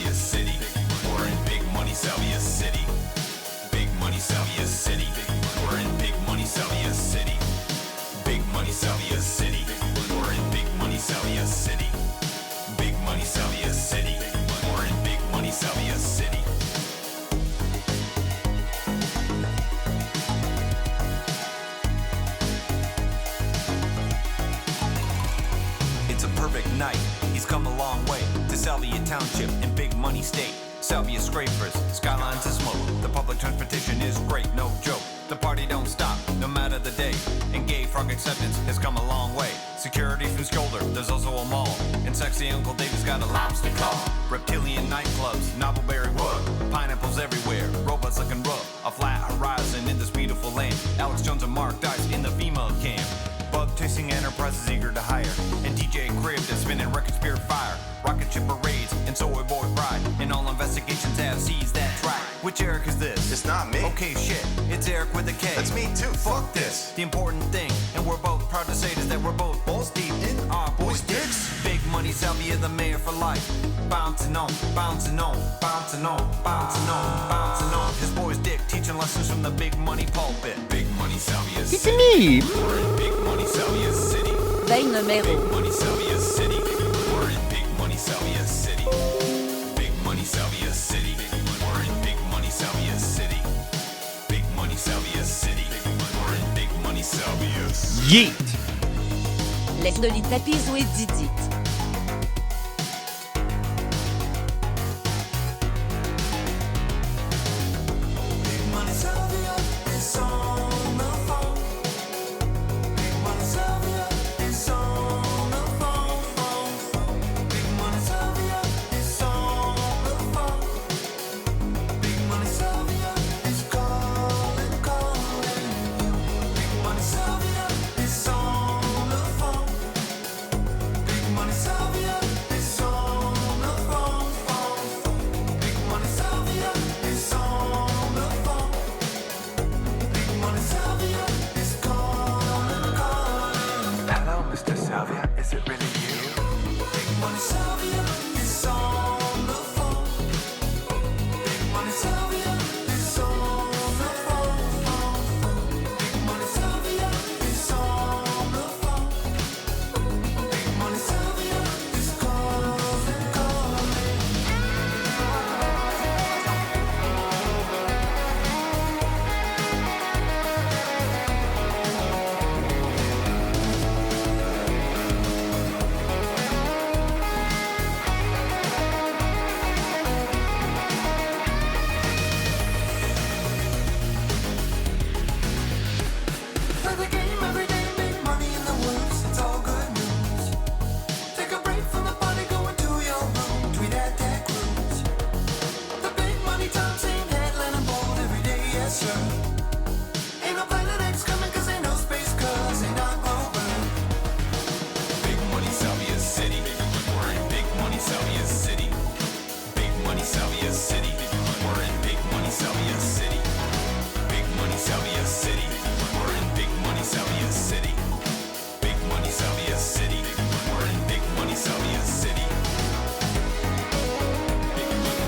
Salvia City. We're in Big Money Salvia City. Big Money Salvia City. We're in Big Money Salvia City. Big Money Salvia City. We're in Big Money Salvia City. Big Money Salvia City. We're in Big Money Salvia City. It's a perfect night. He's come a long way to Salvia Township in Big Money State. Salvia scrapers, skylines of smoke. The public transportation is great, no joke. The party don't stop, no matter the day. And gay frog acceptance has come a long way. Security from shoulder, there's also a mall. And sexy Uncle David's got a lobster claw. Reptilian nightclubs, Novelberry wood. Pineapples everywhere, robots looking rough. A flat horizon in this beautiful land. Alex Jones and Mark Dice in the female camp. Bug-chasing enterprises eager to hire. And DJ Crib that's spinning record spirit fire. Rocket ship parades and Soy Boy Pride. And all investigations have seized that track. Which Eric is this? It's not me. Okay, shit. It's Eric with a K. That's me too. Fuck this. The important thing, and we're both proud to say is that we're both balls deep in our boys' dicks. Big Money Salvia, the mayor for life. Bouncing on, bouncing on, bouncing on, bouncing on, bouncing on. His boy's dick teaching lessons from the Big Money pulpit. Big Money Salvia City. It's me. We're in Big Money Salvia City. Veille numéro. Big Money Salvia City. We're in Big Money Salvia City. Big Money Salvia City. We're in Big Money Salvia City. Big Money Salvia City. We're in Big Money Salvia City. Yeet. Legnoli Tapizo et Didit. Big Money Salvia is on the phone. Big Money Salvia is on the phone. Big Money Salvia is on the phone. Big Money Salvia is calling, calling you. Big Money Salvia is on the phone. Big Money Salvia is on the phone, phone. Big Money Salvia is on the phone. Big Money Salvia is calling, calling. Hello, Mr. Salvia. Is it really you? Big Money Salvia is on the phone. Big Money Salvia is on the phone. Big Money Salvia is on the phone. Big Money Salvia is calling, calling. Play the game every day, big money in the woods, it's all good news. Take a break from the party, go into your room, tweet at that cruise. The big money time, same headline and bold every day, yes sir. Ain't no planet X coming cause ain't no space cause ain't not over. Big Money Salvia City, we're in Big Money Salvia City. Big Money Salvia City, we're in Big Money Salvia City. Big Money Salvia City, we're in Big Money Salvia City. Big Money Salvia City, we're in Big Money Salvia City. Big money.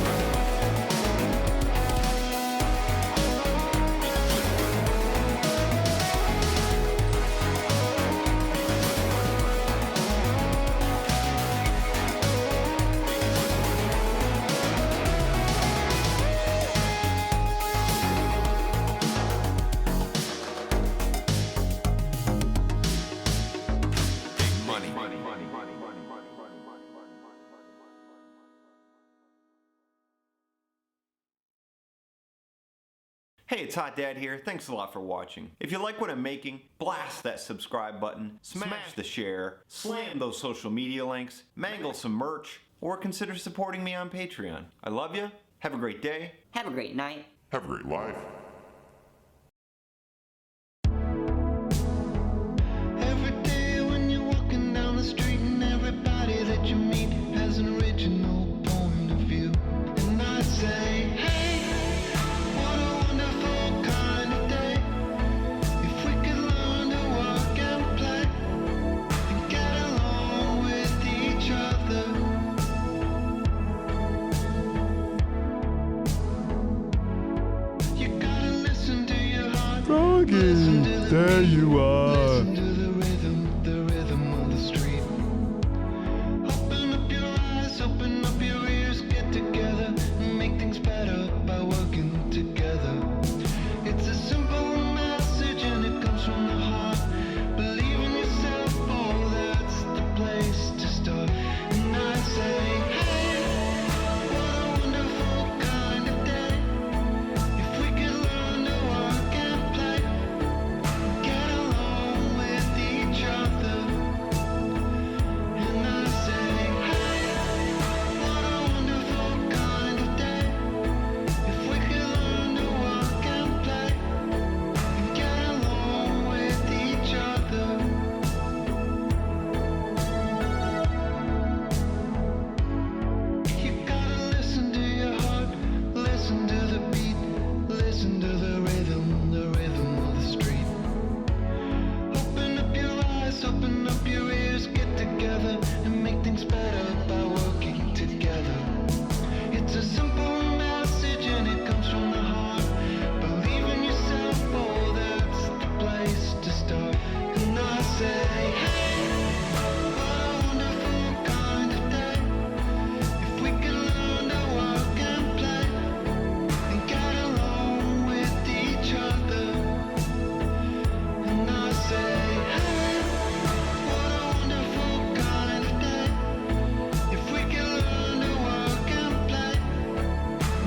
Hey, it's Hot Dad here. Thanks a lot for watching. If you like what I'm making, blast that subscribe button, smash the share, slam those social media links, mangle some merch, or consider supporting me on Patreon. I love you. Have a great day. Have a great night. Have a great life. Every day when you're walking down the street and everybody that you meet has an original point of view. And I say, hey, what a wonderful kind of day. If we could learn to work and play and get along with each other. Doggy, there you are. Listen to the rhythm of the street. Open up your eyes, open up your ears, get together and make things better by working together. It's a simple message and it comes from the heart. Believe in yourself, oh, that's the place to start. And I say, hey, what a wonderful kind of day. If we could learn to work and play, get along with each other. And I say, hey, what a wonderful kind of day. If we could learn to work and play, and get along with each other. You gotta listen to your heart, listen to the beat, listen to the rhythm of the street. Open up your eyes, open up your ears, get together and make things better by working together. It's a simple message and it comes from the heart. Believe in yourself, oh, that's the place to start. And I say, hey, what a wonderful kind of day. If we could learn to work and play and get along with each other. And I say, hey, what a wonderful kind of day. If we could learn to work and play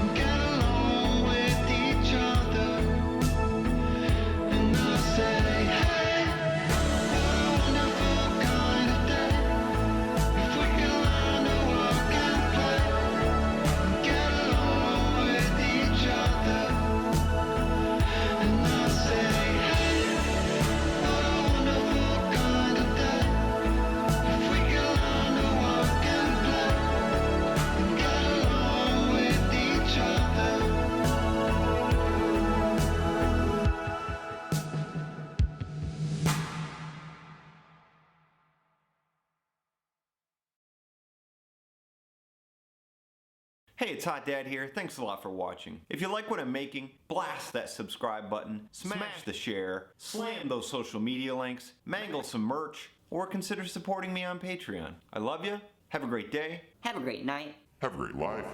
and get along with each other. And I say, hey, what a wonderful kind of day. If we could learn to work and play and get along with each other. And I say, hey, what a wonderful kind of day. If we could learn to work and play and get along with each other. Hey, it's Hot Dad here. Thanks a lot for watching. If you like what I'm making, blast that subscribe button, smash the share, slam those social media links, mangle some merch, or consider supporting me on Patreon. I love you. Have a great day. Have a great night. Have a great life.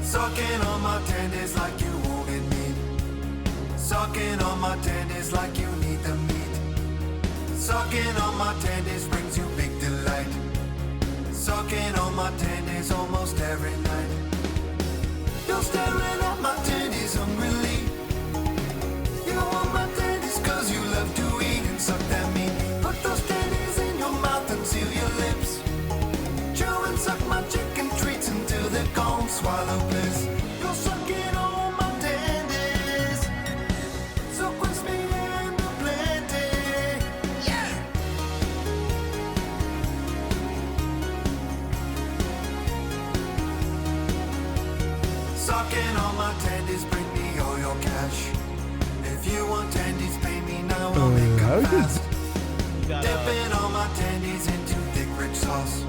Sucking on my tendons like you wanted me. Sucking on my tendons like you need the meat. Sucking on my tendons brings you big delight. Sucking on my tendons almost every night. You're staring at my tendons hungrily. You want my tendons cause you love to eat and suck that meat. Put those tendons in your mouth and seal your lips. Chew and suck my chicken treats until they're gone, swallow bliss. You're sucking on my tendons, so crispy and plenty. Yeah! Sucking on my tendons, bring me all your cash. If you want tendies, pay me now, I'll make how them did- fast. Dipping all my tendies into thick rich sauce.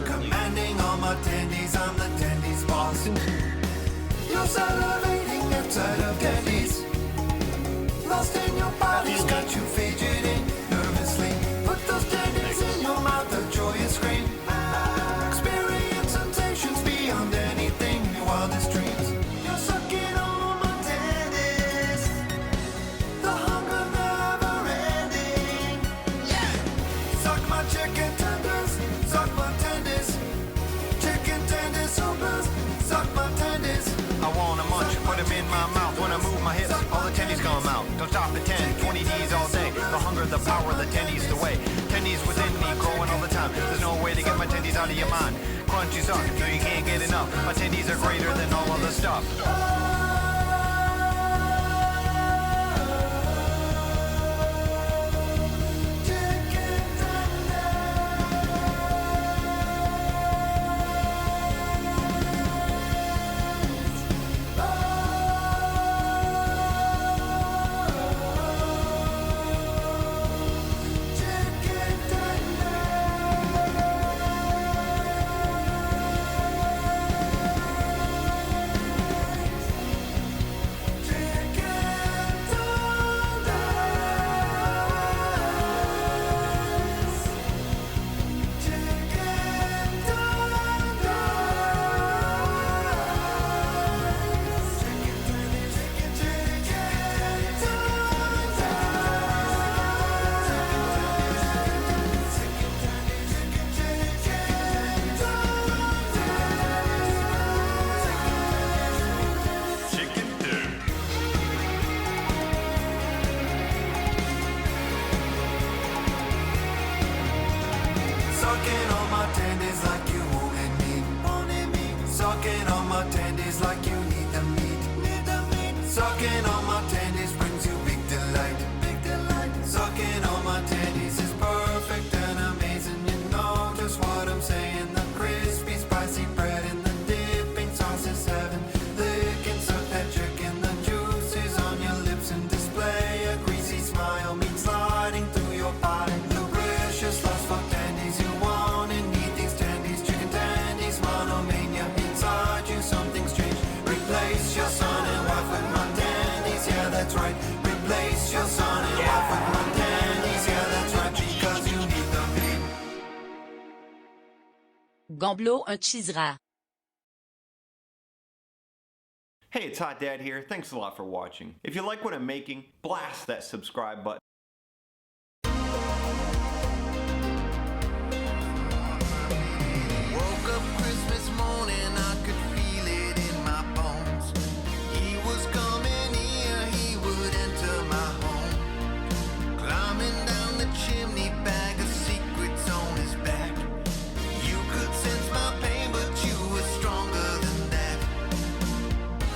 Commanding all my tendies, I'm the tendies boss. You're salivating outside of tendies. Lost in your body's got you fidgeting nervously. Put those tendies in your mouth, a joyous scream. Experience sensations beyond anything your wildest dreams. You're sucking on my tendies. The hunger never ending. Yeah! Suck my chicken tenders, suck my tenders. Chicken tenders, soupers, suck my tenders. I wanna munch, put them in my mouth. When I move my hips, all the tendies come out. Don't stop at 10, 20 D's all day. The hunger, the power, the tendies the way. Tendies within me, growing all the time. There's no way to get my tendies out of your mind. Crunchy suck, till you can't get enough. My tendies are greater than all other stuff. Sucking on my tendies like you need the meat. Sucking on my tendies brings you big delight. Sucking on my tendies is perfect and amazing. You know just what I'm saying. The crispy, spicy bread and the dipping sauce is heaven. Lick and suck that chicken. The juice is on your lips and display a greasy smile. Meat sliding through your body. Lubricious lust for tendies. You want and need these tendies. Chicken tendies, monomania. Inside you something's changed. Replace your son and wife with my tendies. Yeah, that's right. Replace your son and wife with my tendies. Yeah, that's right. Because you need the meat. Gamblo, un Cheeserat. Hey, it's Hot Dad here. Thanks a lot for watching. If you like what I'm making, blast that subscribe button. Woke up Christmas morning, I could feel it in my bones. He was coming here, he would enter my home. Climbing down the chimney, bag of secrets on his back. You could sense my pain, but you were stronger than that.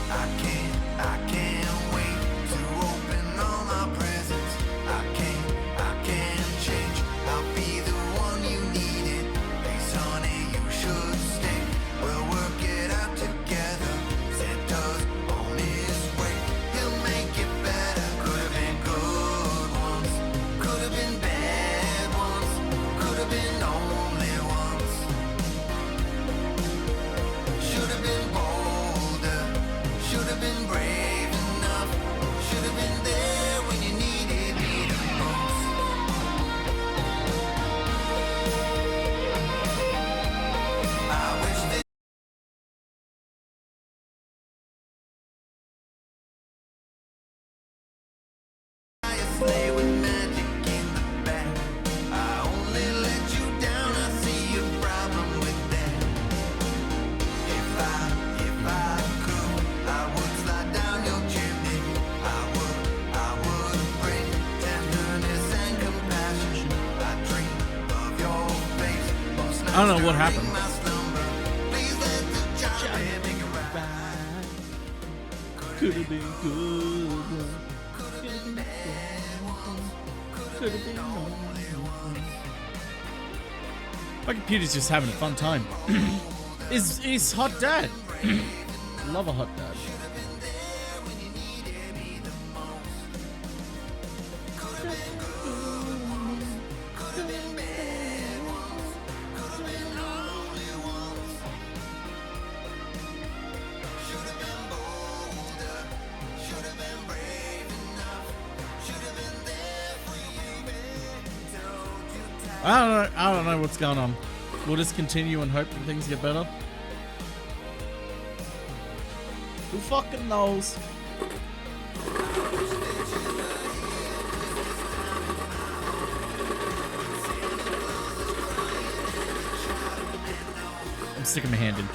I can't wait to open all my presents. I can't change. I'll be the one you needed. Please, honey, you should stay. We'll work it out together. Santa's on his way. He'll make it better. Could have been good ones. Could have been bad ones. Could have been only once. Should have been bolder. Should have been brave enough. Should have been there when you needed me the most. I wish that I sleigh with magic in the back. I only let you down. I see a problem with that. If I could, I would slide down your chimney. I would bring tenderness and compassion. I dream of your face. Most I don't know what nights happened. during my slumber. Please let the child make it right. Could have been good. Could have been My computer's just having a fun time. Is Hot Dad. Love a Hot Dad. I don't know what's going on. We'll just continue and hope that things get better. Who fucking knows? I'm sticking my hand in.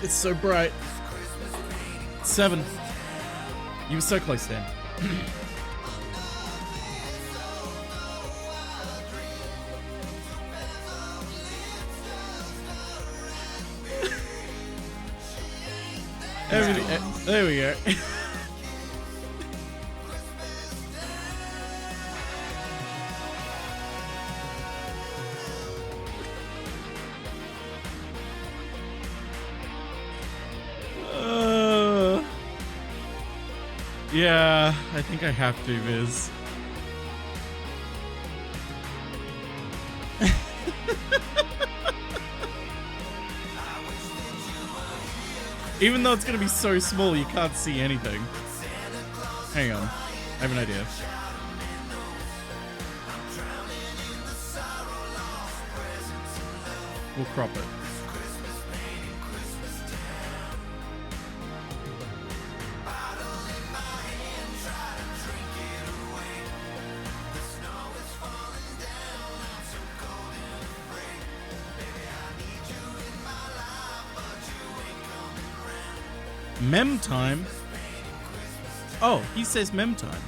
It's so bright. 7. You were so close then. There we go. Yeah, I think I have to, Viz. Even though it's gonna be so small, you can't see anything. Hang on, I have an idea. We'll crop it. Mem time? Oh, he says mem time.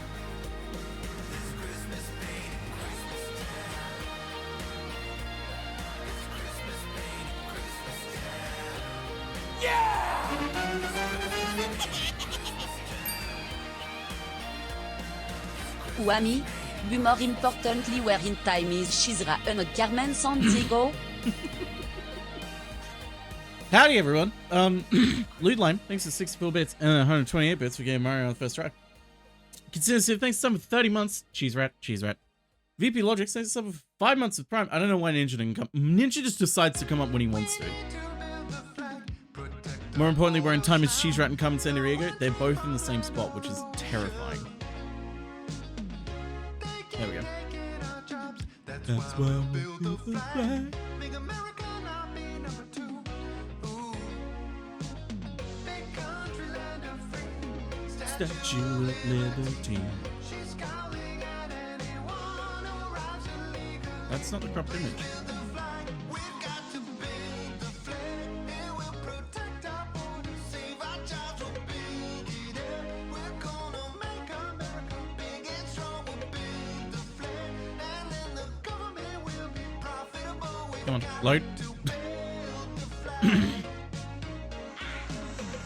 Ou ami, be more importantly where in time is Cheeserat and Carmen San Diego. Howdy, everyone. Lead line, thanks for 64 bits and 128 bits for getting Mario on the first try. Consider thanks to some for 30 months. Cheeserat. VP Logic says some for 5 months with Prime. I don't know why Ninja didn't come. Ninja just decides to come up when he wants to. More importantly, where in time is Cheeserat and Carmen San Diego. They're both in the same spot, which is terrifying. There we go. That's why we build the flag. Statue of Liberty. That's not the cropped image. Come on, load.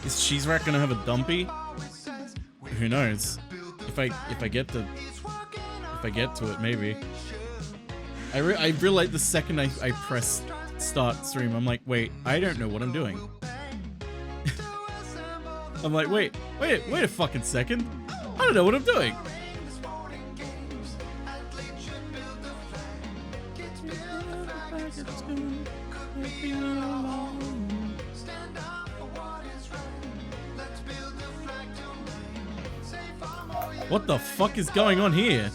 Is Cheeserat gonna have a dumpy? Who knows? If I get to it, maybe. I realized the second I press start stream, I'm like, wait, I don't know what I'm doing. I'm like, wait a fucking second. I don't know what I'm doing. What the fuck is going on here?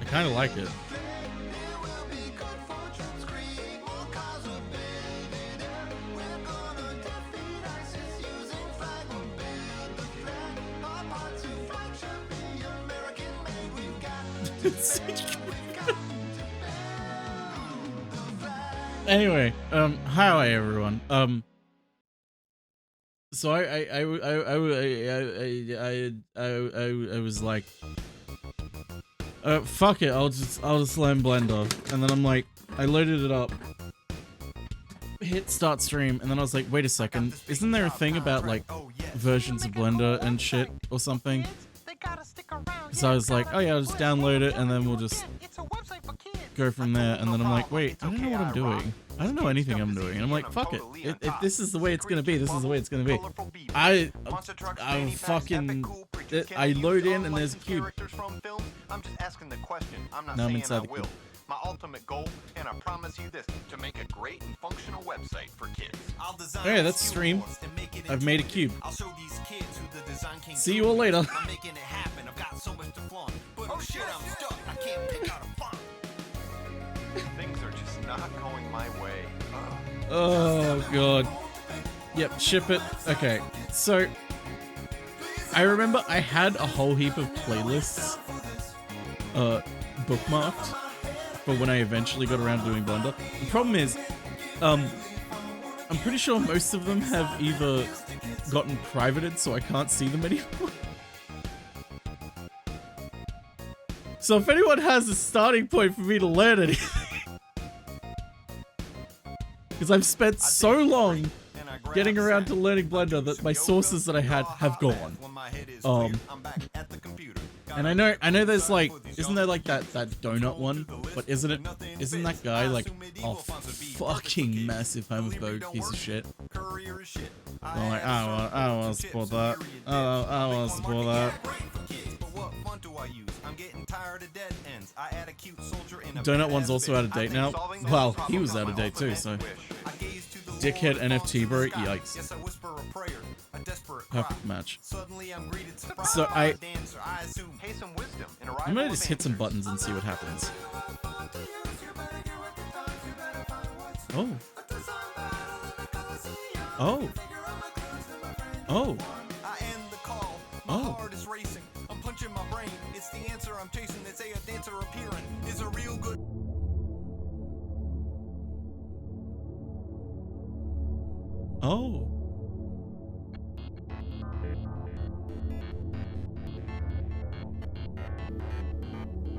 I kind of like it. Anyway, hi everyone. So I was like, fuck it, I'll just learn Blender, and then I'm like, I loaded it up, hit start stream, and then I was like, wait a second, isn't there a thing about like versions of Blender and shit or something? So I was like, oh yeah, I'll just download it and then we'll just go from there. And then I'm like, wait, I don't know what I'm doing. I don't know anything I'm doing. And I'm like, fuck it. If this is the way it's gonna be, this is the way it's gonna be. I load in and there's a cube. I'm just asking the question. I'm not Now I'm saying inside I the will. cube. My ultimate goal, and I promise you this, to make a great and functional website for kids. I'll design Oh yeah, that's stream. I've made a cube. I'll show these kids who the design came See you all later. I'm making it happen. I've got so much to flaunt. But oh shit, I'm stuck. I can't pick out a font. Things are just not going my way. Oh god. Yep, ship it. Okay, so I remember I had a whole heap of playlists bookmarked for when I eventually got around to doing Blender. The problem is, I'm pretty sure most of them have either gotten privated so I can't see them anymore. So if anyone has a starting point for me to learn anything, because I've spent so long getting around to learning Blender that my sources that I had have gone. And I know there's like, isn't there like that donut one? But isn't that guy like a fucking massive homophobe piece of shit? I'm like, I don't want to support that. I don't want to support that. Donut one's also out of date now. Well, he was out of date too, so. Dickhead NFT bro, yikes. Perfect match. So I'm gonna just hit some buttons and see what happens. Oh. Oh. Oh. I end the call. My heart is racing. I'm punching my brain. It's the answer I'm chasing. They say a dancer appearing is a real good. Oh.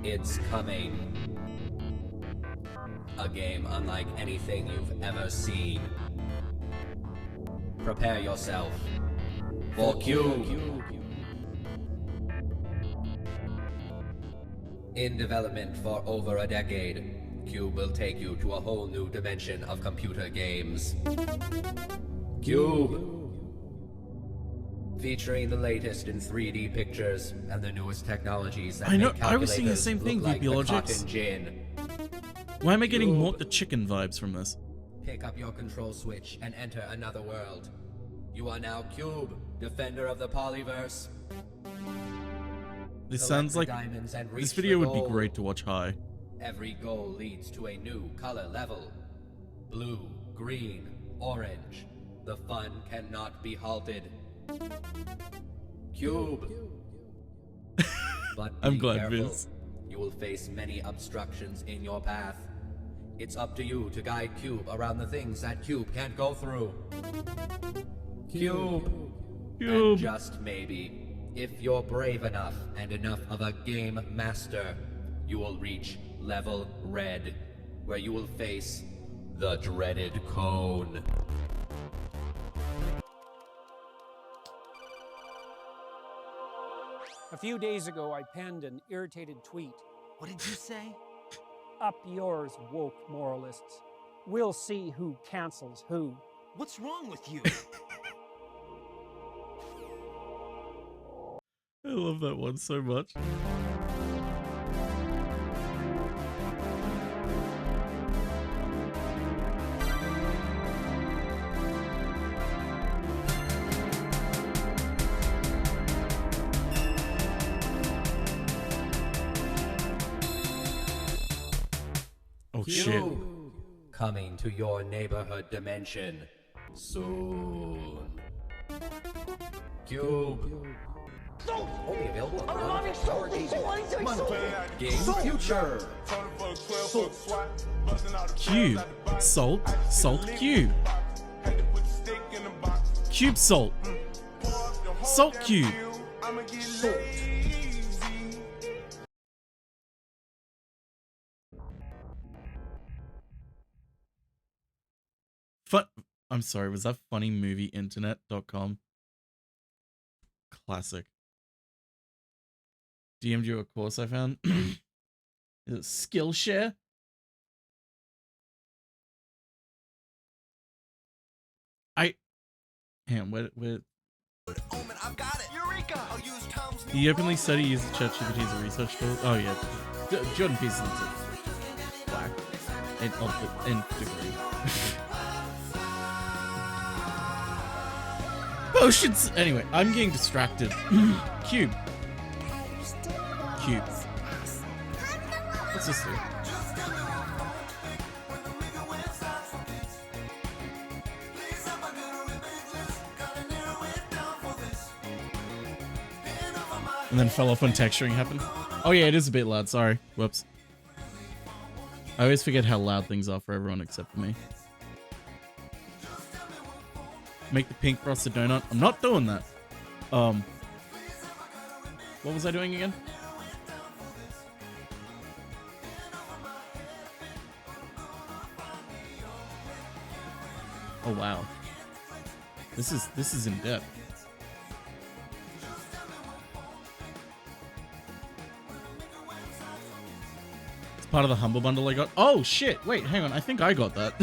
It's coming. A game unlike anything you've ever seen. Prepare yourself for Cube. In development for over a decade, Cube will take you to a whole new dimension of computer games. Cube! Featuring the latest in 3D pictures and the newest technologies that I know, make I was seeing the calculators same thing, look like VP the Logics. cotton gin. Why am I getting Mort the Chicken vibes from this? Pick up your control switch and enter another world. You are now Cube, defender of the polyverse. This Select sounds the like diamonds and this reach video the would be goal. great to watch high. Every goal leads to a new color level. Blue, green, orange. The fun cannot be halted. Cube. But I'm be glad, careful. Viz. You will face many obstructions in your path. It's up to you to guide Cube around the things that Cube can't go through. Cube. And Cube. just maybe, if you're brave enough and enough of a game master, you will reach level red, where you will face the dreaded cone. A few days ago, I penned an irritated tweet. What did you say? Up yours, woke moralists. We'll see who cancels who. What's wrong with you? I love that one so much. Oh shit. Cube. Coming to your neighborhood dimension soon. Cube. Only available on Power Game Future. Cube. Salt. Salt cube. Cube salt. Salt cube. I'm sorry, was that funnymovieinternet.com? Classic. DM'd you a course I found. Is it Skillshare? Hang on, where Omen, I've got it. Eureka! I'll use Tom's new he openly said he uses ChatGPT as a research tool. Oh yeah, Jordan Peterson's a black in degree. Potions. Anyway, I'm getting distracted. Cube. Cube. What's this do? And then fell off when texturing happened. Oh yeah, it is a bit loud, sorry. Whoops. I always forget how loud things are for everyone except for me. Make the pink frosted donut. I'm not doing that. What was I doing again? Oh wow. This is in depth. It's part of the Humble Bundle I got. Oh shit, wait, hang on, I think I got that.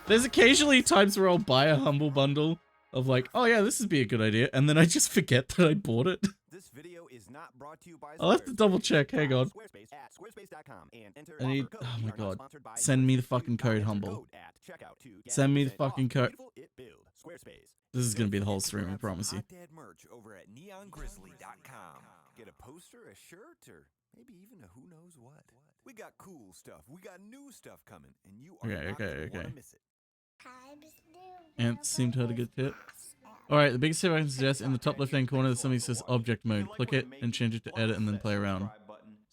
There's occasionally times where I'll buy a Humble Bundle of like, oh yeah, this would be a good idea, and then I just forget that I bought it. This video is not brought to you by I'll have to double check, hang on. Squarespace at squarespace.com and enter I need, offer code. oh We my are not god, sponsored by send me the Squarespace. fucking code, Enter Humble. code at checkout to get Send me the 10% fucking off. code. Beautiful it build. Squarespace. This is gonna be the whole Don't stream, I forget to promise you. grab some Hot Dad merch over at neongrizzly.com. Get a poster, a shirt, or maybe even a who knows what. We got cool stuff. We got new stuff coming, and you are Okay, not okay, gonna okay. wanna miss it. Ant seemed to have a good tip. Alright, the biggest tip I can suggest, in the top left hand corner, something says object mode. Click it and change it to edit and then play around.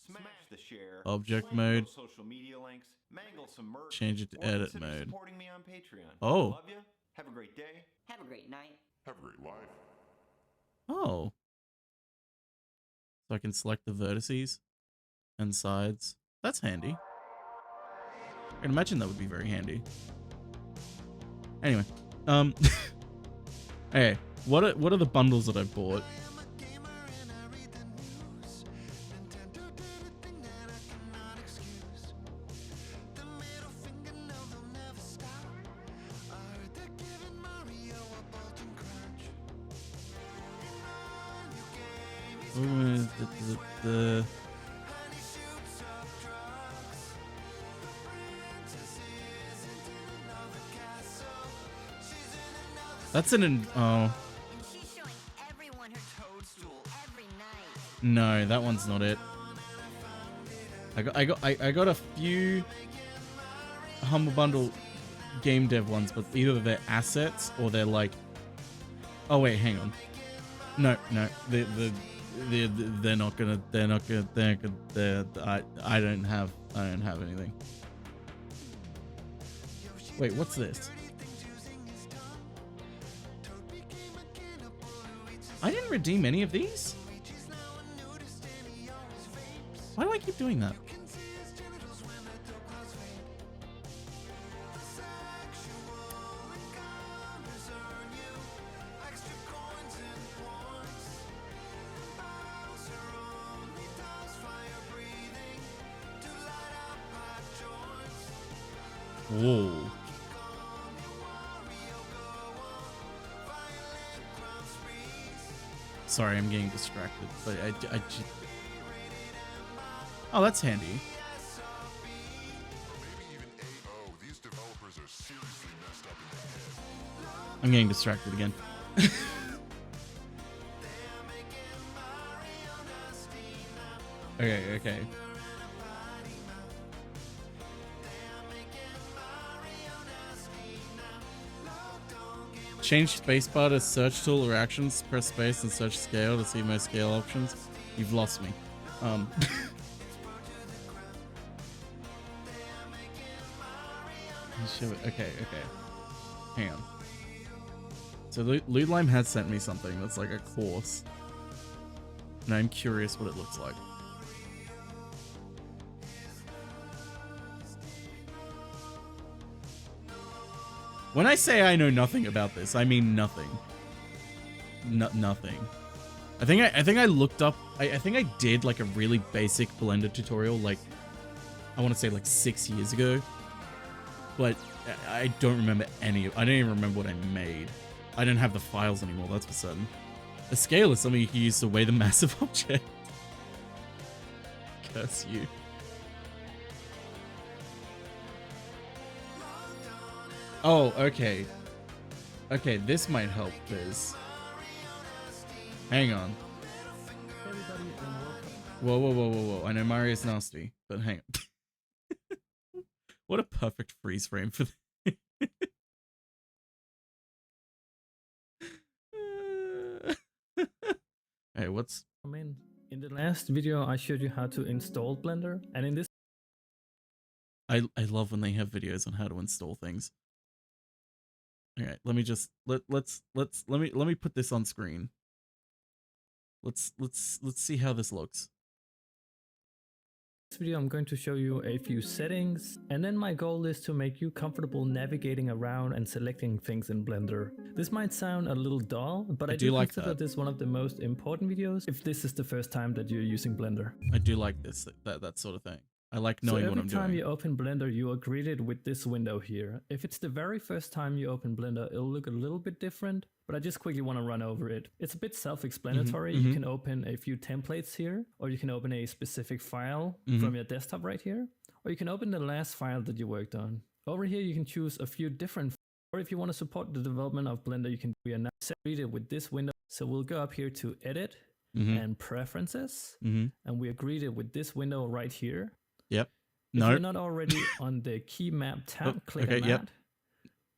Smash the share. Object slam mode. those social media links. Mangle some merch. Change it to or edit consider mode. supporting me on Patreon. Oh. Love you. Have a great day. Have a great night. Have a great life. Oh. So I can select the vertices and sides. That's handy. I can imagine that would be very handy. Anyway, hey, what are the bundles that I bought? That's oh. She's showing everyone her toadstool every night. No, that one's not it. I got a few Humble Bundle game dev ones, but either they're assets or they're like. Oh wait, hang on. No, they're not gonna. I don't have anything. Wait, what's this? I didn't redeem any of these? Why do I keep doing that? Whoa. Sorry, I'm getting distracted, but I just... Oh, that's handy. Maybe even AO. These developers are seriously messed up in the head. I'm getting distracted again. Okay. Change spacebar to search tool or actions. Press space and search scale to see most scale options. You've lost me. Okay. Hang on. So Lewd Lime has sent me something that's like a course. And I'm curious what it looks like. When I say I know nothing about this, I mean nothing. Nothing. I think I looked up. I think I did like a really basic Blender tutorial, like I want to say like 6 years ago. But I don't remember any. I don't even remember what I made. I don't have the files anymore. That's for certain. A scale is something you can use to weigh the massive object. Curse you. Oh, okay. Okay, this might help, Biz. Hang on. Whoa. I know Mario's nasty, but hang on. What a perfect freeze frame for this. Hey, what's... In the last video, I showed you how to install Blender, and in this... I love when they have videos on how to install things. All right, let me just let me put this on screen. Let's see how this looks. This video I'm going to show you a few settings, and then my goal is to make you comfortable navigating around and selecting things in Blender. This might sound a little dull, but I do like consider this one of the most important videos if this is the first time that you're using Blender. I do like this, that sort of thing. I like knowing what I'm doing. So every time you open Blender, you are greeted with this window here. If it's the very first time you open Blender, it'll look a little bit different, but I just quickly want to run over it. It's a bit self-explanatory. You can open a few templates here, or you can open a specific file from your desktop right here, or you can open the last file that you worked on. Over here, you can choose a few different, or if you want to support the development of Blender, you can be greeted with this window. So we'll go up here to Edit and Preferences, and we are greeted with this window right here. Yep. No. If you're not already on the key map tab, click on that. Yep.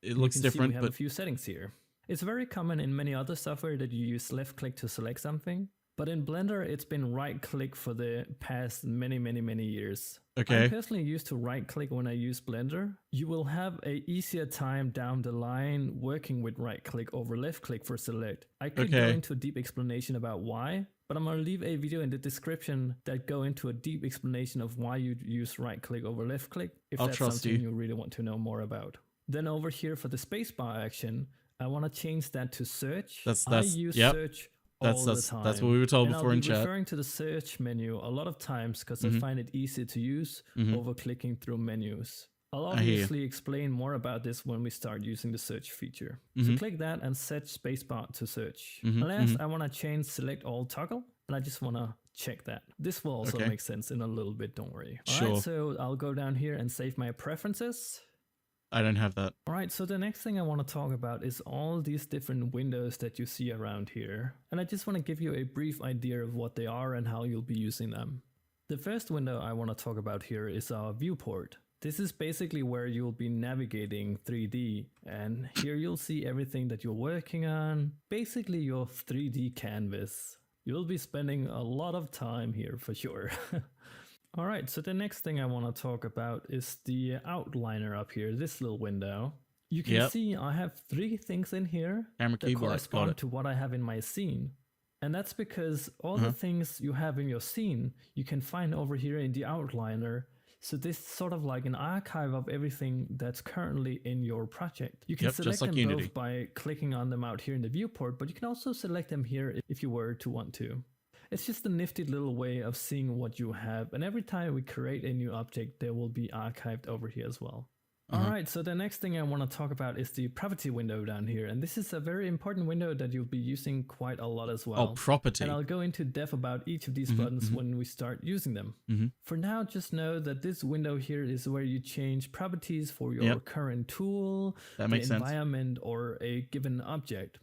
It looks different, we have but a few settings here. It's very common in many other software that you use left click to select something. But in Blender, it's been right click for the past many years. Okay. I'm personally used to right click when I use Blender. You will have a easier time down the line working with right click over left click for select. I could go into a deep explanation about why, but I'm going to leave a video in the description that go into a deep explanation of why you use right click over left click if that's something you really want to know more about. Then over here for the spacebar action, I want to change that to search. I use search all the time. That's what we were told before in chat. I'll be referring to the search menu a lot of times because I find it easy to use over clicking through menus. I'll obviously explain more about this when we start using the search feature. So click that and set spacebar to search. Last, I want to change select all toggle, and I just want to check that. This will also make sense in a little bit, don't worry. Sure. Alright, so I'll go down here and save my preferences. I don't have that. Alright, so the next thing I want to talk about is all these different windows that you see around here. And I just want to give you a brief idea of what they are and how you'll be using them. The first window I want to talk about here is our viewport. This is basically where you'll be navigating 3D, and here you'll see everything that you're working on, basically your 3D canvas. You'll be spending a lot of time here for sure. Alright, so the next thing I want to talk about is the outliner up here, this little window. You can see I have 3 things in here that correspond to what I have in my scene. And that's because all the things you have in your scene, you can find over here in the outliner. So this is sort of like an archive of everything that's currently in your project. You can select them both by clicking on them out here in the viewport, but you can also select them here if you were to want to. It's just a nifty little way of seeing what you have, and every time we create a new object, they will be archived over here as well. Alright, so the next thing I want to talk about is the property window down here, and this is a very important window that you'll be using quite a lot as well. Oh, property. And I'll go into depth about each of these buttons when we start using them. For now, just know that this window here is where you change properties for your current tool, the environment, or a given object.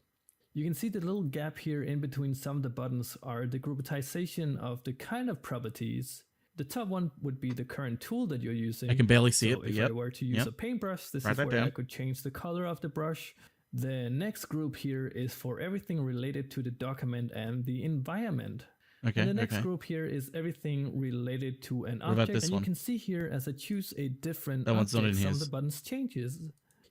You can see the little gap here in between some of the buttons are the groupitization of the kind of properties. The top one would be the current tool that you're using. I can barely see it, but if I were to use a paintbrush, this is where I could change the color of the brush. The next group here is for everything related to the document and the environment. And the next group here is everything related to an object. And you can see here as I choose a different object, some of the buttons changes.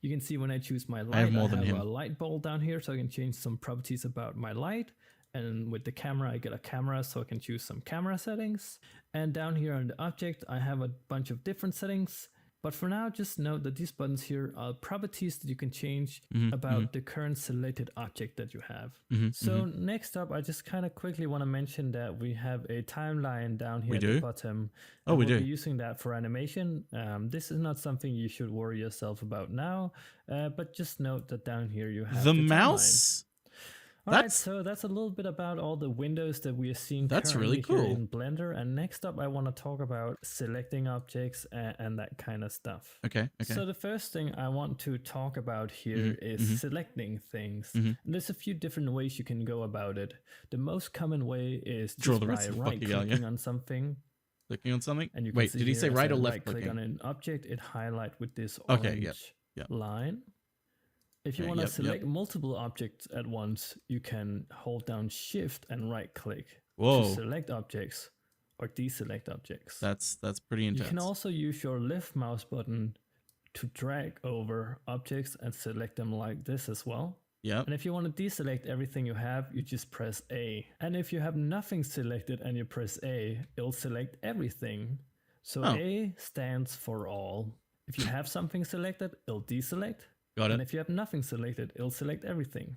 You can see when I choose my light, I have a light bulb down here, so I can change some properties about my light. And with the camera, I get a camera, so I can choose some camera settings. And down here on the object, I have a bunch of different settings. But for now, just note that these buttons here are properties that you can change about the current selected object that you have. So next up, I just kind of quickly want to mention that we have a timeline down here at the bottom. Oh, we do. We'll be using that for animation. This is not something you should worry yourself about now, but just note that down here you have the mouse. Alright, so that's a little bit about all the windows that we are seeing really cool. here in Blender. And next up, I want to talk about selecting objects and that kind of stuff. Okay. So the first thing I want to talk about here is selecting things. And there's a few different ways you can go about it. The most common way is just by right-clicking on something. Clicking on something? And you can Wait, did he say right or left click on an object, it highlight with this orange line. If you want to select multiple objects at once, you can hold down Shift and right click to select objects or deselect objects. That's pretty intense. You can also use your left mouse button to drag over objects and select them like this as well. And if you want to deselect everything you have, you just press A. And if you have nothing selected and you press A, it'll select everything. So A stands for all. If you have something selected, it'll deselect. And if you have nothing selected, it'll select everything.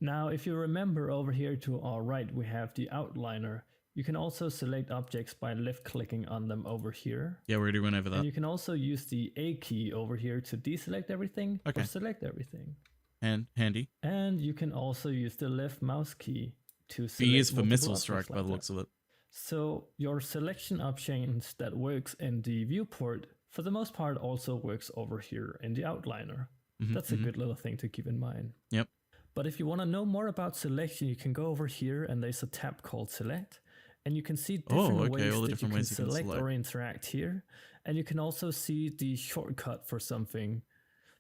Now, if you remember over here to our right, we have the outliner. You can also select objects by left clicking on them over here. Yeah, we already went over that. And you can also use the A key over here to deselect everything or select everything. And handy. And you can also use the left mouse key to select. B is for missile strike by the looks of it. So your selection options that works in the viewport for the most part also works over here in the outliner. That's a good little thing to keep in mind. But if you want to know more about selection, you can go over here and there's a tab called Select. And you can see different okay, ways all the that different you can ways you can select or select. interact here. And you can also see the shortcut for something.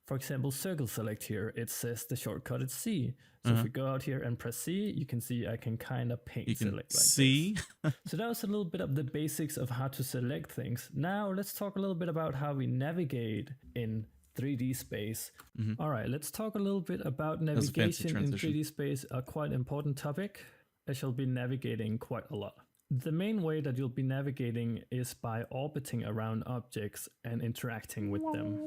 For example, circle select here, it says the shortcut is C. So if we go out here and press C, you can see I can kind of paint You can select like see. this. So that was a little bit of the basics of how to select things. Now let's talk a little bit about how we navigate in 3D space. All right, let's talk a little bit about That's a fancy navigation in transition. 3D space, a quite important topic. I shall be navigating quite a lot. The main way that you'll be navigating is by orbiting around objects and interacting with them.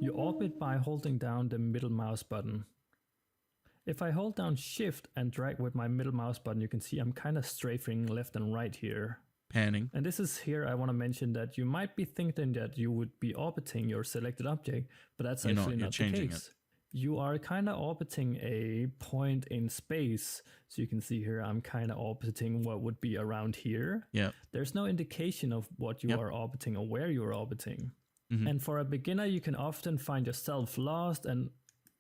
You orbit by holding down the middle mouse button. If I hold down Shift and drag with my middle mouse button, you can see I'm kind of strafing left and right here. Panning. And this is here I want to mention that you might be thinking that you would be orbiting your selected object, but that's actually not the case. You are kind of orbiting a point in space. So you can see here I'm kind of orbiting what would be around here. Yeah. There's no indication of what you are orbiting or where you're orbiting. And for a beginner, you can often find yourself lost and,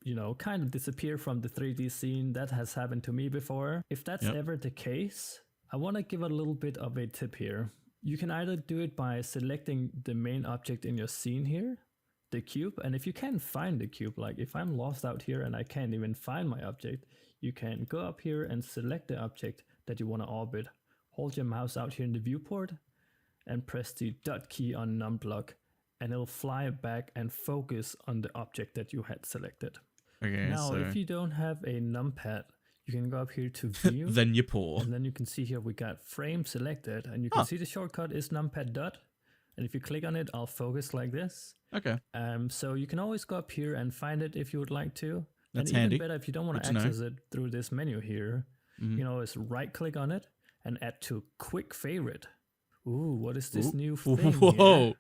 you know, kind of disappear from the 3D scene. That has happened to me before. If that's ever the case, I want to give a little bit of a tip here. You can either do it by selecting the main object in your scene here, the cube, and if you can't find the cube, like if I'm lost out here and I can't even find my object, you can go up here and select the object that you want to orbit. Hold your mouse out here in the viewport and press the dot key on numblock, and it'll fly back and focus on the object that you had selected. Okay, now, so if you don't have a numpad, you can go up here to view. then you're poor. And then you can see here we got frame selected, and you can see the shortcut is numpad dot. And if you click on it, I'll focus like this. Okay. So you can always go up here and find it if you would like to. That's and handy. Even better, if you don't want to access it through this menu here, you know, is right click on it and add to quick favorite. Ooh, what is this new thing here?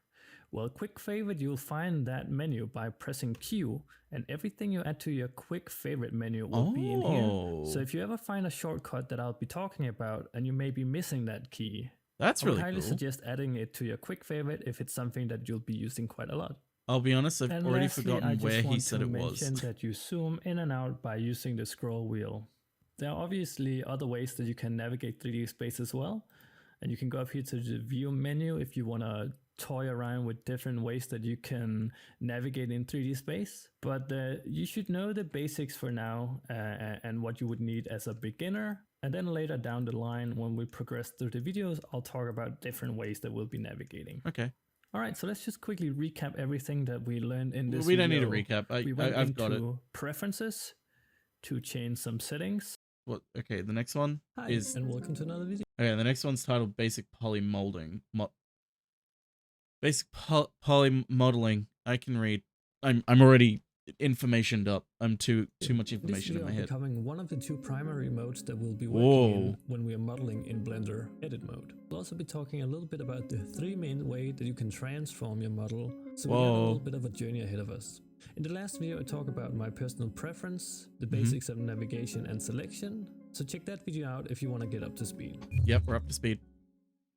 Well, quick favorite, you'll find that menu by pressing Q, and everything you add to your quick favorite menu will be in here. So if you ever find a shortcut that I'll be talking about and you may be missing that key, that's really I highly cool. suggest adding it to your quick favorite if it's something that you'll be using quite a lot. I'll be honest, I've And already lastly, forgotten where he said it was. I just want to mention that you zoom in and out by using the scroll wheel. There are obviously other ways that you can navigate 3D space as well. And you can go up here to the view menu if you want to toy around with different ways that you can navigate in 3D space. But you should know the basics for now and what you would need as a beginner. And then later down the line, when we progress through the videos, I'll talk about different ways that we'll be navigating. Okay. All right, so let's just quickly recap everything that we learned in this We video. don't need a recap. I've got it. Preferences to change some settings. What? Okay, the next one is... and welcome to another video. Okay, the next one's titled Basic Poly Molding. Basic Poly Modeling. I can read. I'm already informationed up. I'm too much information in my head. Becoming one of the two primary modes that we'll be working in when we are modeling in Blender Edit mode. We'll also be talking a little bit about the three main ways that you can transform your model, so we have a little bit of a journey ahead of us. In the last video I talked about my personal preference, the basics of navigation and selection, so check that video out if you want to get up to speed. Yep, we're up to speed.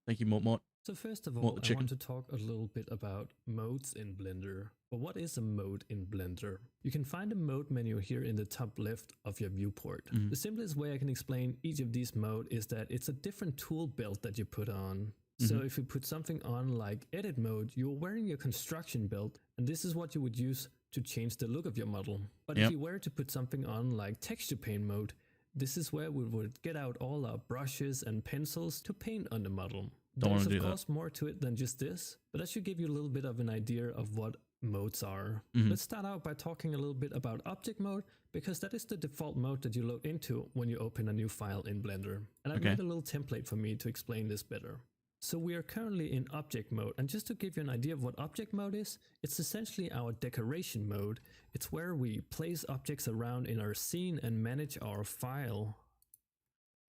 Thank you, Mort. So first of all, I want to talk a little bit about modes in Blender. But what is a mode in Blender? You can find a mode menu here in the top left of your viewport. The simplest way I can explain each of these modes is that it's a different tool belt that you put on. So if you put something on like edit mode, you're wearing your construction belt, and this is what you would use to change the look of your model. But if you were to put something on like texture paint mode, this is where we would get out all our brushes and pencils to paint on the model. There's of course more to it than just this, but that should give you a little bit of an idea of what modes are. Let's start out by talking a little bit about object mode, because that is the default mode that you load into when you open a new file in Blender. And I've made a little template for me to explain this better. So we are currently in object mode, and just to give you an idea of what object mode is, it's essentially our decoration mode. It's where we place objects around in our scene and manage our file.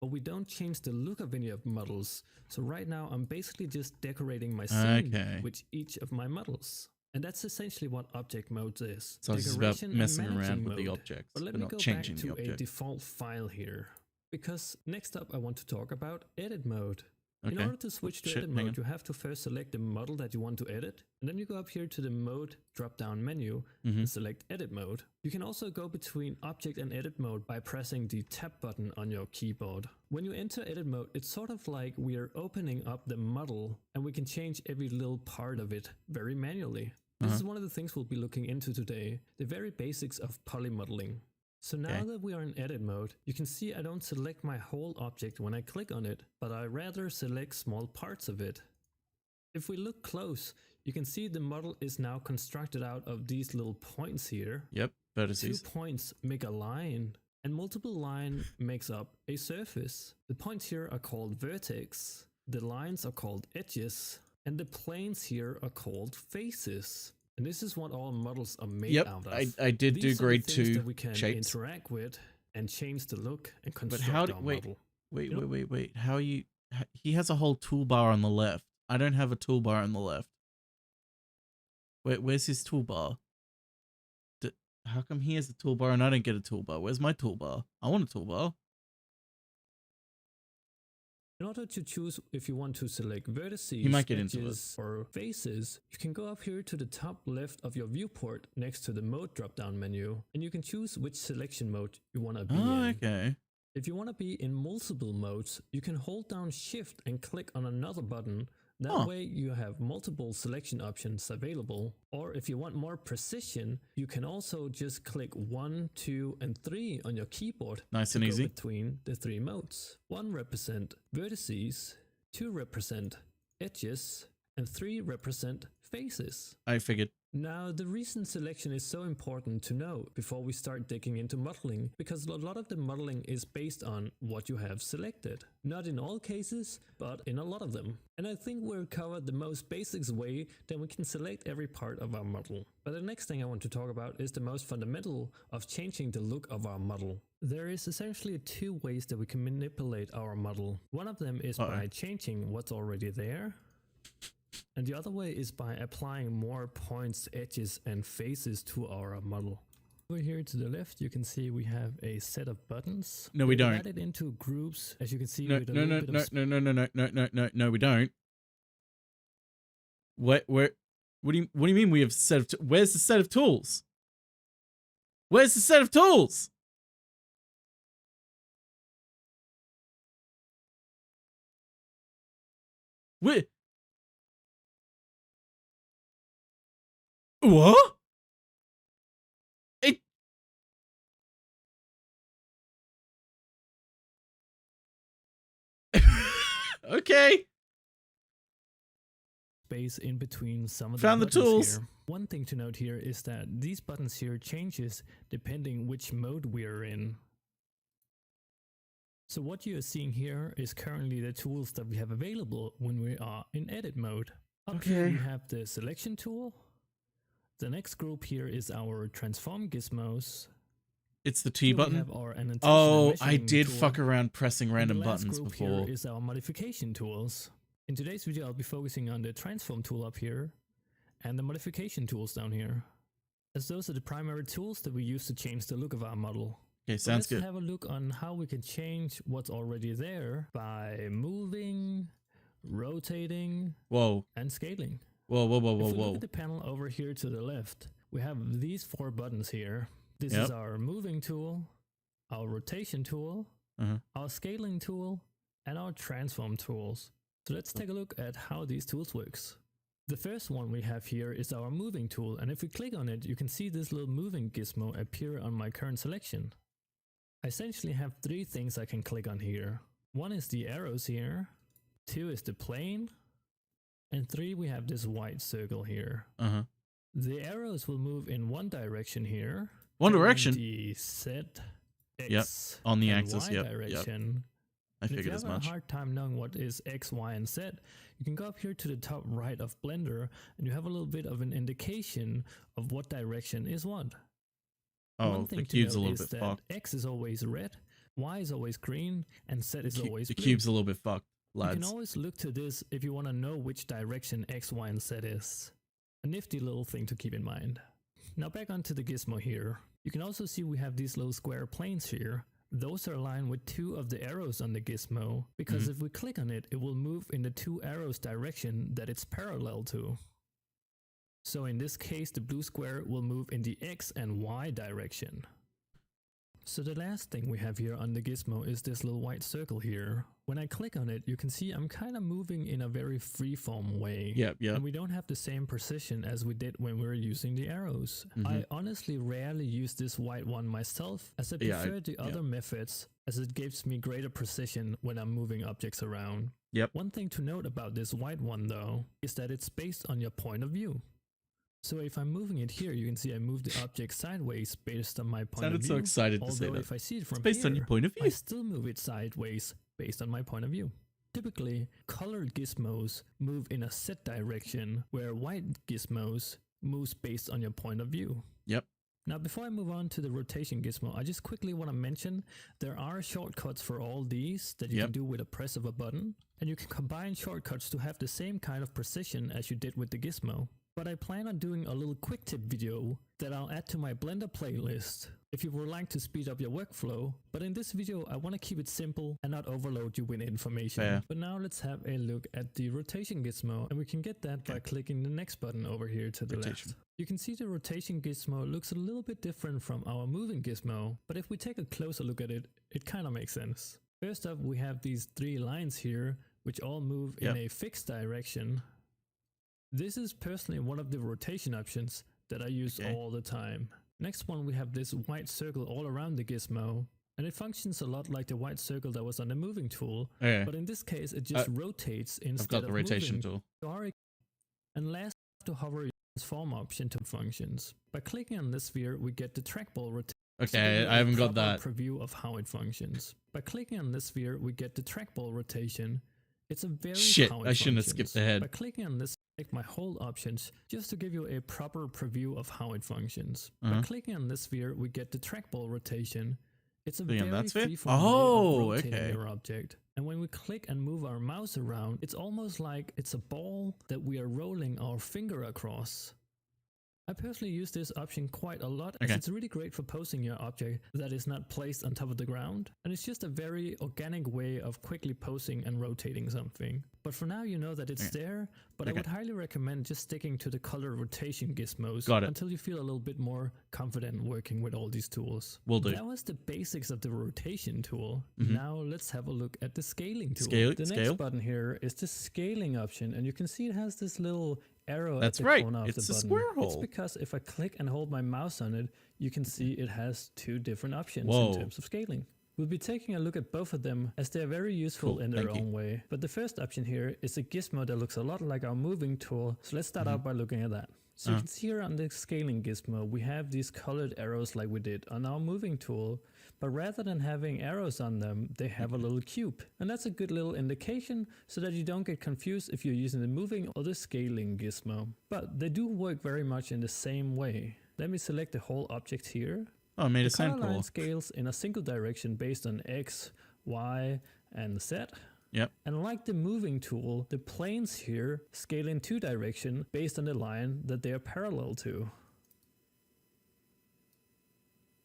But we don't change the look of any of models. So right now I'm basically just decorating my scene with each of my models. And that's essentially what object mode is. So it's about messing around with the objects, but let me not go changing back the to object. a default file here. Because next up I want to talk about edit mode. Okay. In order to switch to Shit, edit hang mode, on. you have to first select the model that you want to edit, and then you go up here to the mode drop-down menu and select edit mode. You can also go between object and edit mode by pressing the tab button on your keyboard. When you enter edit mode, it's sort of like we are opening up the model and we can change every little part of it very manually. This is one of the things we'll be looking into today, the very basics of polymodeling. So now that we are in edit mode, you can see I don't select my whole object when I click on it, but I rather select small parts of it. If we look close, you can see the model is now constructed out of these little points here. Yep, vertices. 2 points make a line, and multiple line makes up a surface. The points here are called vertex, the lines are called edges, and the planes here are called faces. And this is what all models are made out of. I did These do are the grade things 2 that we can shapes. interact with and change the look and But construct how do our wait, model. wait. How you? He has a whole toolbar on the left. I don't have a toolbar on the left. Where's his toolbar? How come he has a toolbar and I don't get a toolbar? Where's my toolbar? I want a toolbar. In order to choose if you want to select vertices, You might get into edges, or faces, you can go up here to the top left of your viewport next to the mode drop-down menu, and you can choose which selection mode you want to be in. Okay. If you want to be in multiple modes, you can hold down Shift and click on another button. That way you have multiple selection options available. Or if you want more precision, you can also just click 1, 2, and 3 on your keyboard. Nice to and go easy. between the 3 modes. 1 represent vertices, 2 represent edges, and 3 represent faces. I figured. Now, the reason selection is so important to know before we start digging into modeling, because a lot of the modeling is based on what you have selected. Not in all cases, but in a lot of them. And I think we've covered the most basics way that we can select every part of our model. But the next thing I want to talk about is the most fundamental of changing the look of our model. There is essentially 2 ways that we can manipulate our model. One of them is by changing what's already there. And the other way is by applying more points, edges, and faces to our model. Over here to the left, you can see we have a set of buttons. No, we don't. Added into groups, as you can see. No, with a no, little no, bit no, of no, no, no, no, no, no, no, we don't. What do you mean we have a set of where's the set of tools? Where's the set of tools? Where? What? It. Okay. space in between some of Found the buttons tools. here. One thing to note here is that these buttons here changes depending which mode we're in. So what you are seeing here is currently the tools that we have available when we are in edit mode. Up here we have the selection tool. The next group here is our transform gizmos. It's the T Here we button. have our annotation and Oh, I measuring did tool. fuck around pressing And random the last buttons group before. Here is our modification tools. In today's video, I'll be focusing on the transform tool up here and the modification tools down here, as those are the primary tools that we use to change the look of our model. Okay, So sounds good. let's have a look on how we can change what's already there by moving, rotating, Whoa. and scaling. Whoa, whoa, whoa, whoa, If we whoa. look at the panel over here to the left, we have these 4 buttons here. This Yep. is our moving tool, our rotation tool, our scaling tool, and our transform tools. So let's take a look at how these tools works. The first one we have here is our moving tool, and if we click on it, you can see this little moving gizmo appear on my current selection. I essentially have 3 things I can click on here. 1 is the arrows here, 2 is the plane, and 3 we have this white circle here. The arrows will move in one direction here. One following direction? The Z, X, Yep, on the and axis, Y yep, direction. I And if figured you as have much. a hard time knowing what is X, Y, and Z, you can go up here to the top right of Blender, and you have a little bit of an indication of what direction is what. Oh, One thing the to cube's a note little is bit that fucked. X is always red, Y is always green, and Z is always The blue. cube's a little bit fucked, You lads. can always look to this if you want to know which direction X, Y, and Z is. A nifty little thing to keep in mind. Now back onto the gizmo here. You can also see we have these little square planes here. those are aligned with 2 of the arrows on the gizmo, because if we click on it, it will move in the 2 arrows direction that it's parallel to. So in this case, the blue square will move in the X and Y direction. So the last thing we have here on the gizmo is this little white circle here. When I click on it, you can see I'm kind of moving in a very freeform way. Yep. And we don't have the same precision as we did when we were using the arrows. I honestly rarely use this white one myself, as I prefer the other methods, as it gives me greater precision when I'm moving objects around. One thing to note about this white one though, is that it's based on your point of view. So if I'm moving it here, you can see I move the object sideways based on my point of view. So excited to say that. Although if I see it from based on your point of view. I still move it sideways based on my point of view. Typically, colored gizmos move in a set direction, where white gizmos moves based on your point of view. Now, before I move on to the rotation gizmo, I just quickly want to mention there are shortcuts for all these that you can do with a press of a button, and you can combine shortcuts to have the same kind of precision as you did with the gizmo. But I plan on doing a little quick tip video that I'll add to my Blender playlist if you would like to speed up your workflow. But in this video, I want to keep it simple and not overload you with information. But now let's have a look at the rotation gizmo, and we can get that by clicking the next button over here to the left. You can see the rotation gizmo looks a little bit different from our moving gizmo, but if we take a closer look at it, it kind of makes sense. First up, we have these 3 lines here, which all move in a fixed direction. This is personally one of the rotation options that I use all the time. Next one, we have this white circle all around the gizmo, and it functions a lot like the white circle that was on the moving tool, but in this case it just rotates instead of rotation moving. tool. And last, to hover your transform option to functions. By clicking on this sphere, we get the trackball rotation. Okay, I haven't got that. Preview of how it functions. By clicking on this sphere, we get the trackball rotation. It's a very how it I shouldn't have functions. skipped ahead. By clicking on this, select my hold options just to give you a proper preview of how it functions. By clicking on this sphere, we get the trackball rotation. It's a very freeform way of rotating your object. And when we click and move our mouse around, it's almost like it's a ball that we are rolling our finger across. I personally use this option quite a lot, as it's really great for posing your object that is not placed on top of the ground, and it's just a very organic way of quickly posing and rotating something. But for now, you know that it's there, but I would highly recommend just sticking to the color rotation gizmos until you feel a little bit more confident working with all these tools. Will do. That was the basics of the rotation tool. Now let's have a look at the scaling tool. The next button here is the scaling option, and you can see it has this little arrow at the corner of the button. It's a square hole. It's because if I click and hold my mouse on it, you can see it has 2 different options in terms of scaling. We'll be taking a look at both of them, as they're very useful in their own way. But the first option here is a gizmo that looks a lot like our moving tool, so let's start out by looking at that. So you can see here on the scaling gizmo, we have these colored arrows like we did on our moving tool, but rather than having arrows on them, they have a little cube. And that's a good little indication so that you don't get confused if you're using the moving or the scaling gizmo. But they do work very much in the same way. Let me select the whole object here. Oh, I made a the color sample. line scales in a single direction based on X, Y, and Z. And like the moving tool, the planes here scale in 2 directions based on the line that they are parallel to.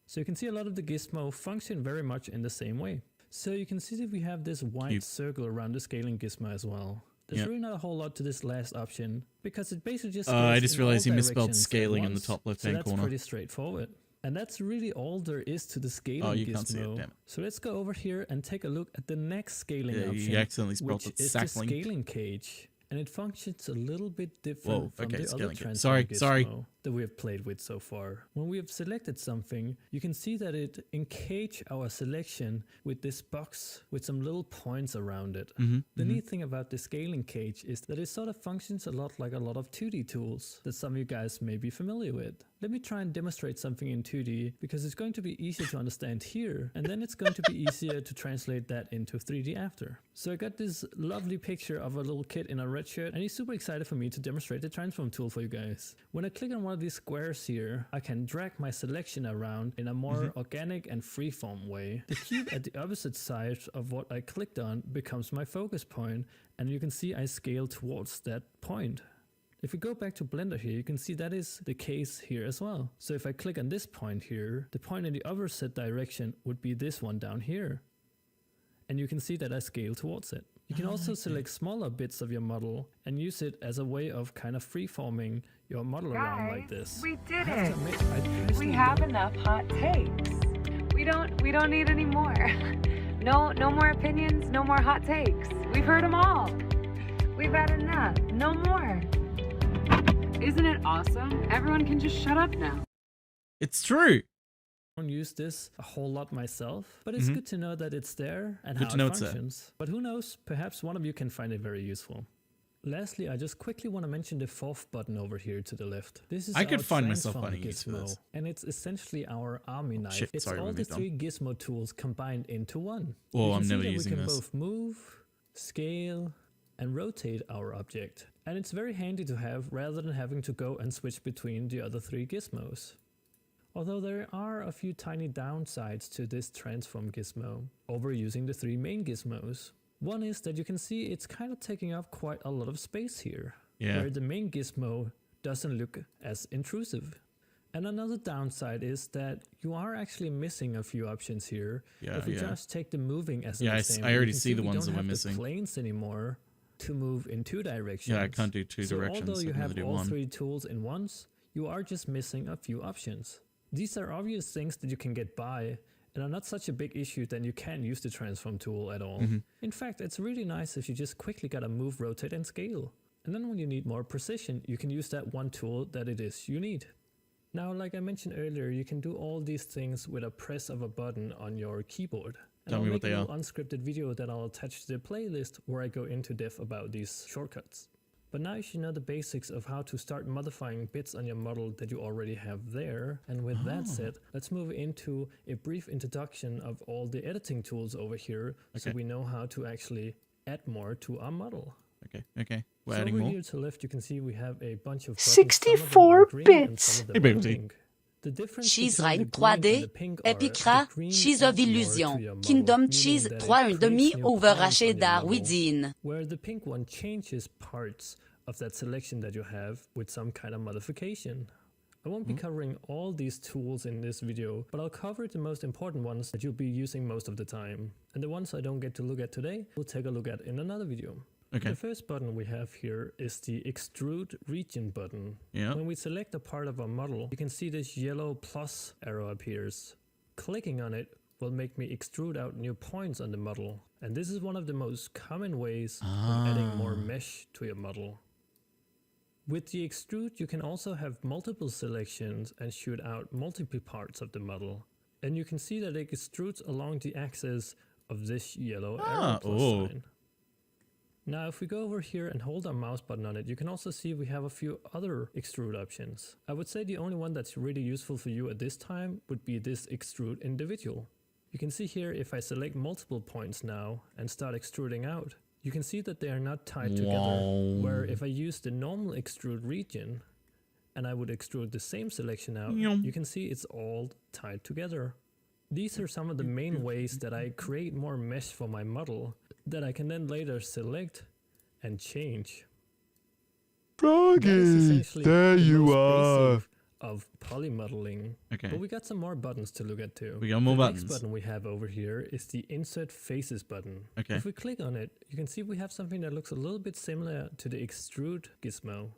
So you can see a lot of the gizmo function very much in the same way. So you can see that we have this white circle around the scaling gizmo as well. There's really not a whole lot to this last option, because it basically just scales I just realized in you all misspelled directions scaling at in the once. top left-hand corner. So that's pretty straightforward. And that's really all there is to the scaling you gizmo. can't see it, damn it. So let's go over here and take a look at the next scaling option, you accidentally spelled which it is the sackling. scaling cage. And it functions a little bit different from the other scaling cage. transform Sorry. gizmo that we have played with so far. When we have selected something, you can see that it encages our selection with this box with some little points around it. The neat thing about the scaling cage is that it sort of functions a lot like a lot of 2D tools that some of you guys may be familiar with. Let me try and demonstrate something in 2D, because it's going to be easier to understand here, and then it's going to be easier to translate that into 3D after. So I got this lovely picture of a little kid in a red shirt, and he's super excited for me to demonstrate the transform tool for you guys. When I click on one of these squares here, I can drag my selection around in a more organic and freeform way. The cube at the opposite side of what I clicked on becomes my focus point, and you can see I scale towards that point. If we go back to Blender here, you can see that is the case here as well. So if I click on this point here, the point in the opposite direction would be this one down here. And you can see that I scale towards it. You can also select smaller bits of your model and use it as a way of kind of freeforming your model around like this. We did I have to it. admit, I personally We have don't- enough hot takes. We don't need any more. No more opinions, no more hot takes. We've heard them all. We've had enough. No more. Isn't it awesome? Everyone can just shut up now. It's true. I don't use this a whole lot myself, but it's good to know that it's there and Good how to know it it's there. functions. But who knows, perhaps one of you can find it very useful. Lastly, I just quickly want to mention the fourth button over here to the left. This is I could our find myself transform finding use for gizmo, this. and it's essentially our army knife. Shit, It's sorry, all we the moved on. 3 gizmo tools combined into one. Oh, You can I'm see never that using we can this. both move, scale, and rotate our object. And it's very handy to have rather than having to go and switch between the other 3 gizmos. Although there are a few tiny downsides to this transform gizmo over using the 3 main gizmos. One is that you can see it's kind of taking up quite a lot of space here, Yeah. where the main gizmo doesn't look as intrusive. And another downside is that you are actually missing a few options here. Yeah, if we yeah. just take the moving as an Yeah, I example, already you can see the we ones don't that we're have missing. the planes anymore to move in 2 directions. Yeah, I can't do 2 So directions. although I you can have only do all one. 3 tools in once, you are just missing a few options. These are obvious things that you can get by and are not such a big issue that you can't use the transform tool at all. Mm-hmm. In fact, it's really nice if you just quickly gotta move, rotate, and scale. And then when you need more precision, you can use that one tool that it is you need. Now, like I mentioned earlier, you can do all these things with a press of a button on your keyboard. And Tell I'll me make what they a are. little unscripted video that I'll attach to the playlist where I go into depth about these shortcuts. But now you should know the basics of how to start modifying bits on your model that you already have there. And with that said, let's move into a brief introduction of all the editing tools over here so Okay. we know how to actually add more to our model. Okay. We're So adding over more. here to the left, you can see we have a bunch of buttons. 64 bits. Hey, baby. The difference Cheeserat between the green and 3D, the pink are Epicra, the green Cheese adds of more to Illusion, your model, Kingdom meaning Cheese that it 3,5 creates new over points on your cheddar model, within. where the pink one changes parts of that selection that you have with some kind of modification. I won't be covering all these tools in this video, but I'll cover the most important ones that you'll be using most of the time. And the ones I don't get to look at today, we'll take a look at in another video. Okay. The first button we have here is the Extrude Region button. Yeah. When we select a part of our model, you can see this yellow plus arrow appears. Clicking on it will make me extrude out new points on the model. And this is one of the most common ways of adding more mesh to your model. With the extrude, you can also have multiple selections and shoot out multiple parts of the model. And you can see that it extrudes along the axis of this yellow arrow plus sign. Now, if we go over here and hold our mouse button on it, you can also see we have a few other extrude options. I would say the only one that's really useful for you at this time would be this extrude individual. You can see here if I select multiple points now and start extruding out, you can see that they are not tied together, where if I use the normal extrude region and I would extrude the same selection out, you can see it's all tied together. These are some of the main ways that I create more mesh for my model that I can then later select and change. Froggy, there you are. Of polymodeling. Okay. But we got some more buttons to look at too. We got more the buttons. next button we have over here is the Insert Faces button. Okay. If we click on it, you can see we have something that looks a little bit similar to the Extrude gizmo.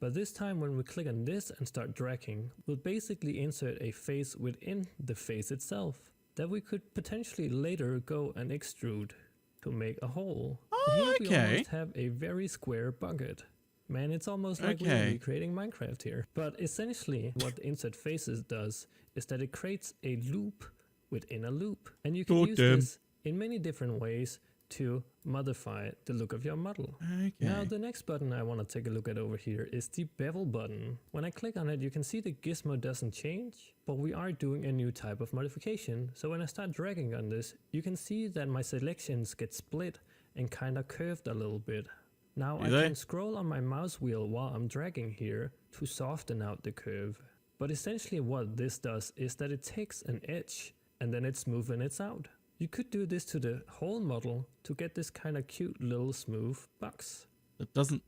But this time when we click on this and start dragging, we'll basically insert a face within the face itself that we could potentially later go and extrude to make a hole. Here we almost have a very square bucket. Man, it's almost like we're really creating Minecraft here. But essentially what Insert Faces does is that it creates a loop within a loop. And you can use this in many different ways to modify the look of your model. Now the next button I want to take a look at over here is the bevel button. When I click on it, you can see the gizmo doesn't change, but we are doing a new type of modification. So when I start dragging on this, you can see that my selections get split and kind of curved a little bit. Now I can scroll on my mouse wheel while I'm dragging here to soften out the curve. But essentially what this does is that it takes an edge and then it smoothens it out. You could do this to the whole model to get this kind of cute little smooth box. It doesn't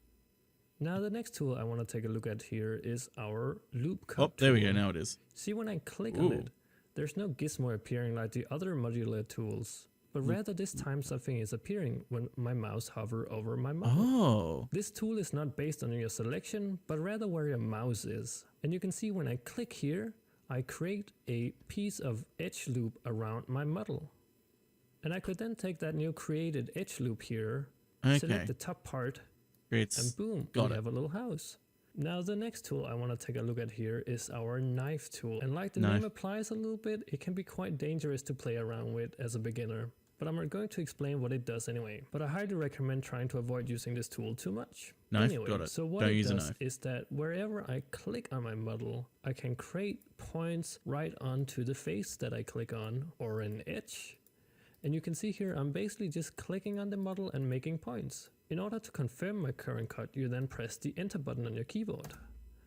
Now the next tool I want to take a look at here is our loop cut Oh, there we go. tool. Now it is. See, when I click on it, there's no gizmo appearing like the other modular tools, but rather this time something is appearing when my mouse hover over my model. Oh. This tool is not based on your selection, but rather where your mouse is. And you can see when I click here, I create a piece of edge loop around my model. And I could then take that new created edge loop here, select the top part, and boom, we have a little house. Now the next tool I want to take a look at here is our knife tool. And like the name applies a little bit, it can be quite dangerous to play around with as a beginner. But I'm going to explain what it does anyway. But I highly recommend trying to avoid using this tool too much. Knife, anyway, got it. So what it does is that wherever I click on my model, I can create points right onto the face that I click on, or an edge. And you can see here, I'm basically just clicking on the model and making points. In order to confirm my current cut, you then press the enter button on your keyboard.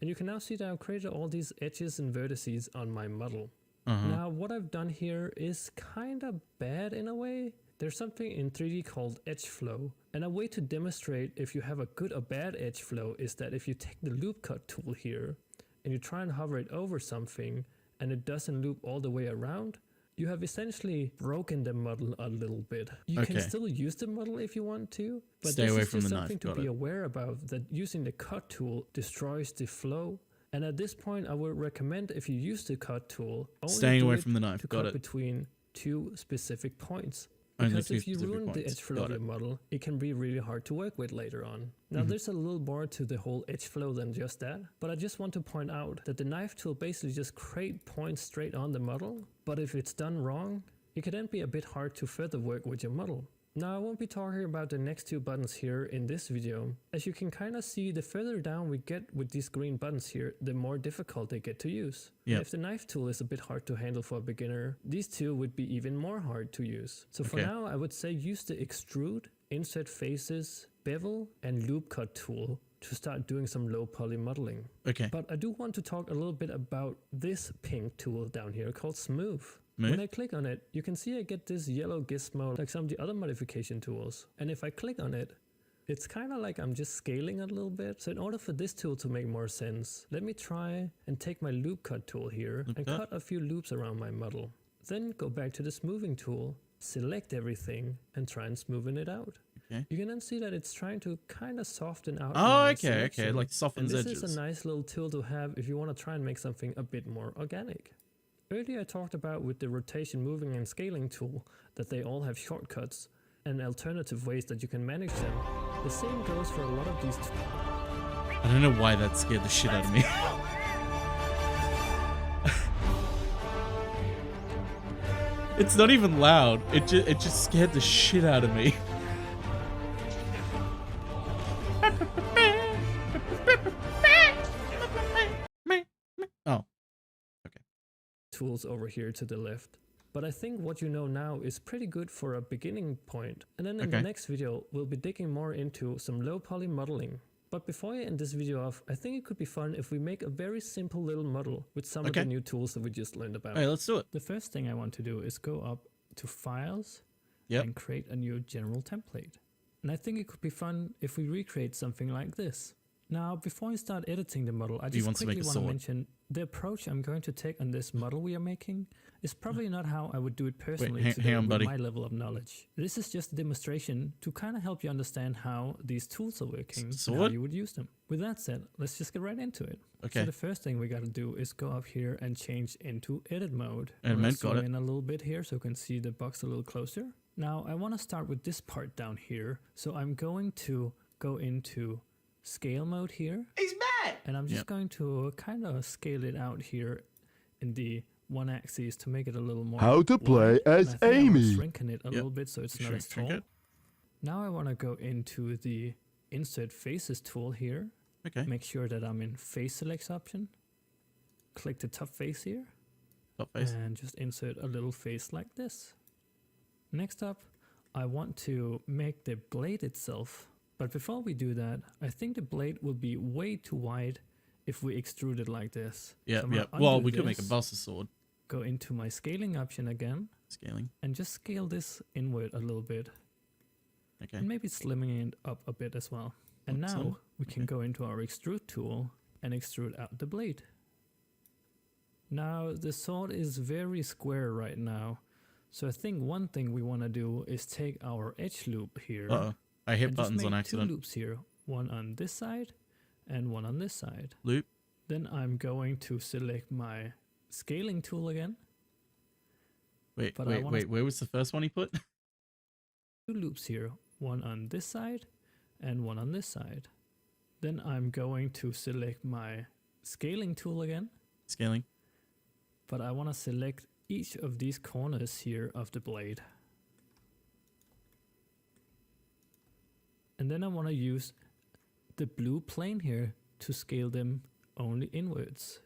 And you can now see that I've created all these edges and vertices on my model. Now what I've done here is kind of bad in a way. There's something in 3D called edge flow, and a way to demonstrate if you have a good or bad edge flow is that if you take the loop cut tool here and you try and hover it over something and it doesn't loop all the way around, you have essentially broken the model a little bit. You can still use the model if you want to, but Stay this away is from just the something knife. to be aware about, that using the cut tool destroys the flow. And at this point, I would recommend, if you use the cut tool, only Staying do away it from the knife. to Got cut it. between two specific points. Only Because two if you specific ruin the points. edge flow Got of your it. model, it can be really hard to work with later on. Now there's a little more to the whole edge flow than just that, but I just want to point out that the knife tool basically just create points straight on the model, but if it's done wrong, it can then be a bit hard to further work with your model. Now I won't be talking about the next two buttons here in this video. As you can kind of see, the further down we get with these green buttons here, the more difficult they get to use. And if the knife tool is a bit hard to handle for a beginner, these two would be even more hard to use. So for now, I would say use the extrude, insert faces, bevel, and loop cut tool to start doing some low poly modeling. But I do want to talk a little bit about this pink tool down here called smooth. When I click on it, you can see I get this yellow gizmo like some of the other modification tools. And if I click on it, it's kind of like I'm just scaling it a little bit. So in order for this tool to make more sense, let me try and take my loop cut tool here and cut a few loops around my model. Then go back to the smoothing tool, select everything, and try and smoothen it out. You can then see that it's trying to kind of soften out. My selection. Like softens and this edges. is a nice little tool to have if you want to try and make something a bit more organic. Earlier I talked about with the rotation, moving, and scaling tool that they all have shortcuts and alternative ways that you can manage them. The same goes for a lot of these tools. I don't know why that scared the shit out of me. It's not even loud. It just scared the shit out of me. Oh. Okay. Tools over here to the left. But I think what you know now is pretty good for a beginning point. And then in the next video, we'll be digging more into some low poly modeling. But before I end this video off, I think it could be fun if we make a very simple little model with some of the new tools that we just learned about. Alright, let's do it. The first thing I want to do is go up to Files and create a new general template. And I think it could be fun if we recreate something like this. Now, before I start editing the model, I just quickly want to mention the approach I'm going to take on this model we are making is probably not how I would do it personally today with my level of knowledge. This is just a demonstration to kind of help you understand how these tools are working and how you would use them. With that said, let's just get right into it. So the first thing we got to do is go up here and change into edit mode. Zoom in a little bit here so you can see the box a little closer. Now, I want to start with this part down here. So I'm going to go into scale mode here. He's mad! And I'm just going to kind of scale it out here in the one axis to make it a little more How to play as Amy. Shrinking it a little bit so it's not as tall. Now I want to go into the insert faces tool here. Make sure that I'm in face select option. Click the top face here. Top face. And just insert a little face like this. Next up, I want to make the blade itself. But before we do that, I think the blade will be way too wide if we extrude it like this. Yeah, So well, we could make a Buster Sword. Go into my scaling option again. Scaling. And just scale this inward a little bit. And maybe slimming it up a bit as well. And now we can go into our extrude tool and extrude out the blade. Now the sword is very square right now, so I think one thing we want to do is take our edge loop here. Uh-oh. I hit and buttons just on make accident. two loops here, one on this side and one on this side. Loop. Then I'm going to select my scaling tool again. Wait, But where was the first one he put? Two loops here, one on this side and one on this side. Then I'm going to select my scaling tool again. Scaling. But I want to select each of these corners here of the blade. And then I want to use the blue plane here to scale them only inwards.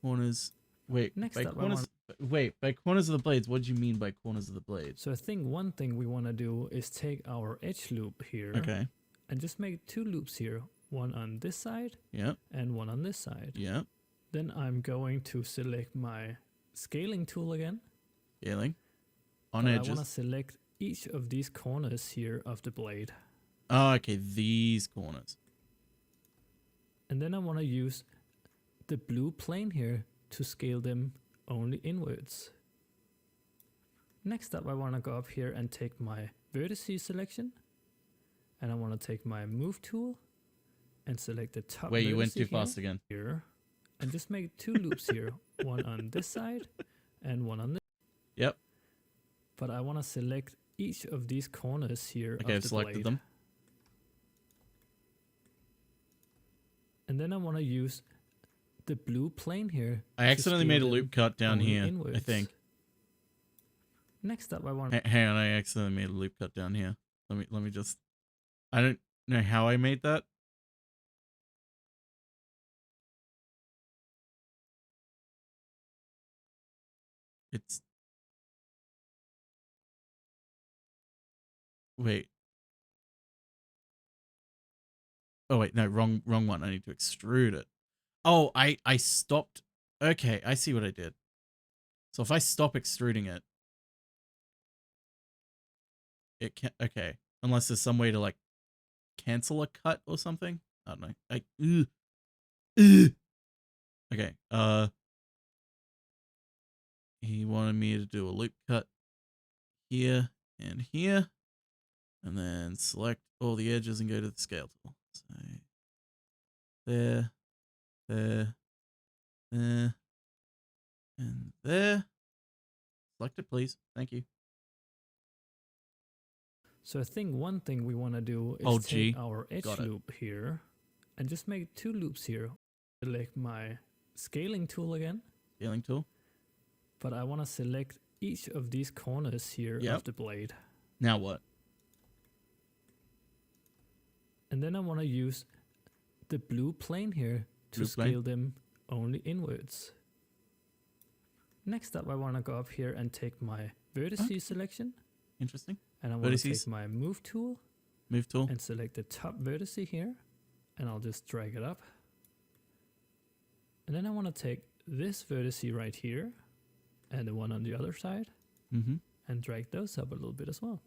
Corners. Wait, Next by up, corners. Wait, by corners of the blades. What do you mean by corners of the blades? So I think one thing we want to do is take our edge loop here. Okay. And just make two loops here, one on this side. Yep. And one on this side. Yep. Then I'm going to select my scaling tool again. Scaling. On but edges. I want to select each of these corners here of the blade. Oh, okay. These corners. And then I want to use the blue plane here to scale them only inwards. Next up, I want to go up here and take my vertices selection. And I want to take my move tool and select the top. Wait, you went vertice too fast again. Here, and just make two loops here, one on this side and one on this. Yep. But I want to select each of these corners here. Okay, of I've the selected blade. them. And then I want to use the blue plane here. I accidentally made a loop cut down here, inwards. I think. Next up, I want. Hang on, I accidentally made a loop cut down here. Let me just. I don't know how I made that. It's. Wait. Oh wait, no, wrong one. I need to extrude it. Oh, I stopped. Okay, I see what I did. So if I stop extruding it, it can. Okay, unless there's some way to like cancel a cut or something. I don't know. Okay. He wanted me to do a loop cut here and here, and then select all the edges and go to the scale tool. So there, and there. Select it, please. Thank you. So I think one thing we want to do is Oh, take gee. our edge Got it. loop here and just make two loops here. Select my scaling tool again. Scaling tool. But I want to select each of these corners here Yep. of the blade. Now what? And then I want to use the blue plane here to Blue plane. scale them only inwards. Next up, I want to go up here and take my vertices selection. Interesting. And I want to Vertices. take my move tool. Move tool. And select the top vertice here. And I'll just drag it up. And then I want to take this vertice right here and the one on the other side and drag those up a little bit as well.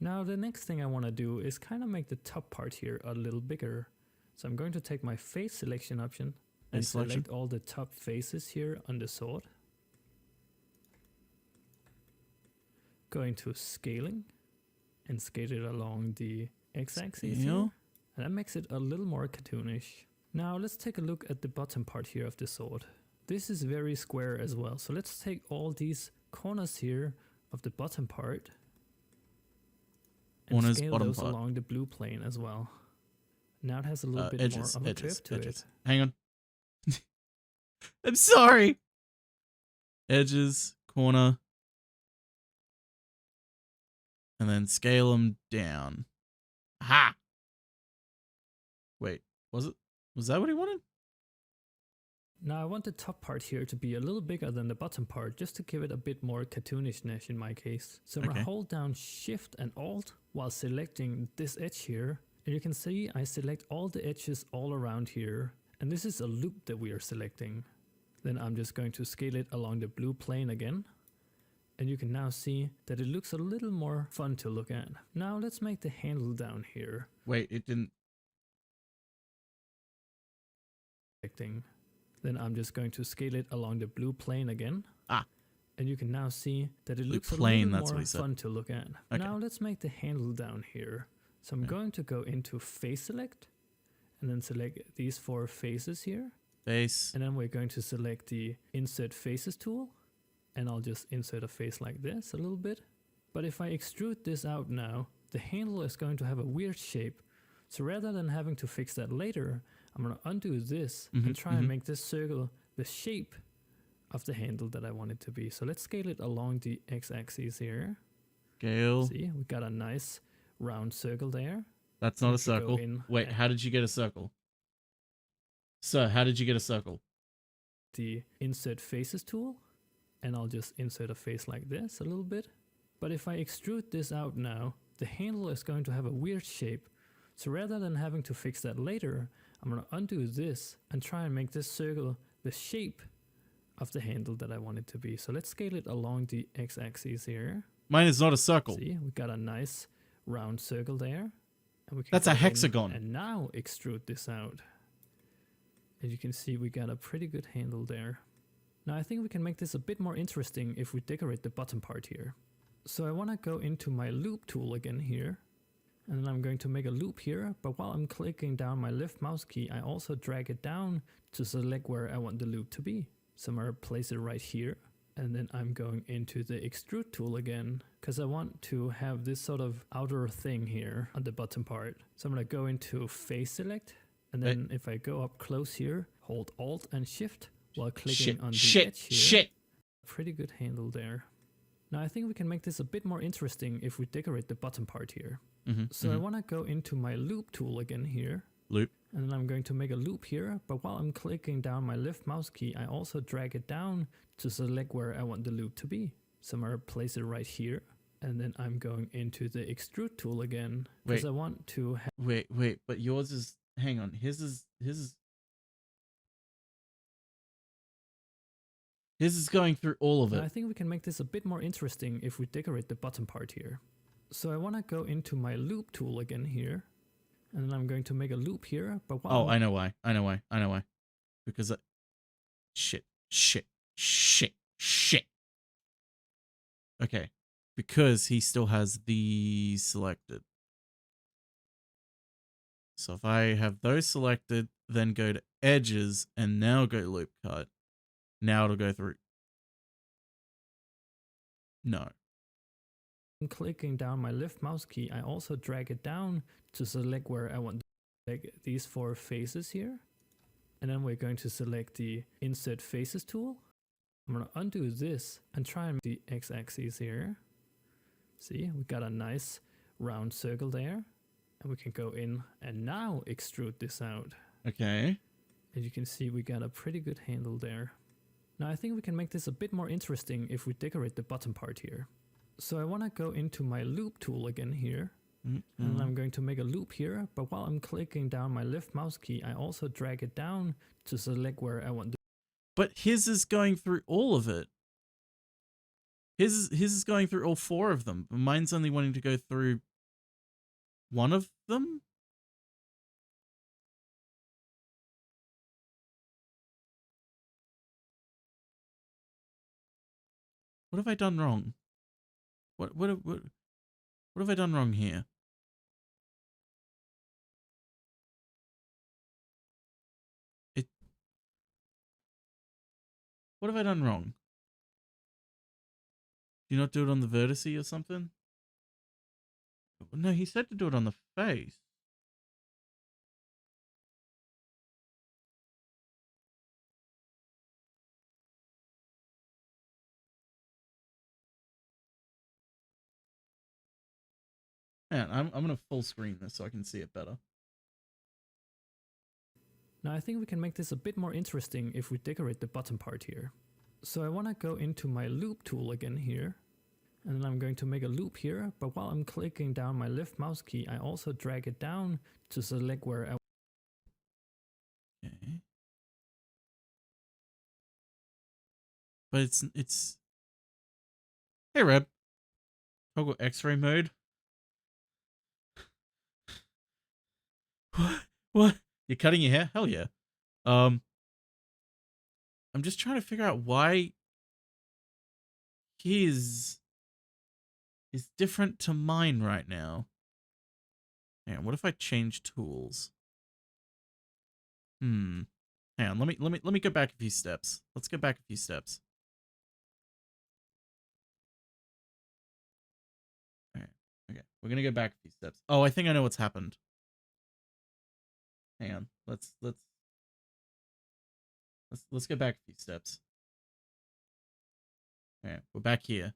Now the next thing I want to do is kind of make the top part here a little bigger. So I'm going to take my face selection option and Face selection. select all the top faces here on the sword. Going to scaling and scale it along the x-axis here. Scale. And that makes it a little more cartoonish. Now let's take a look at the bottom part here of the sword. This is very square as well. So let's take all these corners here of the bottom part and Corners, scale bottom those part. along the blue plane as well. Now it has a little bit Edges, more of a edges, curve to edges. it. Hang on. I'm sorry. Edges, corner, and then scale them down. Ha! Wait, was that what he wanted? Now I want the top part here to be a little bigger than the bottom part, just to give it a bit more cartoonishness in my case. So I'm Okay. gonna hold down Shift and Alt while selecting this edge here. And you can see I select all the edges all around here. And this is a loop that we are selecting. Then I'm just going to scale it along the blue plane again. And you can now see that it looks a little more fun to look at. Now let's make the handle down here. Wait, it didn't. selecting. Then I'm just going to scale it along the blue plane again. Ah. And you can now see that it Blue looks plane, a little that's what more he said. fun to look at. Okay. Now let's make the handle down here. So I'm going to go into face select and then select these 4 faces here. Face. And then we're going to select the insert faces tool. And I'll just insert a face like this a little bit. But if I extrude this out now, the handle is going to have a weird shape. So rather than having to fix that later, I'm going to undo this and try and make this circle the shape of the handle that I want it to be. So let's scale it along the x-axis here. Scale. See, we got a nice round circle there. That's not a circle. Wait, how did you get a circle? Sir, how did you get a circle? The insert faces tool, and I'll just insert a face like this a little bit. But if I extrude this out now, the handle is going to have a weird shape. So rather than having to fix that later, I'm going to undo this and try and make this circle the shape of the handle that I want it to be. So let's scale it along the x-axis here. Mine is not a circle. See, we got a nice round circle there. And we can That's a go in hexagon. And now extrude this out. As you can see, we got a pretty good handle there. Now I think we can make this a bit more interesting if we decorate the bottom part here. So I want to go into my loop tool again here. And then I'm going to make a loop here, but while I'm clicking down my left mouse key, I also drag it down to select where I want the loop to be. So I'm going to place it right here. And then I'm going into the extrude tool again, because I want to have this sort of outer thing here on the bottom part. So I'm going to go into face select. And then if I go up close here, hold Alt and Shift while clicking on the edge here. Pretty good handle there. Now I think we can make this a bit more interesting if we decorate the bottom part here. So I want to go into my loop tool again here. Loop. And then I'm going to make a loop here, but while I'm clicking down my left mouse key, I also drag it down to select where I want the loop to be. So I'm going to place it right here. And then I'm going into the extrude tool again, because I want to have... Wait, but yours is... Hang on, his is going through all of it. I think we can make this a bit more interesting if we decorate the bottom part here. So I want to go into my loop tool again here. And then I'm going to make a loop here, but while... Oh, I know why. Because shit. Okay. Because he still has these selected. So if I have those selected, then go to edges and now go loop cut. Now it'll go through. No. Clicking down my left mouse key, I also drag it down to select where I want to select these 4 faces here. And then we're going to select the insert faces tool. I'm going to undo this and try and make the x-axis here. See, we got a nice round circle there. And we can go in and now extrude this out. Okay. As you can see, we got a pretty good handle there. Now I think we can make this a bit more interesting if we decorate the bottom part here. So I want to go into my loop tool again here. And I'm going to make a loop here, but while I'm clicking down my left mouse key, I also drag it down to select where I want to... But his is going through all of it. His is going through all 4 of them. Mine's only wanting to go through one of them? What have I done wrong? What have I done wrong here? What have I done wrong? Do you not do it on the vertice or something? No, he said to do it on the face. Man, I'm gonna full screen this so I can see it better. Now I think we can make this a bit more interesting if we decorate the bottom part here. So I want to go into my loop tool again here. And then I'm going to make a loop here, but while I'm clicking down my left mouse key, I also drag it down to select where I... Okay. But it's... Hey, Reb. Toggle X-ray mode. What? You're cutting your hair? Hell yeah. I'm just trying to figure out why his is different to mine right now. Hang on, what if I change tools? Hang on, let me go back a few steps. Let's go back a few steps. Okay, we're gonna go back a few steps. Oh, I think I know what's happened. Hang on, let's go back a few steps. Okay, we're back here.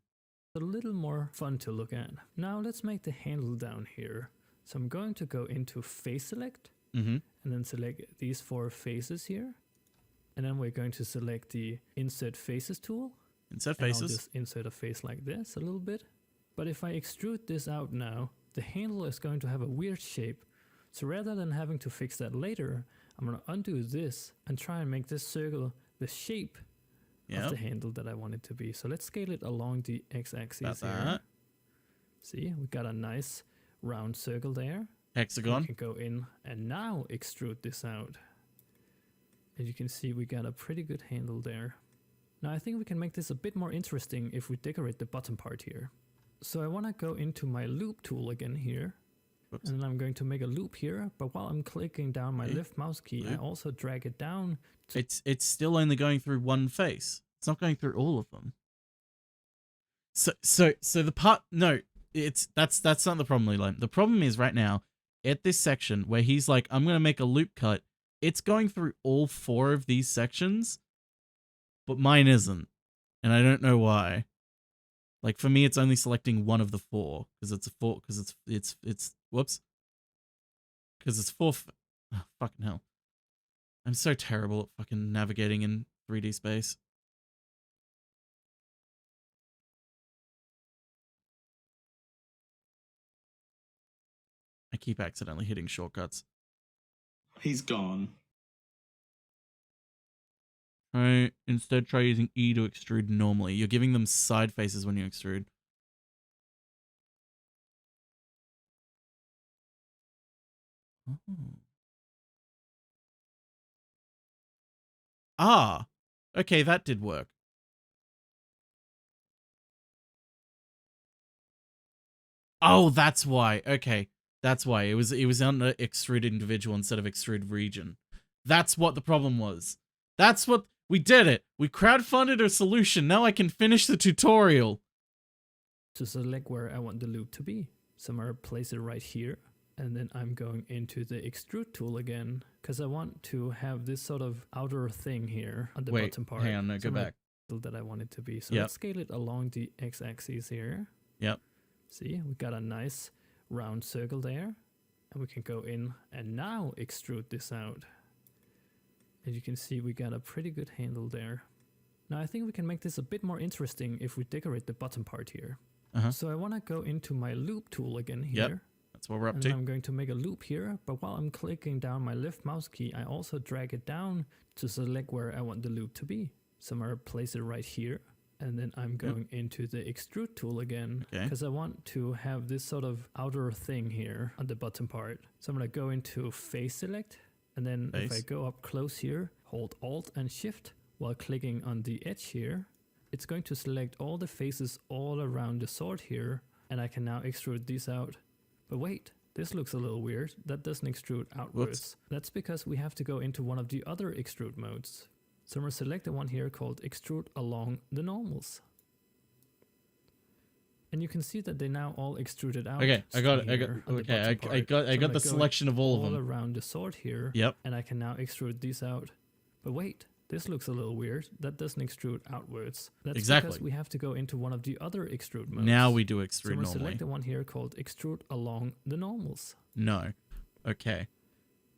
A little more fun to look at. Now let's make the handle down here. So I'm going to go into face select, and then select these 4 faces here. And then we're going to select the insert faces tool. Insert and faces. I'll just insert a face like this a little bit. But if I extrude this out now, the handle is going to have a weird shape. So rather than having to fix that later, I'm going to undo this and try and make this circle the shape of the handle that I want it to be. So let's scale it along the x-axis here. See, we got a nice round circle there. Hexagon. We can go in and now extrude this out. As you can see, we got a pretty good handle there. Now I think we can make this a bit more interesting if we decorate the bottom part here. So I want to go into my loop tool again here. Whoops. And then I'm going to make a loop here, but while I'm clicking down my left mouse key, I also drag it down. It's still only going through one face. It's not going through all of them. So the part, no, that's not the problem, Lilo. The problem is right now at this section where he's like, I'm going to make a loop cut. It's going through all 4 of these sections, but mine isn't. And I don't know why. Like for me, it's only selecting one of the 4 because it's a 4 because it's whoops. Because it's 4. Oh, fucking hell. I'm so terrible at fucking navigating in 3D space. I keep accidentally hitting shortcuts. He's gone. Instead, try using E to extrude normally. You're giving them side faces when you extrude. Oh. Ah, okay, that did work. Oh, that's why. Okay, that's why it was on the extrude individual instead of extrude region. That's what the problem was. That's what we did it. We crowdfunded a solution. Now I can finish the tutorial. To select where I want the loop to be. So I'm gonna place it right here. And then I'm going into the extrude tool again, because I want to have this sort of outer thing here on the bottom part. Hang on, no, go back. That I want it to be. So let's scale it along the x-axis here. Yep. See, we got a nice round circle there. And we can go in and now extrude this out. As you can see, we got a pretty good handle there. Now I think we can make this a bit more interesting if we decorate the bottom part here. So I want to go into my loop tool again here. Yep. That's what we're up and to. I'm going to make a loop here, but while I'm clicking down my left mouse key, I also drag it down to select where I want the loop to be. So I'm going to place it right here, and then I'm going into the extrude tool again, because I want to have this sort of outer thing here on the bottom part. So I'm going to go into face select, and then if I go up close here, hold Alt and Shift while clicking on the edge here, it's going to select all the faces all around the sword here, and I can now extrude these out. But wait, this looks a little weird. That doesn't extrude outwards. Whoops. That's because we have to go into one of the other extrude modes. So I'm going to select the one here called extrude along the normals. And you can see that they now all extruded out. Okay, I got it. I got the selection of all of them. All around the sword here. Yep. And I can now extrude these out. But wait, this looks a little weird. That doesn't extrude outwards. That's because we have to go into one of the other extrude modes. Now we do extrude so I'm normally. Select the one here called extrude along the normals. No. Okay.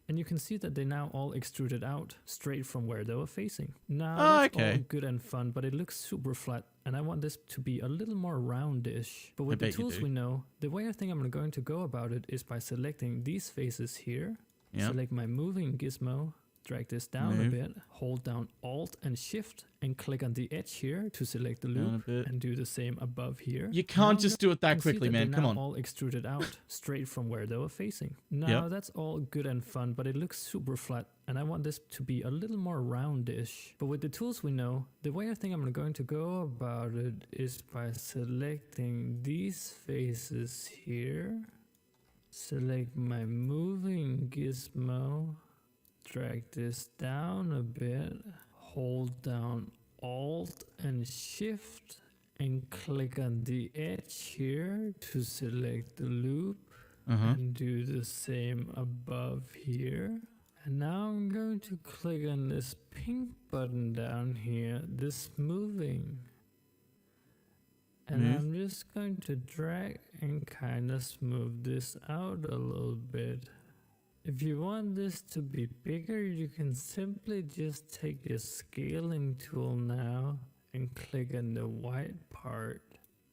And you can see that they now all extruded out straight from where they were facing. Now that's all good and fun, but it looks super flat. And I want this to be a little more roundish. But with the tools we know, the way I think I'm going to go about it is by selecting these faces here. Select my moving gizmo, Drag this down Move. a bit, hold down Alt and Shift, and click on the edge here to select the loop, and do the same above here. You can't just do it that you can see quickly, that man. they're Come now on. all extruded out, straight from where they were facing. Now that's all good and fun, but it looks super flat, and I want this to be a little more roundish. But with the tools we know, the way I think I'm going to go about it is by selecting these faces here, select my moving gizmo, drag this down a bit, hold down Alt and Shift, and click on the edge here to select the loop, and do the same above here. And now I'm going to click on this pink button down here, this moving. And I'm just going to drag and kind of smooth this out a little bit. If you want this to be bigger, you can simply just take your scaling tool now and click on the white part.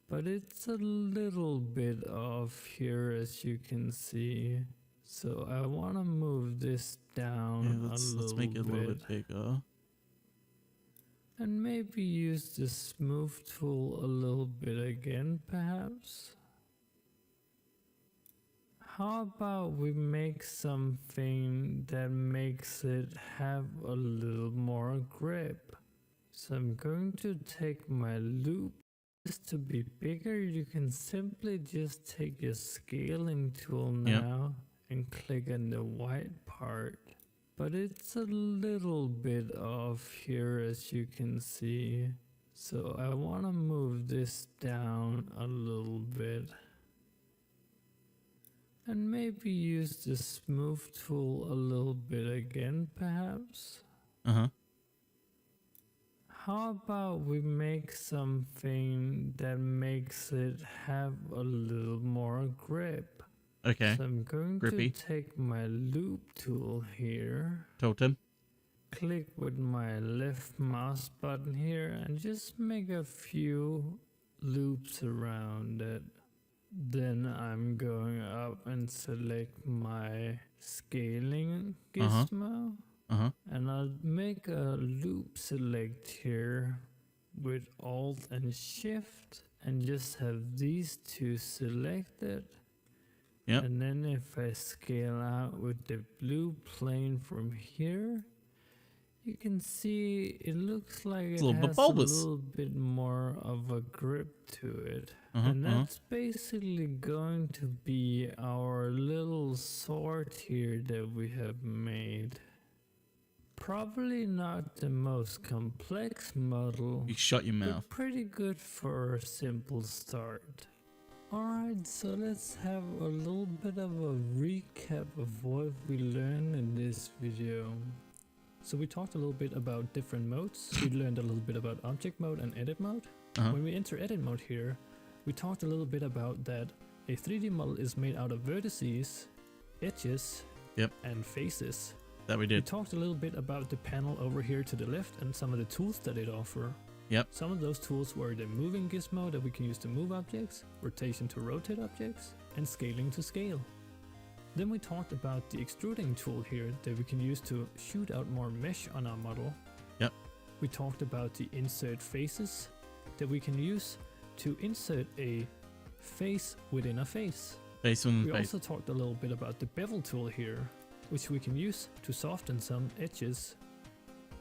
But it's a little bit off here, as you can see. So I want to move this down let's make it a little bit bigger. And maybe use the smooth tool a little bit again, perhaps. How about we make something that makes it have a little more grip? So I'm going to take my loop. This to be bigger, you can simply just take your scaling tool now and click on the white part. But it's a little bit off here, as you can see. So I want to move this down a little bit. And maybe use the smooth tool a little bit again, perhaps. How about we make something that makes it have a little more grip? Okay. So I'm going Grippy. to take my loop tool here. Totem. Click with my left mouse button here and just make a few loops around it. Then I'm going up and select my scaling gizmo. And I'll make a loop select here with Alt and Shift and just have these two selected. And then if I scale out with the blue plane from here, you can see it looks like it has a little bit more of a grip to it. And that's basically going to be our little sword here that we have made. Probably not the most complex model. You shut your mouth. But pretty good for a simple start. Alright, so let's have a little bit of a recap of what we learned in this video. So we talked a little bit about different modes. We learned a little bit about object mode and edit mode. When we enter edit mode here, we talked a little bit about that a 3D model is made out of vertices, edges, and faces. That we did. We talked a little bit about the panel over here to the left and some of the tools that it offers. Some of those tools were the moving gizmo that we can use to move objects, rotation to rotate objects, and scaling to scale. Then we talked about the extruding tool here that we can use to shoot out more mesh on our model. We talked about the insert faces that we can use to insert a face within a face. We also talked a little bit about the bevel tool here, which we can use to soften some edges.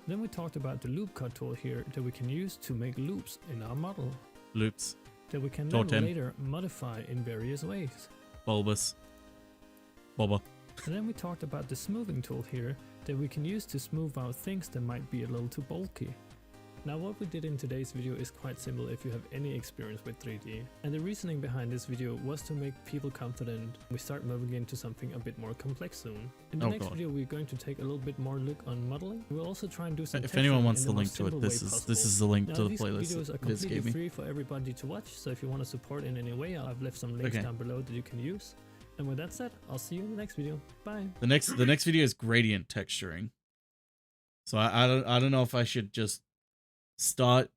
Then we talked about the loop cut tool here that we can use to make loops in our model. Loops. That we can then later modify in various ways. Bulbous. Bubba. And then we talked about the smoothing tool here that we can use to smooth out things that might be a little too bulky. Now what we did in today's video is quite simple if you have any experience with 3D. And the reasoning behind this video was to make people confident we start moving into something a bit more complex soon. In the next video we're going to take a little bit more look on modeling. We'll also try and do some If anyone wants the link to it, this is the link to the playlist. These videos are completely free for everybody to watch, so if you want to support in any way, I've left some links down below that you can use. And with that said, I'll see you in the next video. Bye. The next video is gradient texturing. So I don't know if I should just start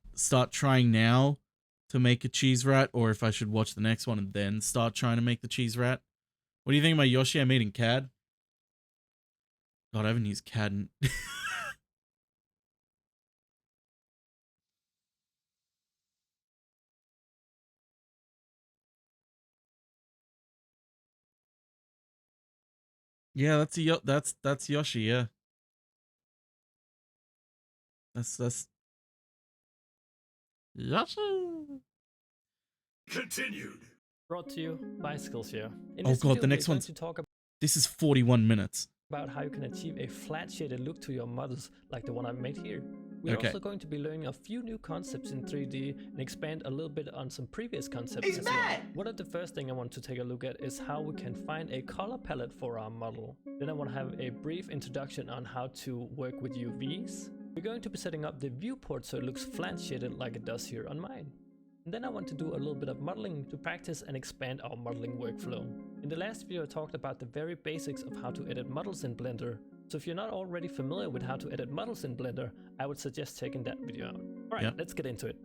trying now to make a Cheeserat, or if I should watch the next one and then start trying to make the Cheeserat. What do you think of my Yoshi I made in CAD? God, I haven't used CAD in... Yeah, that's Yoshi, yeah. That's Yoshi. Continued. Brought to you by Skillshare. In Oh this god, video, the next we're going one's... to talk This is 41 minutes. about how you can achieve a flat shaded look to your models like the one I've made here. We're Okay. also going to be learning a few new concepts in 3D and expand a little bit on some previous concepts as well. One of the first thing I want to take a look at is how we can find a color palette for our model. Then I want to have a brief introduction on how to work with UVs. We're going to be setting up the viewport so it looks flat shaded like it does here on mine. And then I want to do a little bit of modeling to practice and expand our modeling workflow. In the last video I talked about the very basics of how to edit models in Blender. So if you're not already familiar with how to edit models in Blender, I would suggest checking that video out. Alright, let's get into it.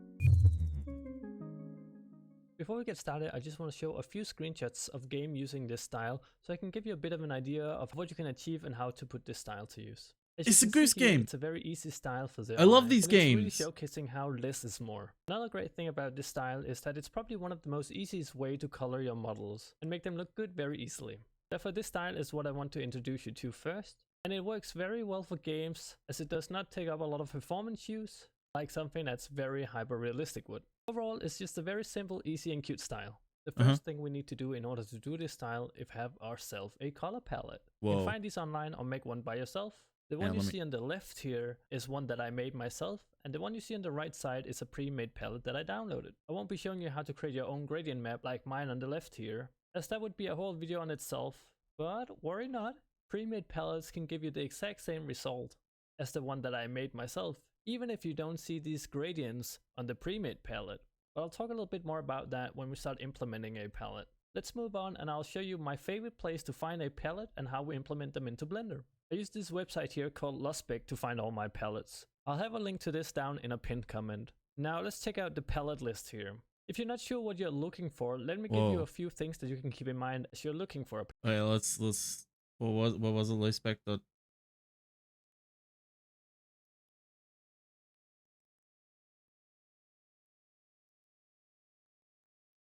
Before we get started, I just want to show a few screenshots of game using this style so I can give you a bit of an idea of what you can achieve and how to put this style to use. It's a goose game. It's a very easy style for the I love eye, these and games. It's really showcasing how less is more. Another great thing about this style is that it's probably one of the most easiest way to color your models and make them look good very easily. Therefore, this style is what I want to introduce you to first. And it works very well for games as it does not take up a lot of performance use like something that's very hyper-realistic would. Overall, it's just a very simple, easy and cute style. The first thing we need to do in order to do this style is have ourselves a color palette. You can find these online or make one by yourself. The one you see on the left here is one that I made myself, and the one you see on the right side is a pre-made palette that I downloaded. I won't be showing you how to create your own gradient map like mine on the left here, as that would be a whole video on itself, but worry not, pre-made palettes can give you the exact same result as the one that I made myself, even if you don't see these gradients on the pre-made palette. But I'll talk a little bit more about that when we start implementing a palette. Let's move on and I'll show you my favorite place to find a palette and how we implement them into Blender. I use this website here called Luspec to find all my palettes. I'll have a link to this down in a pinned comment. Now let's check out the palette list here. If you're not sure what you're looking for, let me give you a few things that you can keep in mind as you're looking for a palette. Okay, let's what was the Luspec dot?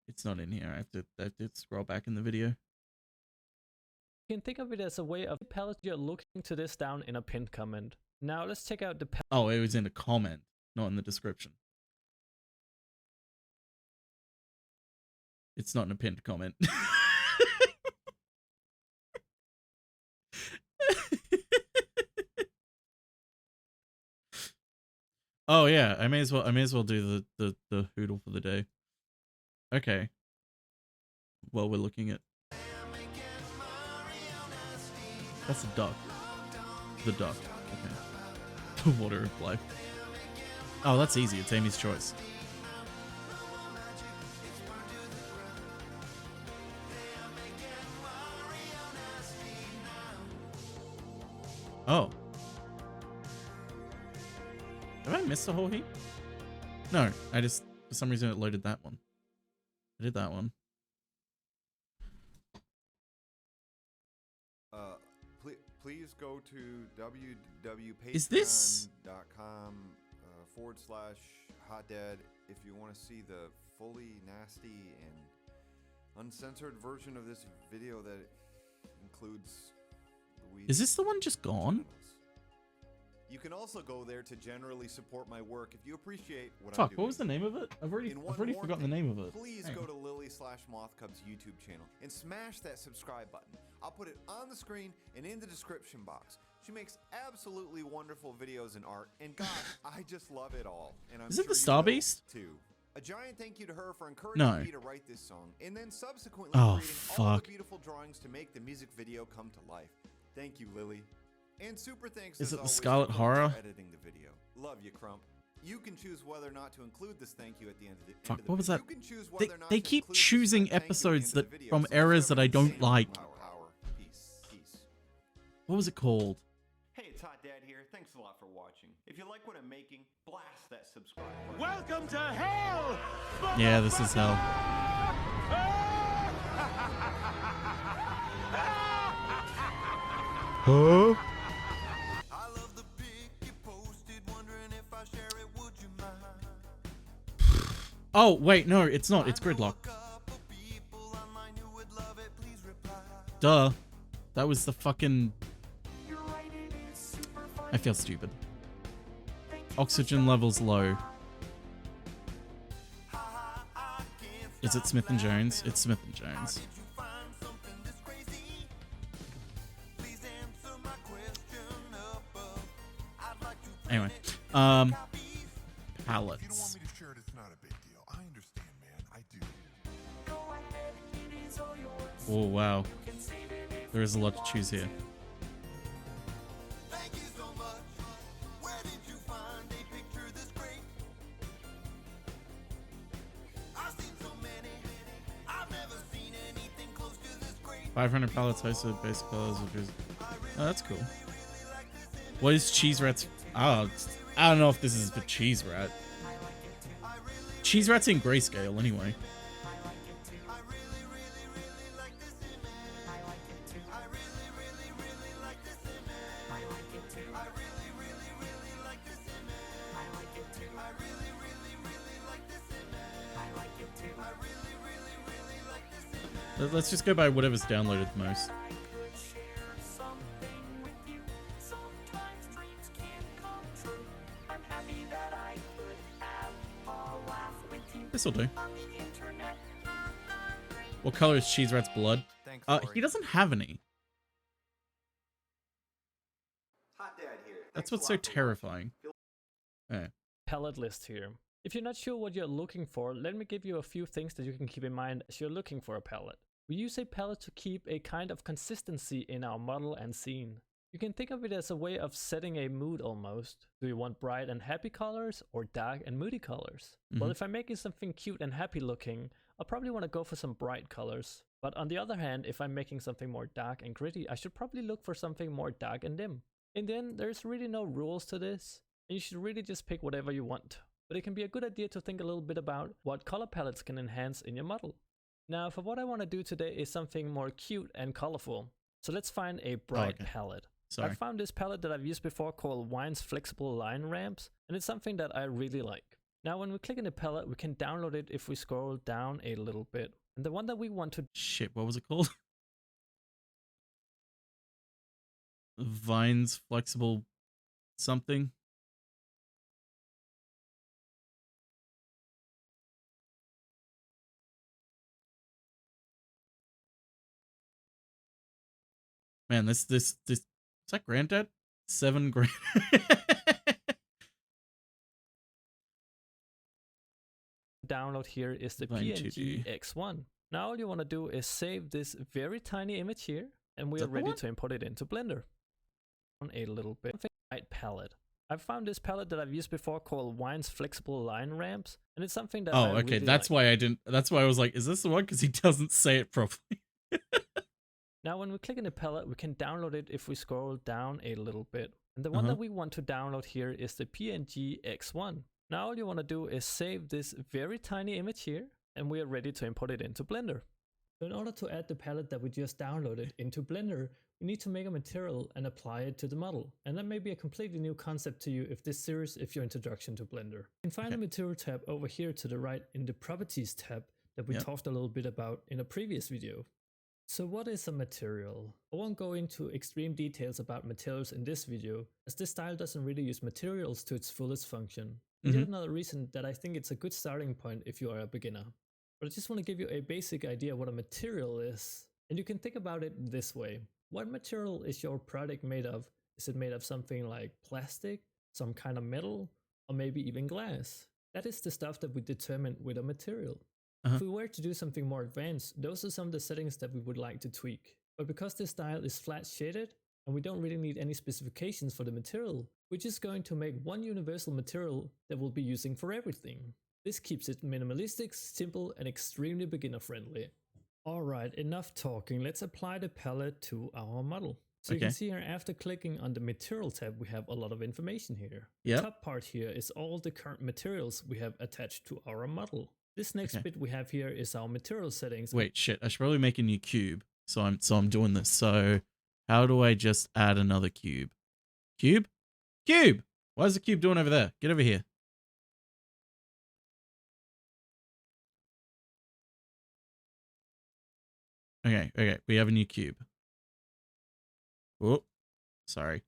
It's not in here. I have to scroll back in the video. You can think of it as a way of palette you're looking to this down in a pinned comment. Now let's check out the palette. Oh, it was in a comment, not in the description. It's not in a pinned comment. Oh yeah, I may as well do the hoodle for the day. Okay. Well, we're looking at... That's a duck. The duck. Okay. The water reply. Oh, that's easy. It's Amy's choice. Oh. Have I missed a whole heap? No, I just, for some reason it loaded that one. I did that one. Please go to www.patreon.com/hotdad if you want to see the fully nasty and uncensored version of this video that includes Louise. Is this the one just gone? You can also go there to generally support my work if you appreciate what I'm Fuck, doing. what was the name of it? I've already forgotten the name of it. Please go to Lily/Mothcub's YouTube channel and smash that subscribe button. I'll put it on the screen and in the description box. She makes absolutely wonderful videos and art, and gosh, I just love it all. And I'm Is it the sure Star you will Beast? too. A giant thank you to her for encouraging No. me to write this song, and then subsequently Oh, creating all the fuck. beautiful drawings to make the music video come to life. Thank you, Lily. And super thanks Is as it the always Scarlet to Crump Horror? for editing the video. Love you, Crump. You can choose whether or not to include this thank you at the end of the Fuck, end of the what was video. that? You can choose whether or not They to keep include this choosing thank you at the episodes end of that the video. from So eras that I whatever you don't say, like. power. Peace. What was it called? Hey, it's Hot Dad here. Thanks a lot for watching. If you like what I'm making, blast that subscribe button. Welcome to hell! Yeah, this is hell. Huh? Oh, wait, no, it's not. It's gridlock. Duh. That was the fucking... I feel stupid. Oxygen levels low. Is it Smith & Jones? It's Smith & Jones. Anyway, pallets. Oh, wow. There is a lot to choose here. $500 pallets hosted basic colors. Oh, that's cool. What is Cheeserat's? Oh, I don't know if this is for Cheeserat. Cheeserat's in grayscale anyway. Let's just go by whatever's downloaded the most. This'll do. What color is Cheeserat's blood? He doesn't have any. That's what's so terrifying. Yeah. Palette list here. If you're not sure what you're looking for, let me give you a few things that you can keep in mind as you're looking for a palette. We use a palette to keep a kind of consistency in our model and scene. You can think of it as a way of setting a mood almost. Do you want bright and happy colors or dark and moody colors? Well, if I'm making something cute and happy looking, I'll probably want to go for some bright colors. But on the other hand, if I'm making something more dark and gritty, I should probably look for something more dark and dim. In the end, there's really no rules to this, and you should really just pick whatever you want. But it can be a good idea to think a little bit about what color palettes can enhance in your model. Now, for what I want to do today is something more cute and colorful. So let's find a bright palette. I found this palette that I've used before called Wine's Flexible Line Ramps, and it's something that I really like. Now, when we click in the palette, we can download it if we scroll down a little bit. And the one that we want to... Shit, what was it called? Vine's Flexible something? Man, this is that Granddad? $7 grand. Download here is the PNG X1. Now all you want to do is save this very tiny image here, and we are ready to import it into Blender. On a little bit. White palette. I've found this palette that I've used before called Wine's Flexible Line Ramps, and it's something that I okay, really that's like. why I didn't. That's why I was like, is this the one? Because he doesn't say it properly. Now when we click in the palette, we can download it if we scroll down a little bit. And the one that we want to download here is the PNG X1. Now all you want to do is save this very tiny image here, and we are ready to import it into Blender. So in order to add the palette that we just downloaded into Blender, we need to make a material and apply it to the model. And that may be a completely new concept to you if this series is your introduction to Blender. You can find the material tab over here to the right in the properties tab that we talked a little bit about in a previous video. So what is a material? I won't go into extreme details about materials in this video, as this style doesn't really use materials to its fullest function. And yet another reason that I think it's a good starting point if you are a beginner. But I just want to give you a basic idea what a material is. And you can think about it this way. What material is your product made of? Is it made of something like plastic, some kind of metal, or maybe even glass? That is the stuff that we determine with a material. If we were to do something more advanced, those are some of the settings that we would like to tweak. But because this style is flat shaded, and we don't really need any specifications for the material, we're just going to make one universal material that we'll be using for everything. This keeps it minimalistic, simple, and extremely beginner friendly. Alright, enough talking, let's apply the palette to our model. So you can see here, after clicking on the material tab, we have a lot of information here. The top part here is all the current materials we have attached to our model. This next bit we have here is our material settings. Wait, shit, I should probably make a new cube. So I'm doing this. So how do I just add another cube? Cube? Cube! What is the cube doing over there? Get over here. Okay, we have a new cube. Oh, sorry.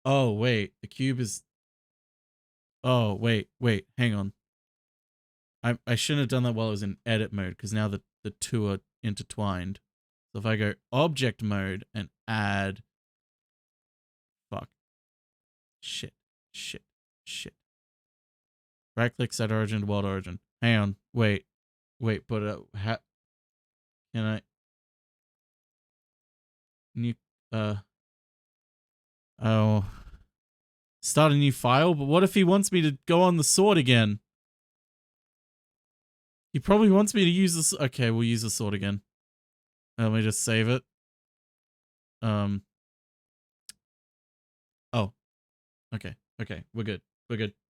Oh, wait, the cube is... Oh, wait, hang on. I shouldn't have done that while I was in edit mode, because now the two are intertwined. So if I go object mode and add... Fuck. Shit. Right click, set origin to world origin. Hang on, wait, but can I... New, oh... Start a new file, but what if he wants me to go on the sword again? He probably wants me to use this. Okay, we'll use the sword again. Let me just save it. Oh. Okay, we're good.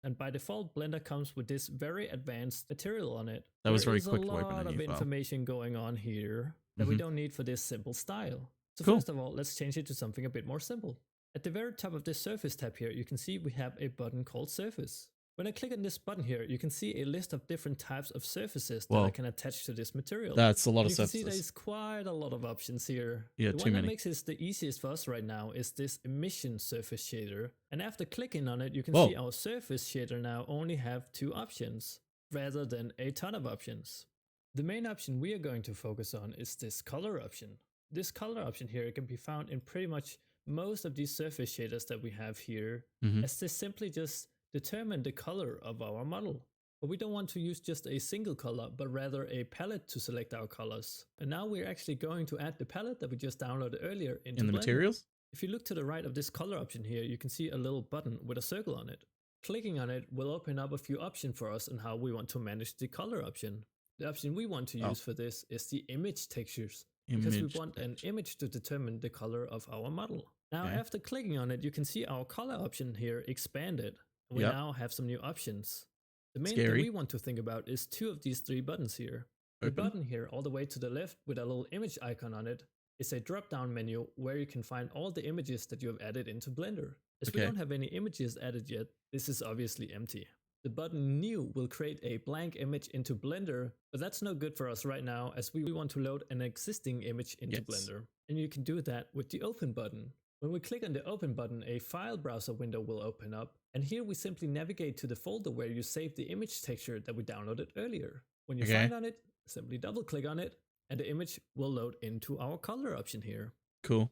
And by default, Blender comes with this very advanced material on it. That was very There quick is to a open a lot of new file. information going on here that we don't need for this simple style. So Cool. first of all, let's change it to something a bit more simple. At the very top of this surface tab here, you can see we have a button called surface. When I click on this button here, you can see a list of different types of surfaces that I can attach to this material. That's a lot of you can surfaces. see there's quite a lot of options here. Yeah, the too one many. that makes this the easiest for us right now is this emission surface shader. And after clicking on it, you can see our surface shader now only have 2 options, rather than a ton of options. The main option we are going to focus on is this color option. This color option here can be found in pretty much most of these surface shaders that we have here, as they simply just determine the color of our model. But we don't want to use just a single color, but rather a palette to select our colors. And now we're actually going to add the palette that we just downloaded earlier into In the Blender. materials? If you look to the right of this color option here, you can see a little button with a circle on it. Clicking on it will open up a few options for us on how we want to manage the color option. The option we want to use for this is the image textures, because we want an image to determine the color of our model. Now, after clicking on it, you can see our color option here expanded. We now have some new options. The main thing we want to think about is 2 of these 3 buttons here. The button here all the way to the left with a little image icon on it is a drop-down menu where you can find all the images that you have added into Blender. As we don't have any images added yet, this is obviously empty. The button New will create a blank image into Blender, but that's no good for us right now as we want to load an existing image into Blender. And you can do that with the Open button. When we click on the Open button, a file browser window will open up, and here we simply navigate to the folder where you saved the image texture that we downloaded earlier. When you find on it, simply double click on it, and the image will load into our color option here. Cool.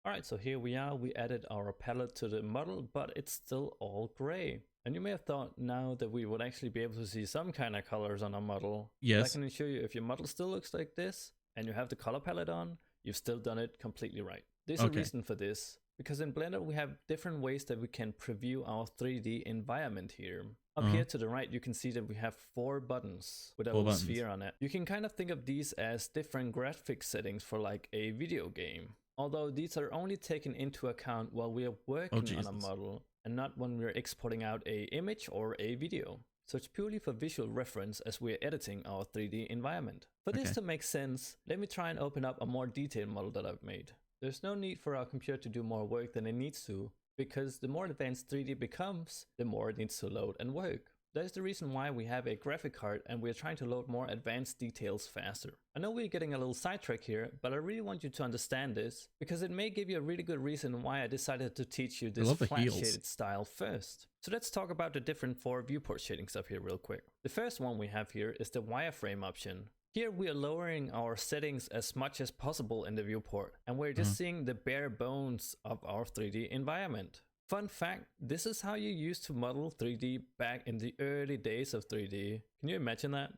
Alright, so here we are. We added our palette to the model, but it's still all gray. And you may have thought now that we would actually be able to see some kind of colors on our model. Yes. But I can assure you, if your model still looks like this, and you have the color palette on, you've still done it completely right. There's a reason for this, because in Blender we have different ways that we can preview our 3D environment here. Up here to the right, you can see that we have 4 buttons with a little sphere on it. You can kind of think of these as different graphics settings for like a video game. Although these are only taken into account while we are working on a model and not when we're exporting out a image or a video. So it's purely for visual reference as we're editing our 3D environment. For this to make sense, let me try and open up a more detailed model that I've made. There's no need for our computer to do more work than it needs to, because the more advanced 3D becomes, the more it needs to load and work. That is the reason why we have a graphic card and we're trying to load more advanced details faster. I know we're getting a little sidetracked here, but I really want you to understand this, because it may give you a really good reason why I decided to teach you this flat shaded style first. So let's talk about the different 4 viewport shadings up here real quick. The first one we have here is the wireframe option. Here we are lowering our settings as much as possible in the viewport, and we're just seeing the bare bones of our 3D environment. Fun fact, this is how you used to model 3D back in the early days of 3D. Can you imagine that?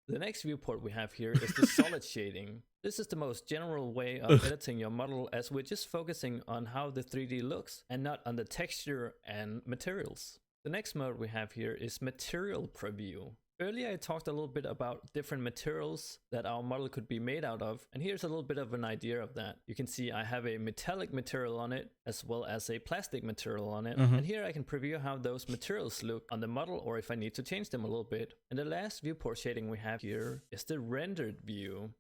The next viewport we have here is the solid shading. This is the most general way of editing your model, as we're just focusing on how the 3D looks and not on the texture and materials. The next mode we have here is material preview. Earlier I talked a little bit about different materials that our model could be made out of, and here's a little bit of an idea of that. You can see I have a metallic material on it as well as a plastic material on it, and here I can preview how those materials look on the model or if I need to change them a little bit. And the last viewport shading we have here is the rendered view.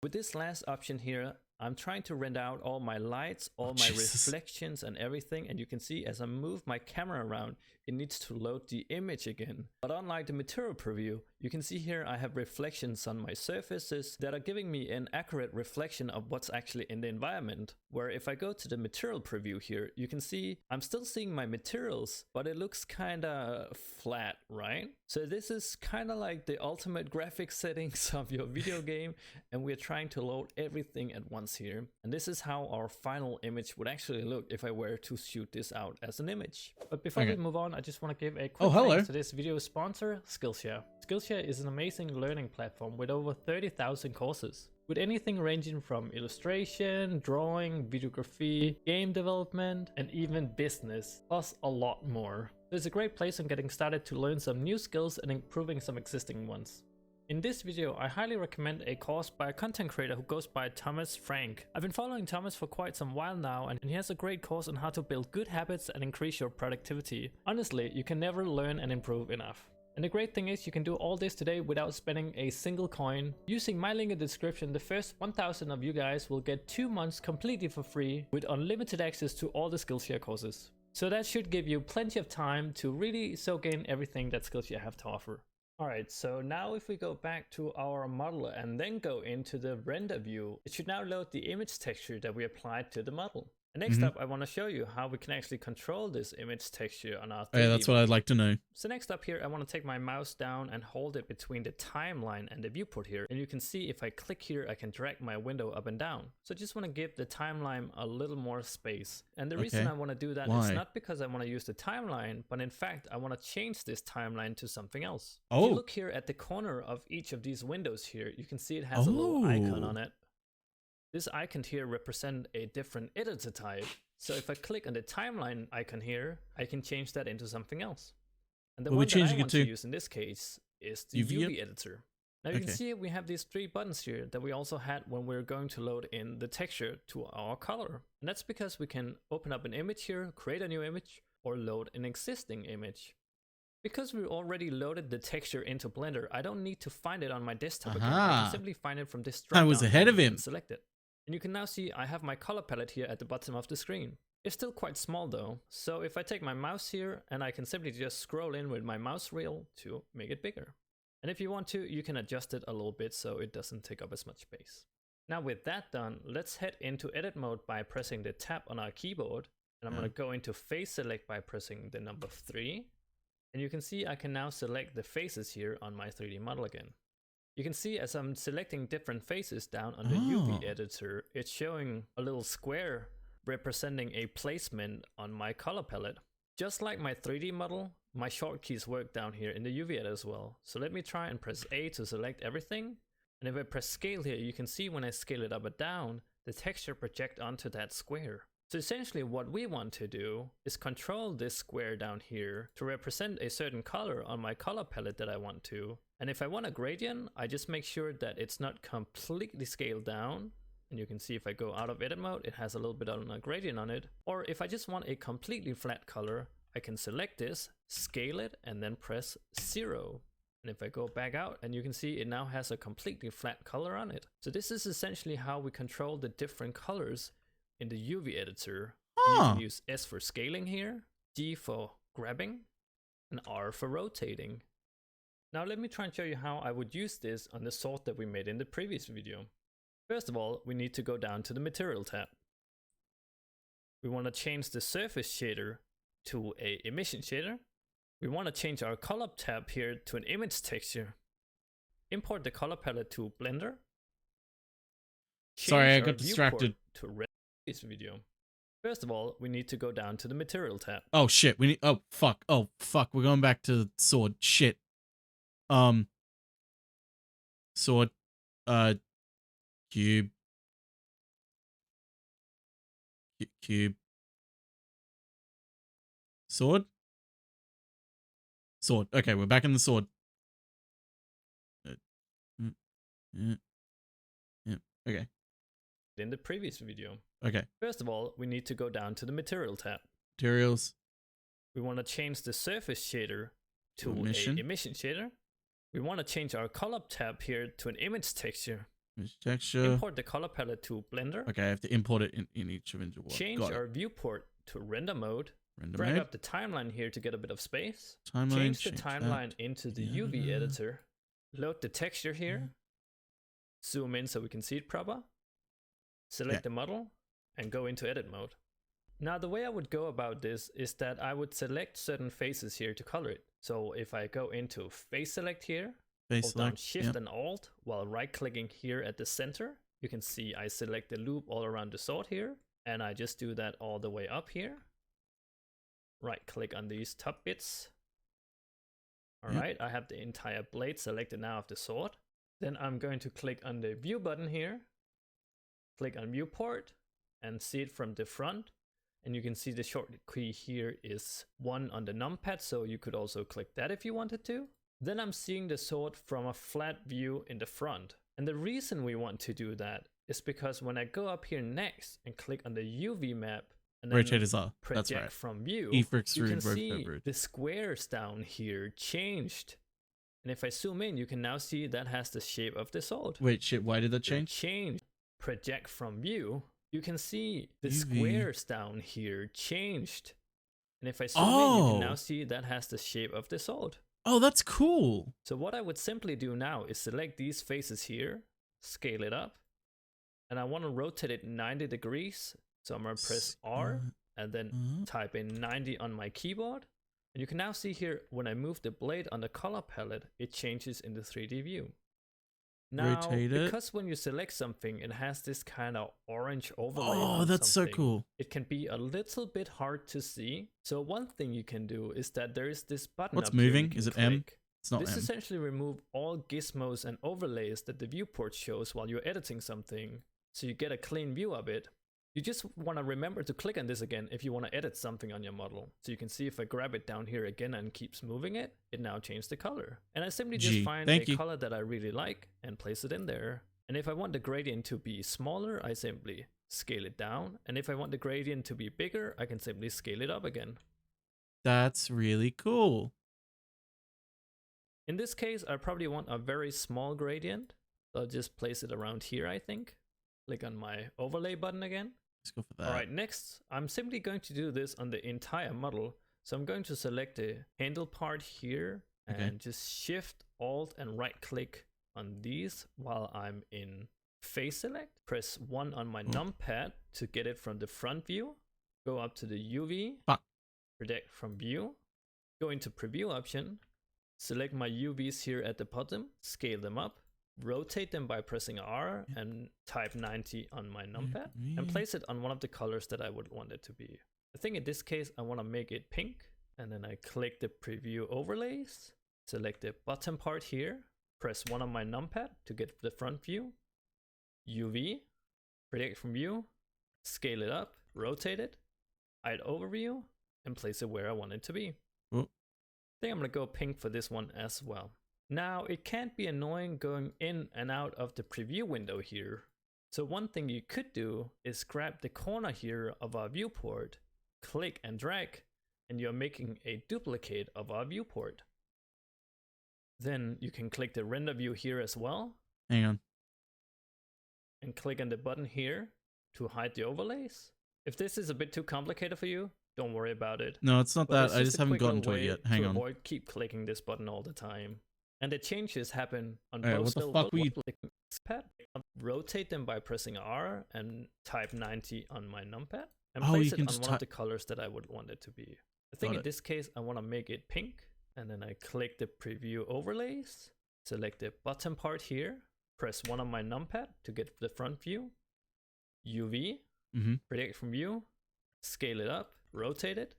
With this last option here, I'm trying to render out all my lights, all my reflections and everything, and you can see as I move my camera around, it needs to load the image again. But unlike the material preview, you can see here I have reflections on my surfaces that are giving me an accurate reflection of what's actually in the environment. Where if I go to the material preview here, you can see I'm still seeing my materials, but it looks kinda flat, right? So this is kinda like the ultimate graphics settings of your video game, and we're trying to load everything at once here. And this is how our final image would actually look if I were to shoot this out as an image. But before we move on, I just want to give a quick thanks to this video sponsor, Skillshare. Skillshare is an amazing learning platform with over 30,000 courses, with anything ranging from illustration, drawing, videography, game development, and even business, plus a lot more. It's a great place on getting started to learn some new skills and improving some existing ones. In this video, I highly recommend a course by a content creator who goes by Thomas Frank. I've been following Thomas for quite some while now, and he has a great course on how to build good habits and increase your productivity. Honestly, you can never learn and improve enough. And the great thing is you can do all this today without spending a single coin. Using my link in the description, the first 1,000 of you guys will get 2 months completely for free with unlimited access to all the Skillshare courses. So that should give you plenty of time to really soak in everything that Skillshare have to offer. Alright, so now if we go back to our model and then go into the render view, it should now load the image texture that we applied to the model. And next up, I want to show you how we can actually control this image texture on our 3D Yeah, that's what I'd like to know. So next up here, I want to take my mouse down and hold it between the timeline and the viewport here. And you can see if I click here, I can drag my window up and down. So I just want to give the timeline a little more space. And the reason I want to do that is not because I want to use the timeline, but in fact, I want to change this timeline to something else. If you look here at the corner of each of these windows here, you can see it has a little icon on it. This icon here represents a different editor type. So if I click on the timeline icon here, I can change that into something else. And the one that I want to use in this case is the UV editor. Now you can see we have these 3 buttons here that we also had when we were going to load in the texture to our color. And that's because we can open up an image here, create a new image, or load an existing image. Because we already loaded the texture into Blender, I don't need to find it on my desktop again. I can simply find it from this drop down. I was ahead of him. And select it. And you can now see I have my color palette here at the bottom of the screen. It's still quite small though, so if I take my mouse here and I can simply just scroll in with my mouse wheel to make it bigger. And if you want to, you can adjust it a little bit so it doesn't take up as much space. Now with that done, let's head into edit mode by pressing the tab on our keyboard. And I'm going to go into face select by pressing the number 3. And you can see I can now select the faces here on my 3D model again. You can see as I'm selecting different faces down on the UV editor, it's showing a little square representing a placement on my color palette. Just like my 3D model, my shortkeys work down here in the UV editor as well. So let me try and press A to select everything. And if I press scale here, you can see when I scale it up or down, the texture project onto that square. So essentially what we want to do is control this square down here to represent a certain color on my color palette that I want to. And if I want a gradient, I just make sure that it's not completely scaled down. And you can see if I go out of edit mode, it has a little bit of a gradient on it. Or if I just want a completely flat color, I can select this, scale it, and then press 0. And if I go back out, and you can see it now has a completely flat color on it. So this is essentially how we control the different colors in the UV editor. You can use S for scaling here, G for grabbing, and R for rotating. Now let me try and show you how I would use this on the sort that we made in the previous video. First of all, we need to go down to the material tab. We want to change the surface shader to a emission shader. We want to change our color tab here to an image texture. Import the color palette to Blender. Sorry, I got distracted. To this video. First of all, we need to go down to the material tab. Oh shit, we need oh fuck, we're going back to sword. Shit. Sword, cube, cube, sword, sword. Okay, we're back in the sword. Yeah. Okay. In the previous video. Okay. First of all, we need to go down to the material tab. Materials. We want to change the surface shader to an emission shader. We want to change our color tab here to an image texture. Texture. Import the color palette to Blender. Okay, I have to import it in each of individual. Change our viewport to render mode. Render Drag mode. up the timeline here to get a bit of space. Timeline, Change the change timeline that. into the UV editor. Load the texture here. Zoom in so we can see it proper. Select the model and go into edit mode. Now the way I would go about this is that I would select certain faces here to color it. So if I go into face select here, hold down Shift and Alt while right clicking here at the center, you can see I select the loop all around the sword here, and I just do that all the way up here. Right click on these top bits. Alright, I have the entire blade selected now of the sword. Then I'm going to click on the view button here, click on viewport and see it from the front. And you can see the shortcut key here is 1 on the numpad, so you could also click that if you wanted to. Then I'm seeing the sword from a flat view in the front. And the reason we want to do that is because when I go up here next and click on the UV map and then Rotate is up. That's project right. from view, E for you extrude, can rotate, see rotate. the squares down here changed. And if I zoom in, you can now see that has the shape of the sword. Wait, shit, why did that change? Change. Project from view. You can see the UV. squares down here changed. And if I zoom in, you can now see that has the shape of the sword. Oh, that's cool. So what I would simply do now is select these faces here, scale it up, and I want to rotate it 90 degrees. So I'm going to press R and then type in 90 on my keyboard. And you can now see here, when I move the blade on the color palette, it changes in the 3D view. Now, because when you select something, it has this kind of orange overlay. Oh, that's so cool. It can be a little bit hard to see. So one thing you can do is that there is this button. What's up here moving? you can Is it click. M? It's not This M. essentially remove all gizmos and overlays that the viewport shows while you're editing something, so you get a clean view of it. You just want to remember to click on this again if you want to edit something on your model. So you can see if I grab it down here again and keeps moving it, it now changed the color. And I simply just find a color that I really like and place it in there. And if I want the gradient to be smaller, I simply scale it down. And if I want the gradient to be bigger, I can simply scale it up again. That's really cool. In this case, I probably want a very small gradient. So I'll just place it around here, I think. Click on my overlay button again. Let's go for that. Alright, next, I'm simply going to do this on the entire model. So I'm going to select the handle part here and just Shift, Alt, and right click on these while I'm in face select. Press 1 on my numpad to get it from the front view. Go up to the UV, project from view, go into preview option, select my UVs here at the bottom, scale them up, rotate them by pressing R and type 90 on my numpad and place it on one of the colors that I would want it to be. I think in this case, I want to make it pink, and then I click the preview overlays, select the bottom part here, press 1 on my numpad to get the front view, UV, project from view, scale it up, rotate it, hide overview, and place it where I want it to be. I think I'm going to go pink for this one as well. Now, it can't be annoying going in and out of the preview window here. So one thing you could do is grab the corner here of our viewport, click and drag, and you're making a duplicate of our viewport. Then you can click the render view here as well. Hang on. And click on the button here to hide the overlays. If this is a bit too complicated for you, don't worry about it. No, it's not that. It's I just a haven't quicker gotten to it way yet. Hang to on. avoid keep clicking this button all the time. And the changes happen on Alright, both what the fuck were you... pad. Rotate them by pressing R and type 90 on my numpad and Oh, place you it can on just one of the colors that I would want it to be. I think in this case, I want to make it pink, and then I click the preview overlays, select the bottom part here, press 1 on my numpad to get the front view, UV, project from view, scale it up, rotate it,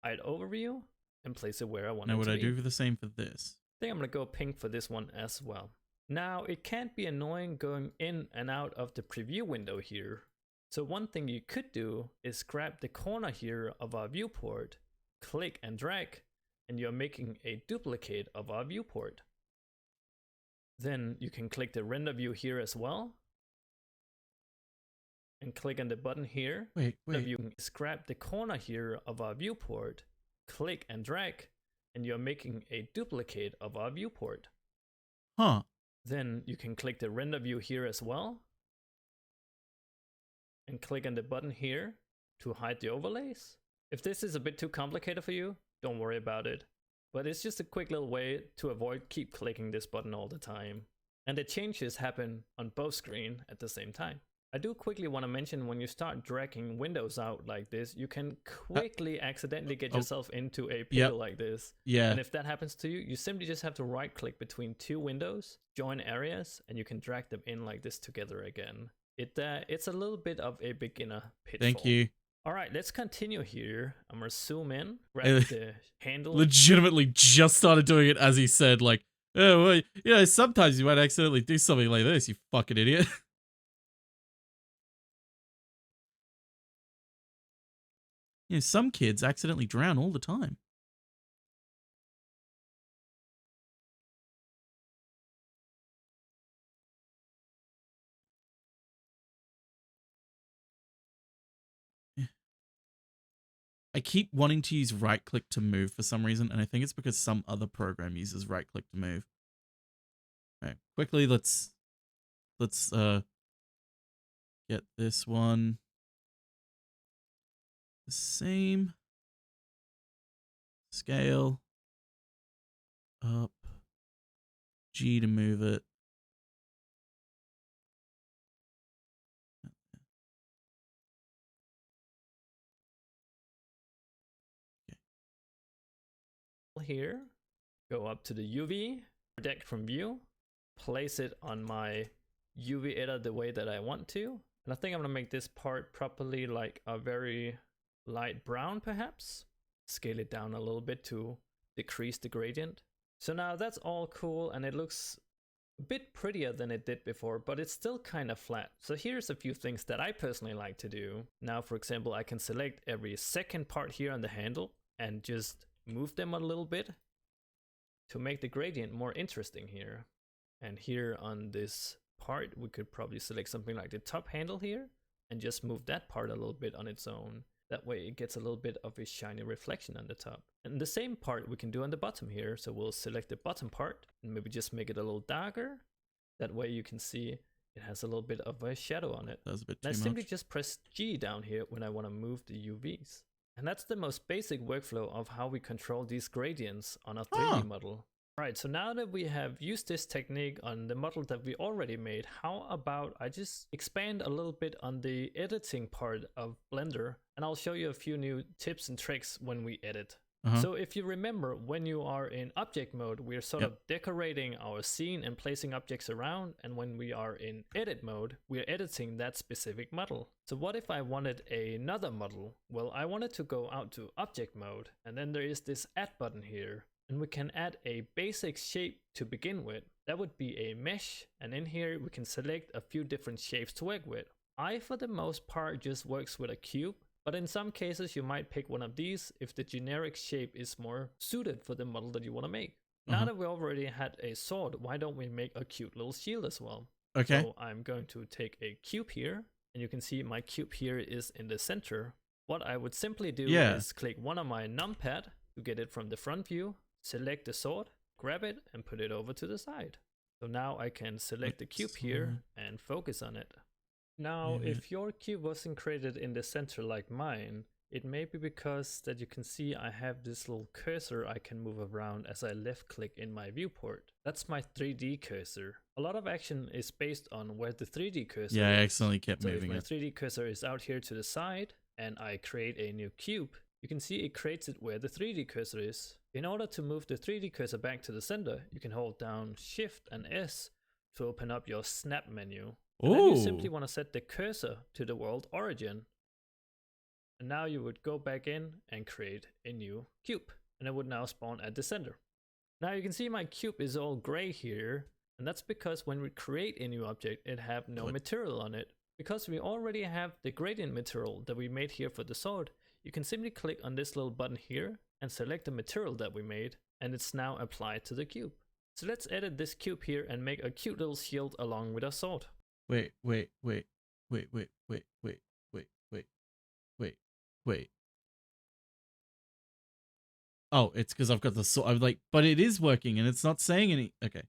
hide overview, and place it where I want it to be. Now, would I do the same for this? I think I'm going to go pink for this one as well. Now, it can't be annoying going in and out of the preview window here. So one thing you could do is grab the corner here of our viewport, click and drag, and you're making a duplicate of our viewport. Then you can click the render view here as well. And click on the button here. Wait. You can grab the corner here of our viewport, click and drag, and you're making a duplicate of our viewport. Huh. Then you can click the render view here as well. And click on the button here to hide the overlays. If this is a bit too complicated for you, don't worry about it. But it's just a quick little way to avoid keep clicking this button all the time. And the changes happen on both screens at the same time. I do quickly want to mention when you start dragging windows out like this, you can quickly accidentally get yourself into a pickle like this. Yeah. And if that happens to you, you simply just have to right click between two windows, join areas, and you can drag them in like this together again. It's a little bit of a beginner pitfall. Thank you. All right, let's continue here. I'm gonna zoom in, grab the handle. Legitimately just started doing it as he said, like, oh, well, you know, sometimes you might accidentally do something like this, you fucking idiot. You know, some kids accidentally drown all the time. I keep wanting to use right click to move for some reason, and I think it's because some other program uses right click to move. All right, quickly let's get this one the same scale up, G to move it. Here, go up to the UV, protect from view, place it on my UV editor the way that I want to. And I think I'm gonna make this part properly like a very light brown perhaps. Scale it down a little bit to decrease the gradient. So now that's all cool and it looks a bit prettier than it did before, but it's still kind of flat. So here's a few things that I personally like to do. Now, for example, I can select every second part here on the handle and just move them a little bit to make the gradient more interesting here. And here on this part, we could probably select something like the top handle here and just move that part a little bit on its own. That way it gets a little bit of a shiny reflection on the top. And the same part we can do on the bottom here. So we'll select the bottom part and maybe just make it a little darker. That way you can see it has a little bit of a shadow on it. That was a bit too much. I simply just press G down here when I want to move the UVs. And that's the most basic workflow of how we control these gradients on a 3D model. Alright, so now that we have used this technique on the model that we already made, how about I just expand a little bit on the editing part of Blender, and I'll show you a few new tips and tricks when we edit. So if you remember, when you are in object mode, we're sort of decorating our scene and placing objects around, and when we are in edit mode, we're editing that specific model. So what if I wanted another model? Well, I wanted to go out to object mode, and then there is this add button here, and we can add a basic shape to begin with. That would be a mesh, and in here we can select a few different shapes to work with. I, for the most part, just works with a cube. But in some cases you might pick one of these if the generic shape is more suited for the model that you want to make. Now that we already had a sword, why don't we make a cute little shield as well? Okay. So I'm going to take a cube here, and you can see my cube here is in the center. What I would simply do is click one on my numpad to get it from the front view, select the sword, grab it, and put it over to the side. So now I can select the cube here and focus on it. Now, if your cube wasn't created in the center like mine, it may be because that you can see I have this little cursor I can move around as I left click in my viewport. That's my 3D cursor. A lot of action is based on where the 3D cursor is. I accidentally kept moving if it. my 3D cursor is out here to the side and I create a new cube, you can see it creates it where the 3D cursor is. In order to move the 3D cursor back to the center, you can hold down Shift and S to open up your snap menu. And then you simply want to set the cursor to the world origin. And now you would go back in and create a new cube. And it would now spawn at the center. Now you can see my cube is all gray here. And that's because when we create a new object, it have no material on it. Because we already have the gradient material that we made here for the sword, you can simply click on this little button here and select the material that we made. And it's now applied to the cube. So let's edit this cube here and make a cute little shield along with our sword. Wait. Oh, it's because I've got the sword. I'm like, but it is working and it's not saying any. Okay.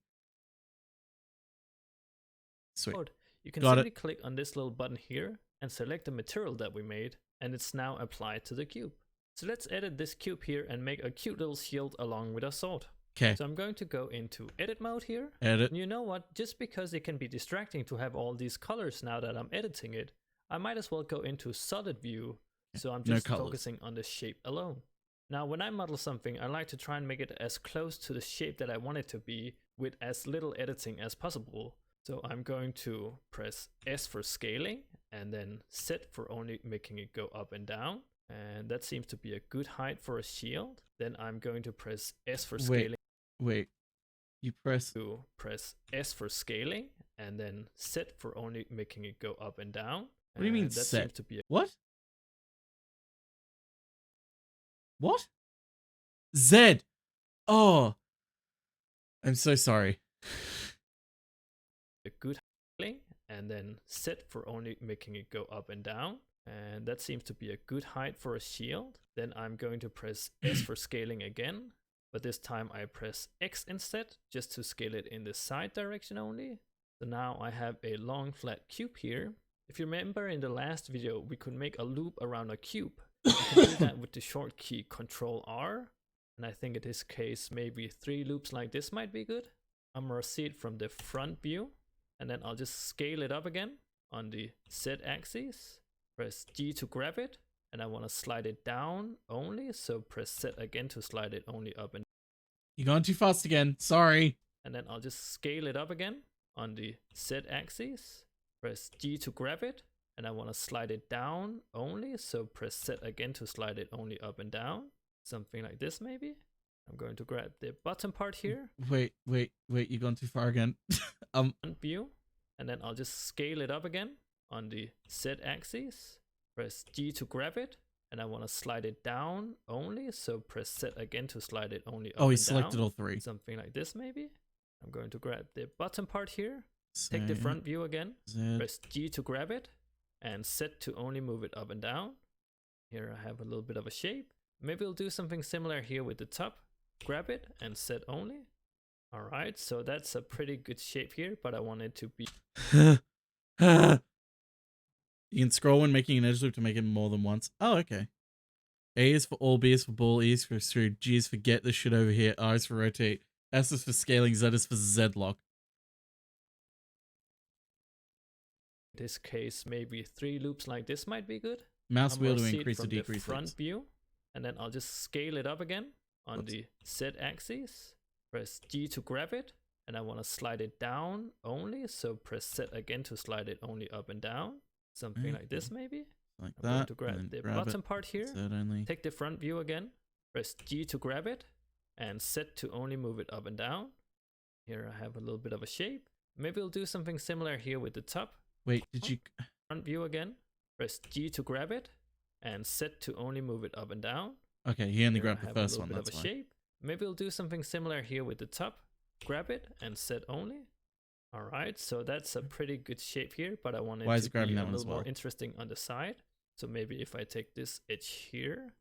Sweet. code, you can Got simply it. click on this little button here and select the material that we made, and it's now applied to the cube. So let's edit this cube here and make a cute little shield along with our sword. Okay. So I'm going to go into edit mode here. Edit. And you know what? Just because it can be distracting to have all these colors now that I'm editing it, I might as well go into solid view. So I'm just focusing on the shape alone. Now, when I model something, I like to try and make it as close to the shape that I want it to be with as little editing as possible. So I'm going to press S for scaling and then set for only making it go up and down. And that seems to be a good height for a shield. Then I'm going to press S for scaling. Wait. You press S for scaling and then set for only making it go up and down. What do you mean that set? Seems to be What? What? Z. Oh. I'm so sorry. a good scaling and then set for only making it go up and down. And that seems to be a good height for a shield. Then I'm going to press S for scaling again. But this time I press X instead, just to scale it in the side direction only. So now I have a long flat cube here. If you remember in the last video, we could make a loop around a cube. You can do that with the short key Control R. And I think in this case, maybe 3 loops like this might be good. I'm gonna see it from the front view. And then I'll just scale it up again on the Z axis. Press G to grab it. And I want to slide it down only. So press Z again to slide it only up and You're going too fast again. Sorry. And then I'll just scale it up again on the Z axis. Press G to grab it. And I want to slide it down only. So press Z again to slide it only up and down. Something like this maybe. I'm going to grab the bottom part here. Wait. You've gone too far again. Front view. And then I'll just scale it up again on the Z axis. Press G to grab it. And I want to slide it down only. So press Z again to slide it only up and down. Oh, he selected all 3. Something like this maybe. I'm going to grab the bottom part here. Say Take the front view again. Z. Press G to grab it. And set to only move it up and down. Here I have a little bit of a shape. Maybe we'll do something similar here with the top. Grab it and set only. Alright, so that's a pretty good shape here, but I want it to be... You can scroll when making an edge loop to make it more than once. Oh, okay. A is for all, B is for ball, E is for extrude, G is for get this shit over here, R is for rotate, S is for scaling, Z is for Z lock. In this case, maybe 3 loops like this might be good. Mouse I'm wheel gonna to see it increase or from the decrease front loops. view, and then I'll just scale it up again on the Z axis. Press G to grab it, and I want to slide it down only. So press Z again to slide it only up and down. Something like this maybe. Like I'm going that. to grab the grab bottom it. part here. Z only. Take the front view again. Press G to grab it, and set to only move it up and down. Here I have a little bit of a shape. Maybe we'll do something similar here with the top. Wait, did you... Front view again. Press G to grab it, and set to only move it up and down. Okay, he only Here grabbed I the have a first little one, bit that's of why. a shape. Maybe we'll do something similar here with the top. Grab it and set only. Alright, so that's a pretty good shape here, but I want it Why is to it grabbing be a that one as little more well? interesting on the side. So maybe if I take this edge here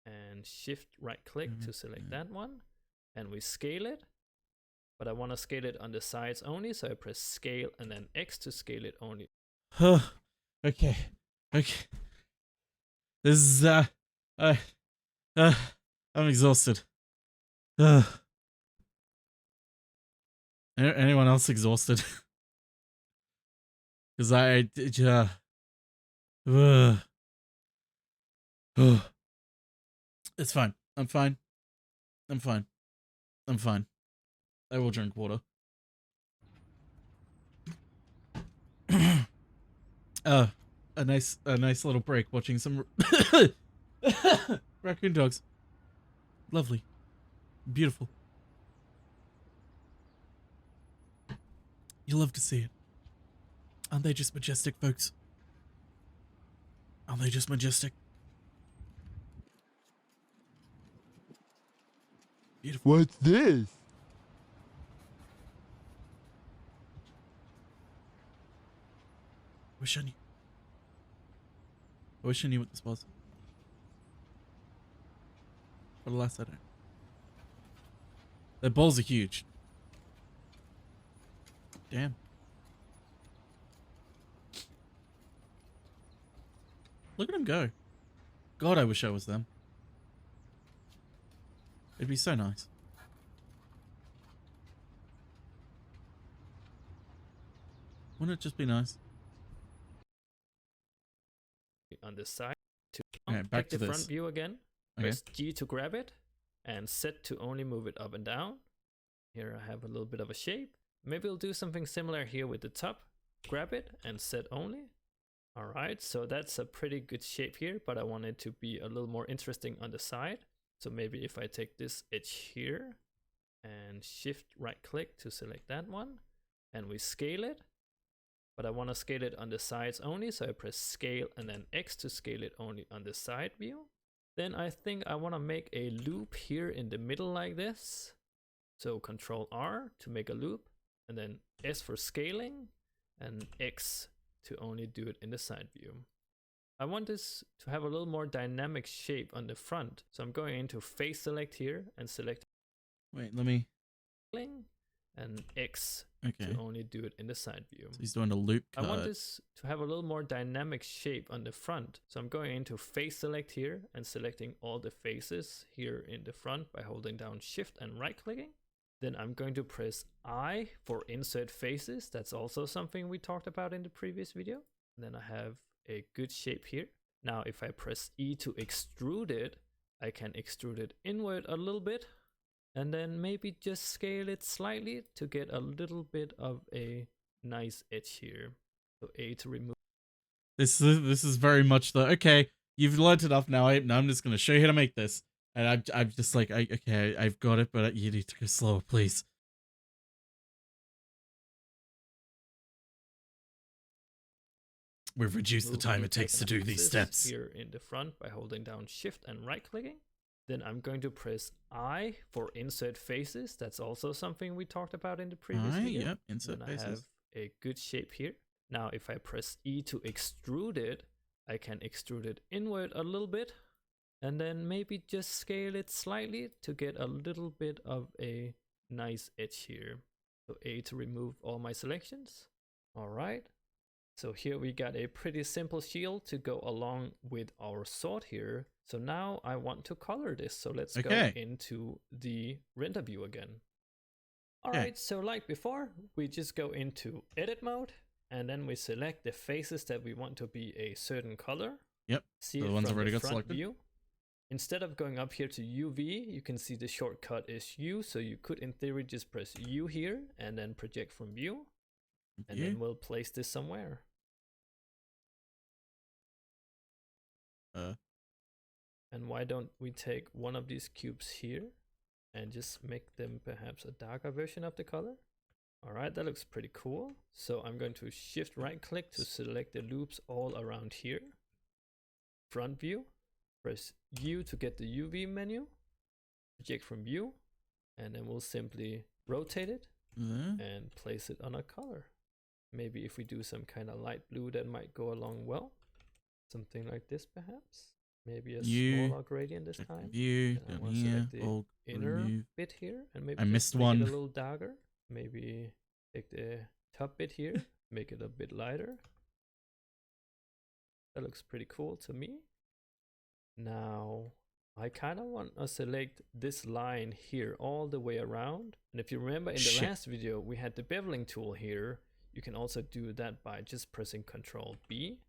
and shift right click to select that one, and we scale it. But I want to scale it on the sides only, so I press scale and then X to scale it only. Okay. This is, I'm exhausted. Anyone else exhausted? Because it's fine. I'm fine. I will drink water. A nice little break watching some raccoon dogs. Lovely. Beautiful. You love to see it. Aren't they just majestic, folks? Aren't they just majestic? Beautiful. What's this? I wish I knew what this was. But alas, I don't. Their balls are huge. Damn. Look at him go. God, I wish I was them. It'd be so nice. Wouldn't it just be nice? On this side. Okay, back to the this. front view again. Okay. Press G to grab it, and set to only move it up and down. Here I have a little bit of a shape. Maybe we'll do something similar here with the top. Grab it and set only. Alright, so that's a pretty good shape here, but I want it to be a little more interesting on the side. So maybe if I take this edge here and shift right click to select that one, and we scale it. But I want to scale it on the sides only, so I press scale and then X to scale it only on the side view. Then I think I want to make a loop here in the middle like this. So Control R to make a loop, and then S for scaling, and X to only do it in the side view. I want this to have a little more dynamic shape on the front, so I'm going into face select here and select. Wait, let me. And X Okay. to only do it in the side view. So he's doing a loop cut. I want this to have a little more dynamic shape on the front. So I'm going into face select here and selecting all the faces here in the front by holding down shift and right clicking. Then I'm going to press I for insert faces. That's also something we talked about in the previous video. And then I have a good shape here. Now if I press E to extrude it, I can extrude it inward a little bit. And then maybe just scale it slightly to get a little bit of a nice edge here. So A to remove. This is very much the okay. You've learned enough now. Now I'm just gonna show you how to make this, and I'm just like okay, I've got it, but you need to go slower, please. We've reduced the time it takes to do these steps. Here in the front by holding down shift and right clicking. Then I'm going to press I for insert faces. That's also something we talked about in the previous video. Yep, insert faces. I have a good shape here. Now if I press E to extrude it, I can extrude it inward a little bit. And then maybe just scale it slightly to get a little bit of a nice edge here. So A to remove all my selections. Alright. So here we got a pretty simple shield to go along with our sword here. So now I want to color this. So let's go into the render view again. Alright, so like before, we just go into edit mode and then we select the faces that we want to be a certain color. Yep, see the ones already got selected. View. Instead of going up here to UV, you can see the shortcut is U. So you could in theory just press U here and then project from view. And then we'll place this somewhere. And why don't we take one of these cubes here and just make them perhaps a darker version of the color? Alright, that looks pretty cool. So I'm going to shift right click to select the loops all around here. Front view, press U to get the UV menu, project from view, and then we'll simply rotate it and place it on a color. Maybe if we do some kind of light blue, that might go along well. Something like this perhaps. Maybe a smaller gradient this time. View down here. The inner bit here, and maybe I missed make one. it a little darker. Maybe take the top bit here, make it a bit lighter. That looks pretty cool to me. Now I kind of want to select this line here all the way around. And if you remember in the last video, we had the beveling tool here. You can also do that by just pressing Control B.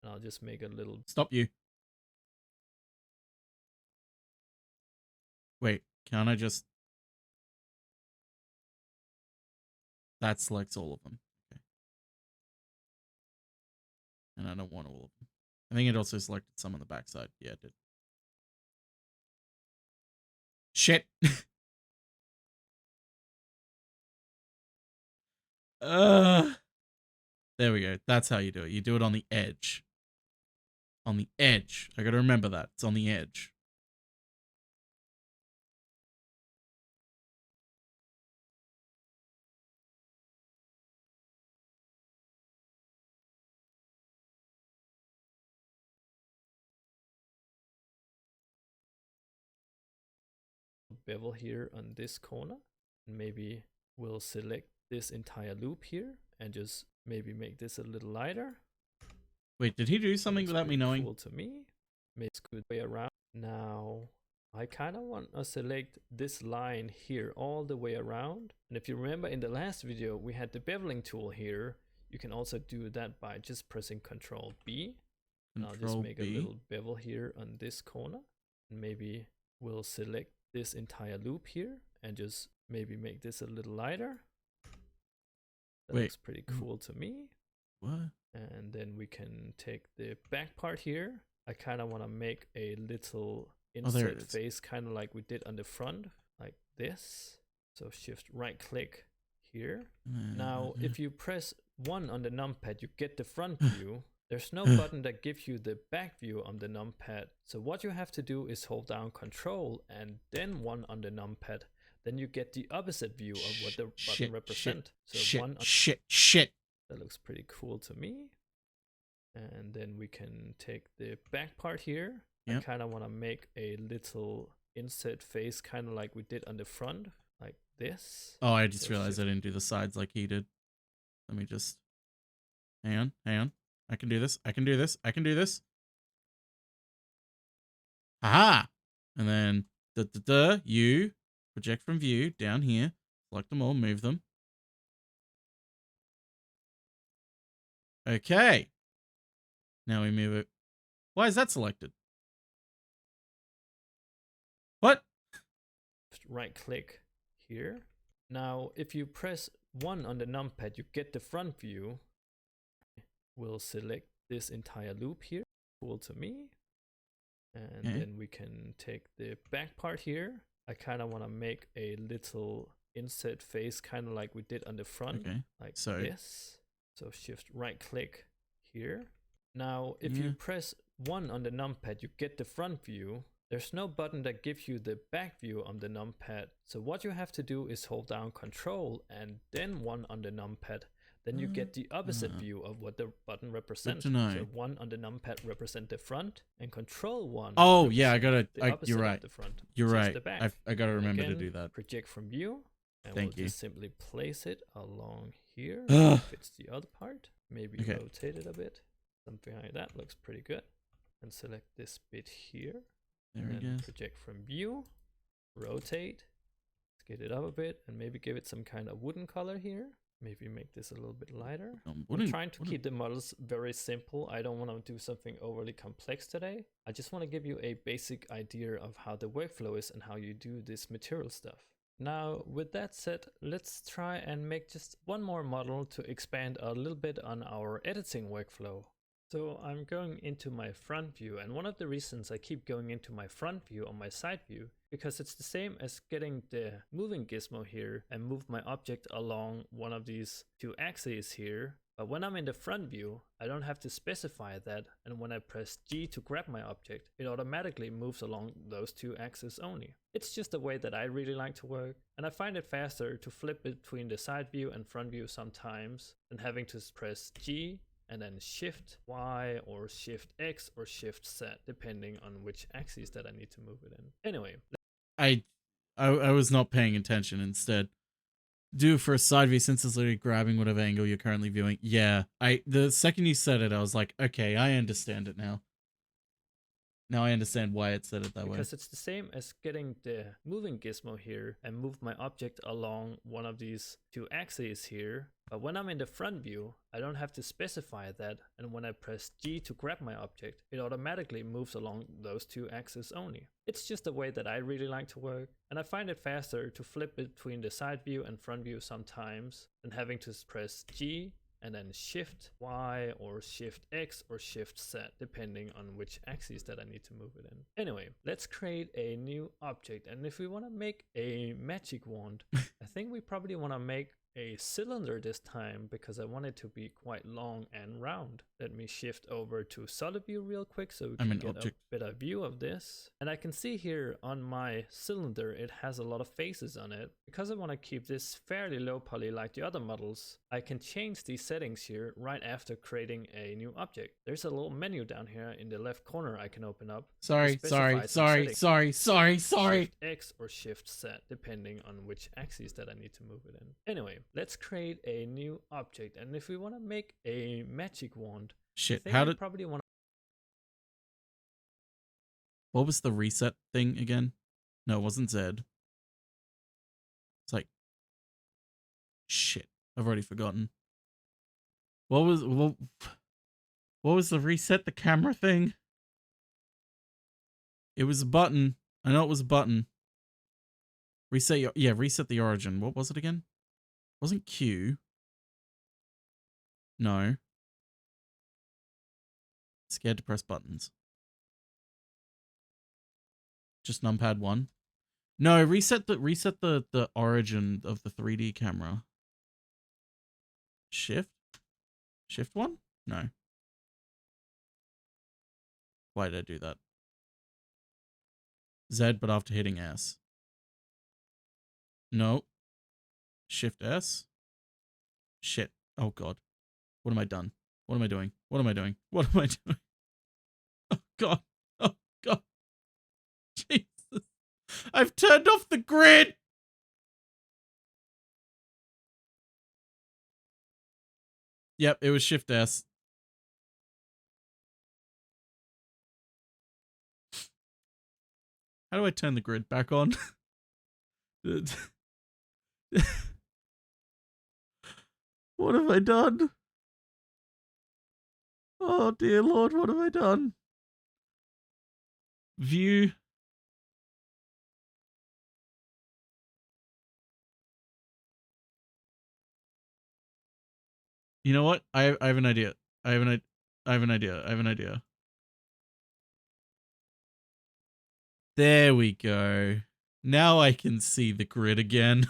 And I'll just make a little. Stop you. Wait, can I just... That selects all of them. Okay. And I don't want all of them. I think it also selected some on the backside. Yeah, it did. Shit. There we go. That's how you do it. You do it on the edge. On the edge. I gotta remember that. It's on the edge. Bevel here on this corner, and maybe we'll select this entire loop here and just maybe make this a little lighter. Wait, did he do something without me knowing? Cool to me. Makes good way around. Now, I kind of want to select this line here all the way around. And if you remember in the last video, we had the beveling tool here. You can also do that by just pressing Control B. And I'll just make a little bevel here on this corner. And maybe we'll select this entire loop here and just maybe make this a little lighter. That looks pretty cool to me. What? And then we can take the back part here. I kind of want to make a little insert face, kind of like we did on the front, like this. So shift right click here. Now, if you press 1 on the numpad, you get the front view. There's no button that gives you the back view on the numpad. So what you have to do is hold down Control and then 1 on the numpad. Then you get the opposite view of what the button represents. Shit. That looks pretty cool to me. And then we can take the back part here. I kind of want to make a little insert face, kind of like we did on the front, like this. Oh, I just realized I didn't do the sides like he did. Let me just... Hang on. I can do this. I can do this. Aha! And then, you, project from view, down here, select them all, move them. Okay. Now we move it. Why is that selected? What? Right click here. Now, if you press 1 on the numpad, you get the front view. We'll select this entire loop here. Cool to me. And then we can take the back part here. I kind of want to make a little insert face, kind of like we did on the front, like this. So shift right click here. Now, if you press 1 on the numpad, you get the front view. There's no button that gives you the back view on the numpad. So what you have to do is hold down Control and then 1 on the numpad. Then you get the opposite view of what the button represents. So 1 on the numpad represent the front and Control 1. Oh yeah, you're right. The front, you're right. the back. I gotta remember Again, to do that. Project from view. And Thank we'll you. just simply place it along here. Fits the other part. Maybe rotate it a bit. Something like that looks pretty good. And select this bit here. There and we then go. project from view. Rotate. Get it up a bit and maybe give it some kind of wooden color here. Maybe make this a little bit lighter. I'm trying to keep the models very simple. I don't want to do something overly complex today. I just want to give you a basic idea of how the workflow is and how you do this material stuff. Now, with that said, let's try and make just one more model to expand a little bit on our editing workflow. So I'm going into my front view, and one of the reasons I keep going into my front view on my side view, because it's the same as getting the moving gizmo here and move my object along one of these 2 axes here. But when I'm in the front view, I don't have to specify that, and when I press G to grab my object, it automatically moves along those 2 axes only. It's just a way that I really like to work, and I find it faster to flip between the side view and front view sometimes than having to press G and then Shift Y or Shift X or Shift Z, depending on which axis that I need to move it in. Anyway. I was not paying attention. Instead, do for a side view since it's literally grabbing whatever angle you're currently viewing. Yeah, the second you said it, I was like, okay, I understand it now. Now I understand why it said it that way. Because it's the same as getting the moving gizmo here and move my object along one of these 2 axes here. But when I'm in the front view, I don't have to specify that, and when I press G to grab my object, it automatically moves along those 2 axes only. It's just a way that I really like to work, and I find it faster to flip between the side view and front view sometimes than having to press G and then Shift Y or Shift X or Shift Z, depending on which axis that I need to move it in. Anyway, let's create a new object, and if we want to make a magic wand, I think we probably want to make a cylinder this time because I want it to be quite long and round. Let me shift over to solid view real quick so we can get a better view of this. And I can see here on my cylinder it has a lot of faces on it. Because I want to keep this fairly low poly like the other models, I can change these settings here right after creating a new object. There's a little menu down here in the left corner I can open up. Sorry. Shift X or Shift Z, depending on which axis that I need to move it in. Anyway, let's create a new object, and if we want to make a magic wand, Shit, think how I did... probably want What was the reset thing again? No, it wasn't Z. It's like... Shit, I've already forgotten. What was the reset the camera thing? It was a button. I know it was a button. Reset your... Yeah, reset the origin. What was it again? Wasn't Q. No. Scared to press buttons. Just numpad 1. No, reset the origin of the 3D camera. Shift? Shift 1? No. Why did I do that? Z, but after hitting S. No. Shift S. Shit. Oh god. What am I done? What am I doing? What am I doing? What am I doing? Oh god. Oh god. Jesus. I've turned off the grid! Yep, it was Shift S. How do I turn the grid back on? What have I done? Oh dear lord, what have I done? View. You know what? I have an idea. I have an idea. There we go. Now I can see the grid again.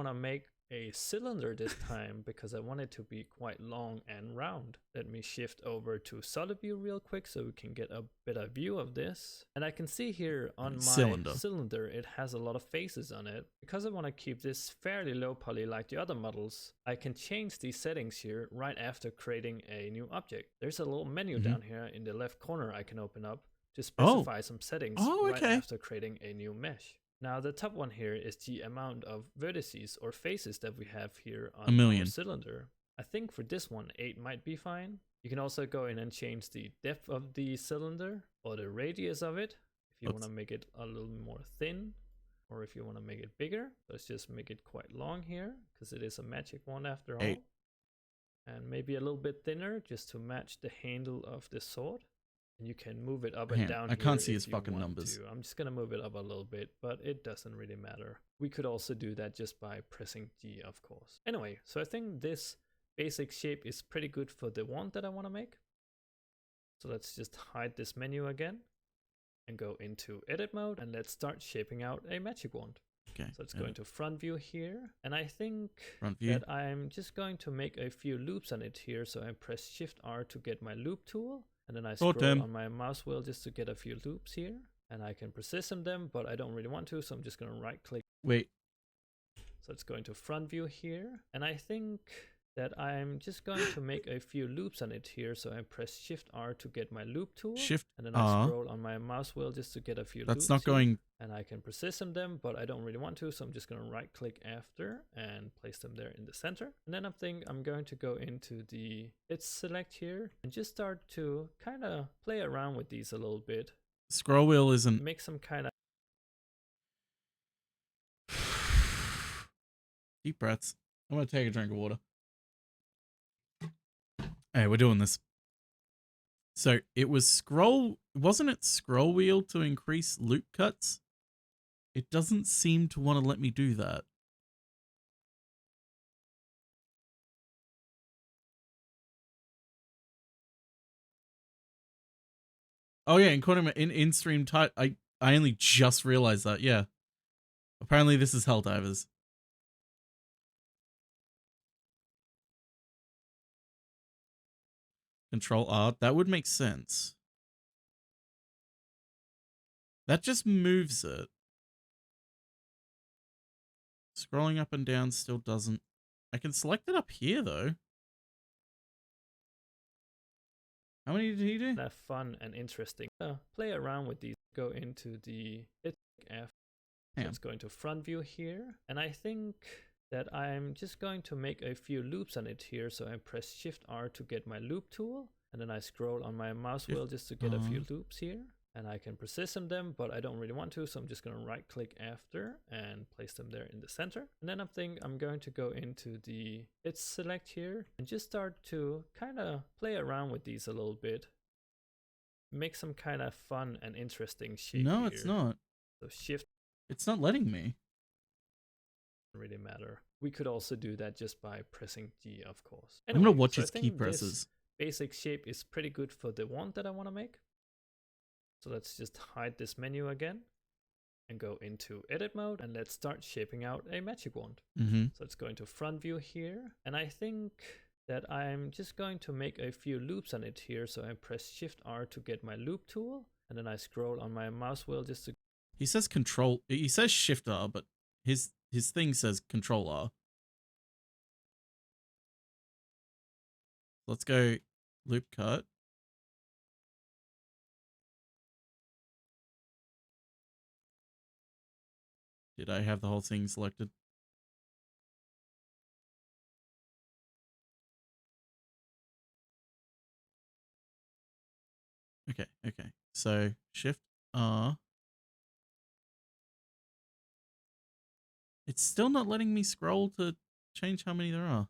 to make a cylinder this time because I want it to be quite long and round. Let me shift over to solid view real quick so we can get a better view of this. And I can see here on my cylinder it has a lot of faces on it. Because I want to keep this fairly low poly like the other models, I can change these settings here right after creating a new object. There's a little menu down here in the left corner I can open up to specify some settings right after creating a new mesh. Now the top one here is the amount of vertices or faces that we have here on our cylinder. I think for this one 8 might be fine. You can also go in and change the depth of the cylinder or the radius of it if you want to make it a little more thin, or if you want to make it bigger. Let's just make it quite long here because it is a magic wand after all. 8. And maybe a little bit thinner just to match the handle of the sword. And you can move it up and down. I can't see his fucking numbers. I'm just gonna move it up a little bit, but it doesn't really matter. We could also do that just by pressing G, of course. Anyway, so I think this basic shape is pretty good for the wand that I want to make. So let's just hide this menu again and go into edit mode, and let's start shaping out a magic wand. Okay. So let's go into front view here, and I think that I'm just going to make a few loops on it here. So I press Shift R to get my loop tool. And then I scroll on my mouse wheel just to get a few loops here. And I can position them, but I don't really want to, so I'm just going to right click. Wait. So let's go into front view here. And I think that I'm just going to make a few loops on it here. So I press Shift R to get my loop tool. And then I scroll on my mouse wheel just to get a few loops. That's not going... And I can position them, but I don't really want to, so I'm just going to right click after and place them there in the center. And then I think I'm going to go into the Let's select here and just start to kind of play around with these a little bit. Scroll wheel isn't... Make some kind of... Deep breaths. I'm going to take a drink of water. Hey, we're doing this. So it was scroll... Wasn't it scroll wheel to increase loop cuts? It doesn't seem to want to let me do that. Oh yeah, in stream type, I only just realized that. Yeah, apparently this is Helldivers. Control R, that would make sense. That just moves it. Scrolling up and down still doesn't. I can select it up here though. How many did he do? That fun and interesting. Play around with these. Go into the F. Let's go into front view here. And I think that I'm just going to make a few loops on it here. So I press Shift R to get my loop tool, and then I scroll on my mouse wheel just to get a few loops here. And I can position them, but I don't really want to, so I'm just going to right click after and place them there in the center. And then I'm going to go into the Edge select here and just start to kind of play around with these a little bit. Make some kind of fun and interesting shape. No, here. it's not. So Shift. It's not letting me. Doesn't really matter. We could also do that just by pressing G, of course. I'm gonna Anyway, watch so I his key think presses. this basic shape is pretty good for the wand that I want to make. So let's just hide this menu again and go into edit mode, and let's start shaping out a magic wand. So let's go into front view here, and I think that I'm just going to make a few loops on it here. So I press Shift R to get my loop tool, and then I scroll on my mouse wheel just to... He says he says Shift R, but his thing says Control R. Let's go loop cut. Did I have the whole thing selected? Okay. So Shift R. It's still not letting me scroll to change how many there are.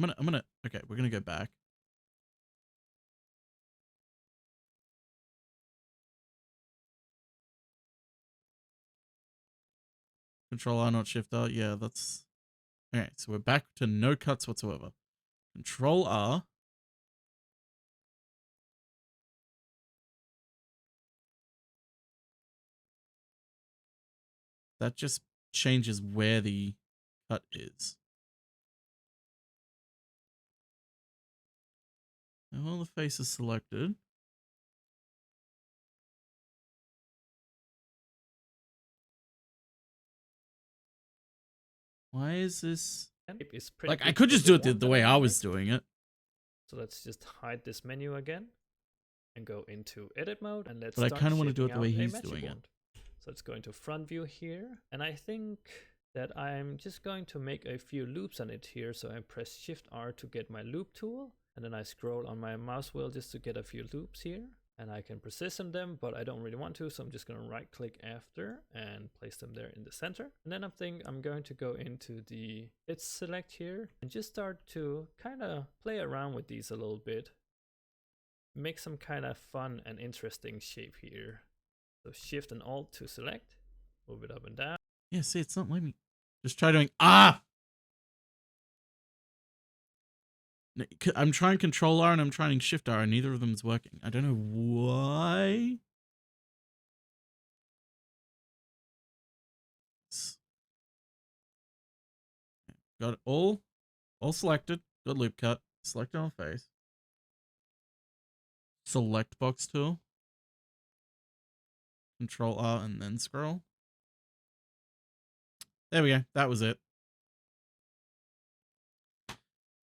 Okay, we're gonna go back. Control R, not Shift R. Yeah, that's... Okay, so we're back to no cuts whatsoever. Control R. That just changes where the cut is. Now all the face is selected. Why is this... Like, I could just do it the way I was doing it. So let's just hide this menu again and go into edit mode, and let's But I start kind of want to do it shaping the way out a he's magic doing it. wand. So let's go into front view here, and I think that I'm just going to make a few loops on it here. So I press Shift R to get my loop tool, and then I scroll on my mouse wheel just to get a few loops here. And I can position them, but I don't really want to, so I'm just going to right click after and place them there in the center. And then I'm going to go into the Edge select here and just start to kind of play around with these a little bit. Make some kind of fun and interesting shape here. So Shift and Alt to select, move it up and down. Yeah, see, it's not letting me. Just try doing... Ah! I'm trying Control R and I'm trying Shift R and neither of them is working. I don't know why. Got it all selected. Got loop cut. Select on face. Select box tool. Control R and then scroll. There we go. That was it.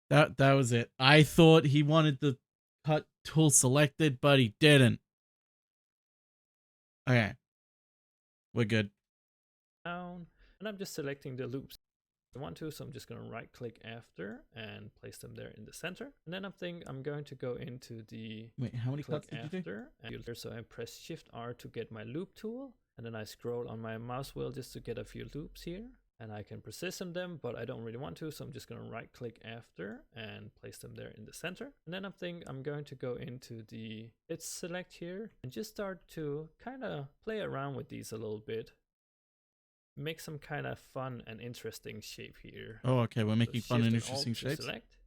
That was it. I thought he wanted the cut tool selected, but he didn't. Okay. We're good. Down, and I'm just selecting the loops I want to, so I'm just going to right click after and place them there in the center. And then I'm going to go into the... Wait, how many cuts did you do? And so I press Shift R to get my loop tool, and then I scroll on my mouse wheel just to get a few loops here. And I can position them, but I don't really want to, so I'm just going to right click after and place them there in the center. And then I'm going to go into the Edge select here and just start to kind of play around with these a little bit. Make some kind of fun and interesting shape here. Oh, okay, we're making fun and Shift interesting Alt to shapes. Select,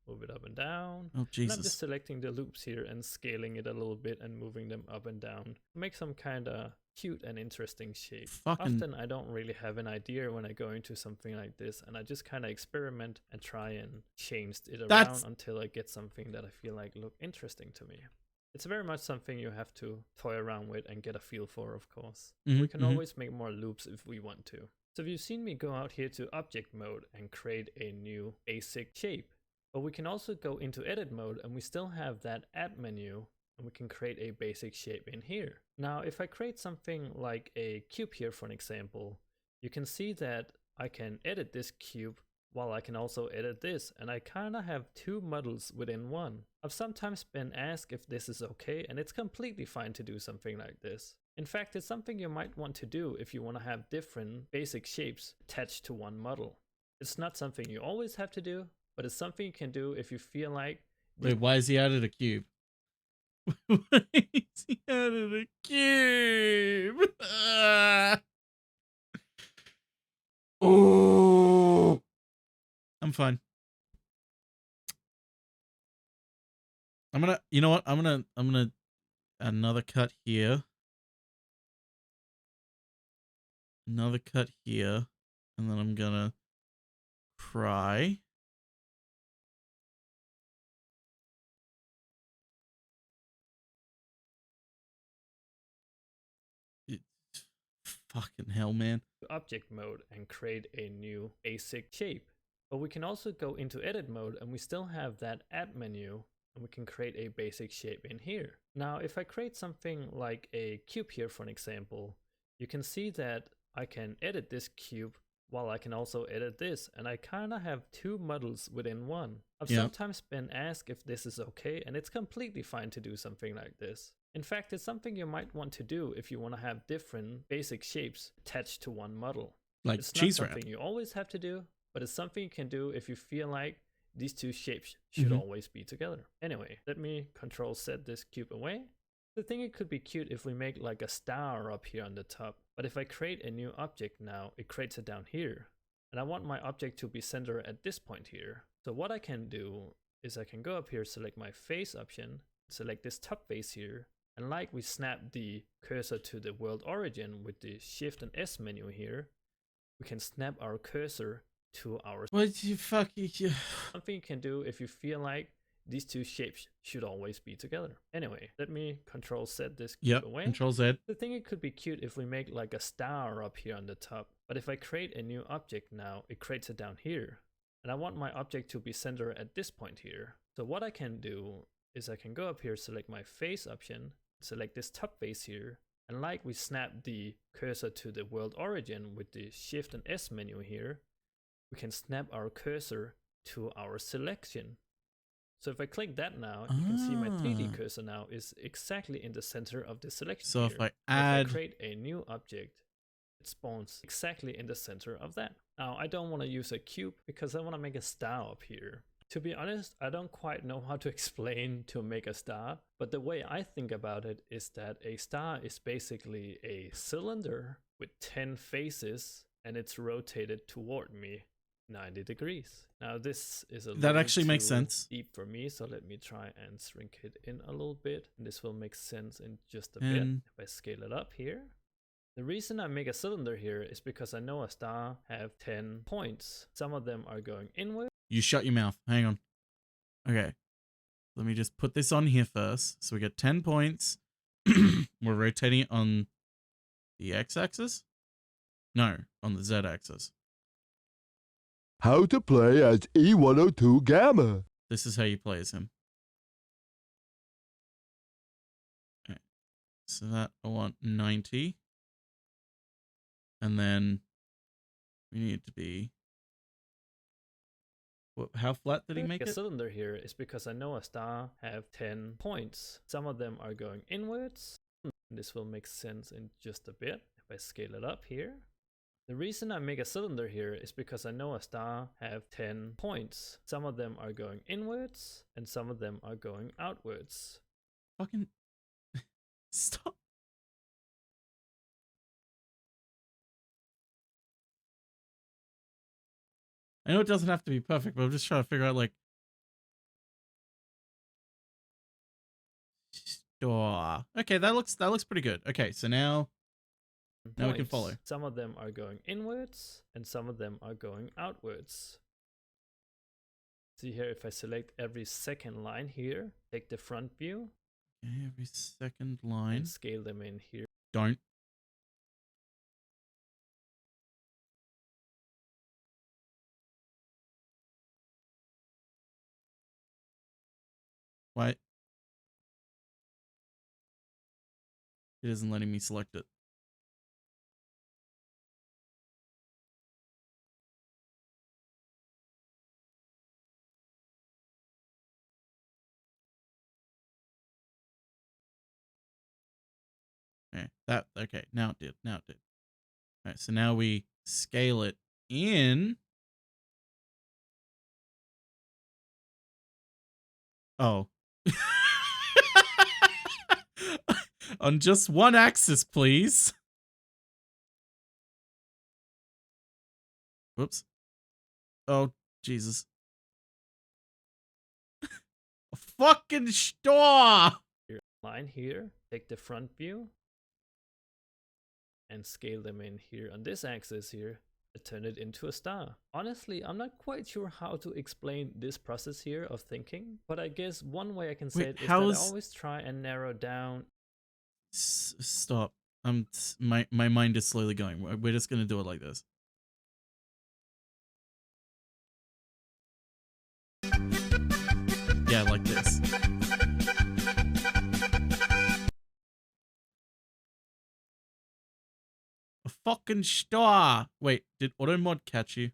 move it up and down. Oh, Jesus. And I'm just selecting the loops here and scaling it a little bit and moving them up and down. Make some kind of cute and interesting shape. Often I don't really have an idea when I go into something like this, and I just kind of experiment and try and change it around until I get something that I feel like look interesting to me. It's very much something you have to toy around with and get a feel for, of course. We can always make more loops if we want to. So you've seen me go out here to object mode and create a new basic shape. But we can also go into edit mode, and we still have that add menu. and we can create a basic shape in here. Now, if I create something like a cube here, for an example, you can see that I can edit this cube while I can also edit this, and I kinda have two models within one. I've sometimes been asked if this is okay, and it's completely fine to do something like this. In fact, it's something you might want to do if you want to have different basic shapes attached to one model. It's not something you always have to do, but it's something you can do if you feel like... Wait, why is he added a cube? Why is he added a cube? Oh, I'm fine. You know what? I'm gonna add another cut here. Another cut here. And then I'm gonna cry. Fucking hell, man. Object mode and create a new basic shape. But we can also go into edit mode and we still have that add menu, and we can create a basic shape in here. Now, if I create something like a cube here, for an example, you can see that I can edit this cube while I can also edit this, and I kinda have two models within one. I've sometimes been asked if this is okay, and it's completely fine to do something like this. In fact, it's something you might want to do if you want to have different basic shapes attached to one model. Like it's not Cheeserat. something you always have to do, but it's something you can do if you feel like these two shapes should always be together. Anyway, let me control set this cube away. I think it could be cute if we make like a star up here on the top, but if I create a new object now, it creates it down here. And I want my object to be centered at this point here. So what I can do is I can go up here, select my face option, select this top face here, and like we snap the cursor to the world origin with the Shift and S menu here, we can snap our cursor to our... What you fucking... Something you can do if you feel like these two shapes should always be together. Anyway, let me control set this cube away. Control Z. I think it could be cute if we make like a star up here on the top, but if I create a new object now, it creates it down here. And I want my object to be centered at this point here. So what I can do is I can go up here, select my face option, select this top face here, and like we snap the cursor to the world origin with the Shift and S menu here, we can snap our cursor to our selection. So if I click that now, you can see my 3D cursor now is exactly in the center of the selection. So here. if I create a new object, it spawns exactly in the center of that. Now I don't want to use a cube because I want to make a star up here. To be honest, I don't quite know how to explain to make a star, but the way I think about it is that a star is basically a cylinder with 10 faces and it's rotated toward me 90 degrees. Now this is a that actually makes sense. Deep for me, so let me try and shrink it in a little bit. And this will make sense in just a bit. If I scale it up here. The reason I make a cylinder here is because I know a star have 10 points. Some of them are going inward. You shut your mouth. Hang on. Okay. Let me just put this on here first. So we get 10 points. We're rotating it on the x-axis? No, on the z-axis. How to play as E102 Gamma. This is how you play as him. Okay. So that I want 90. And then we need to be... How flat did he make it? A cylinder here is because I know a star have 10 points. Some of them are going inwards. This will make sense in just a bit if I scale it up here. The reason I make a cylinder here is because I know a star have 10 points. Some of them are going inwards and some of them are going outwards. Fucking stop. I know it doesn't have to be perfect, but I'm just trying to figure out like... Okay, that looks pretty good. Okay, so now we can follow. Some of them are going inwards and some of them are going outwards. See here, if I select every second line here, take the front view. Okay, every second line. And scale them in here. Don't. Why? It isn't letting me select it. Okay, now it did. All right, so now we scale it in. Oh. On just one axis, please. Whoops. Oh, Jesus. A fucking store! Line here, take the front view, and scale them in here on this axis here. Turn it into a star. Honestly, I'm not quite sure how to explain this process here of thinking, but I guess one way I can say it is that I always try and narrow down. Stop. My mind is slowly going. We're just gonna do it like this. Yeah, like this. A fucking star. Wait, did AutoMod catch you?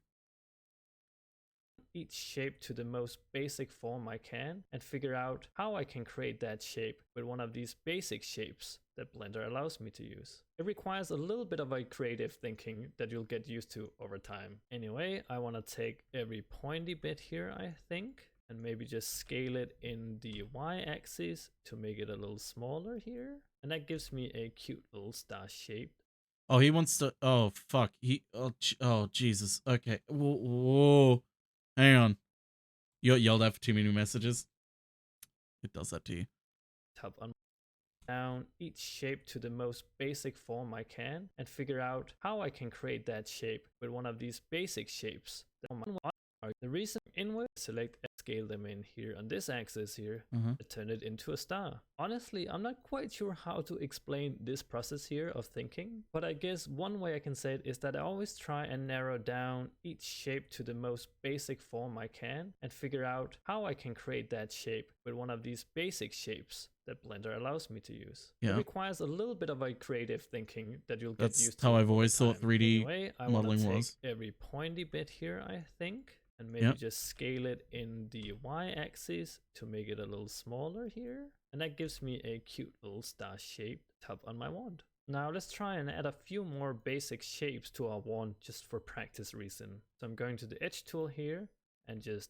Each shape to the most basic form I can and figure out how I can create that shape with one of these basic shapes that Blender allows me to use. It requires a little bit of a creative thinking that you'll get used to over time. Anyway, I want to take every pointy bit here, I think, and maybe just scale it in the y-axis to make it a little smaller here. And that gives me a cute little star shape. Oh, he wants to. Oh, fuck. Oh, Jesus. Okay. Whoa. Hang on. You got yelled at for too many messages. It does that to you. Tap on down each shape to the most basic form I can and figure out how I can create that shape with one of these basic shapes. The reason inward, select and scale them in here on this axis here, turn it into a star. Honestly, I'm not quite sure how to explain this process here of thinking, but I guess one way I can say it is that I always try and narrow down each shape to the most basic form I can and figure out how I can create that shape with one of these basic shapes that Blender allows me to use. Yeah. It requires a little bit of a creative thinking that you'll get used to. That's how I've always thought 3D anyway, I modeling take was. Every pointy bit here, I think, and maybe just scale it in the y-axis to make it a little smaller here. And that gives me a cute little star shape top on my wand. Now let's try and add a few more basic shapes to our wand just for practice reason. So I'm going to the edge tool here and just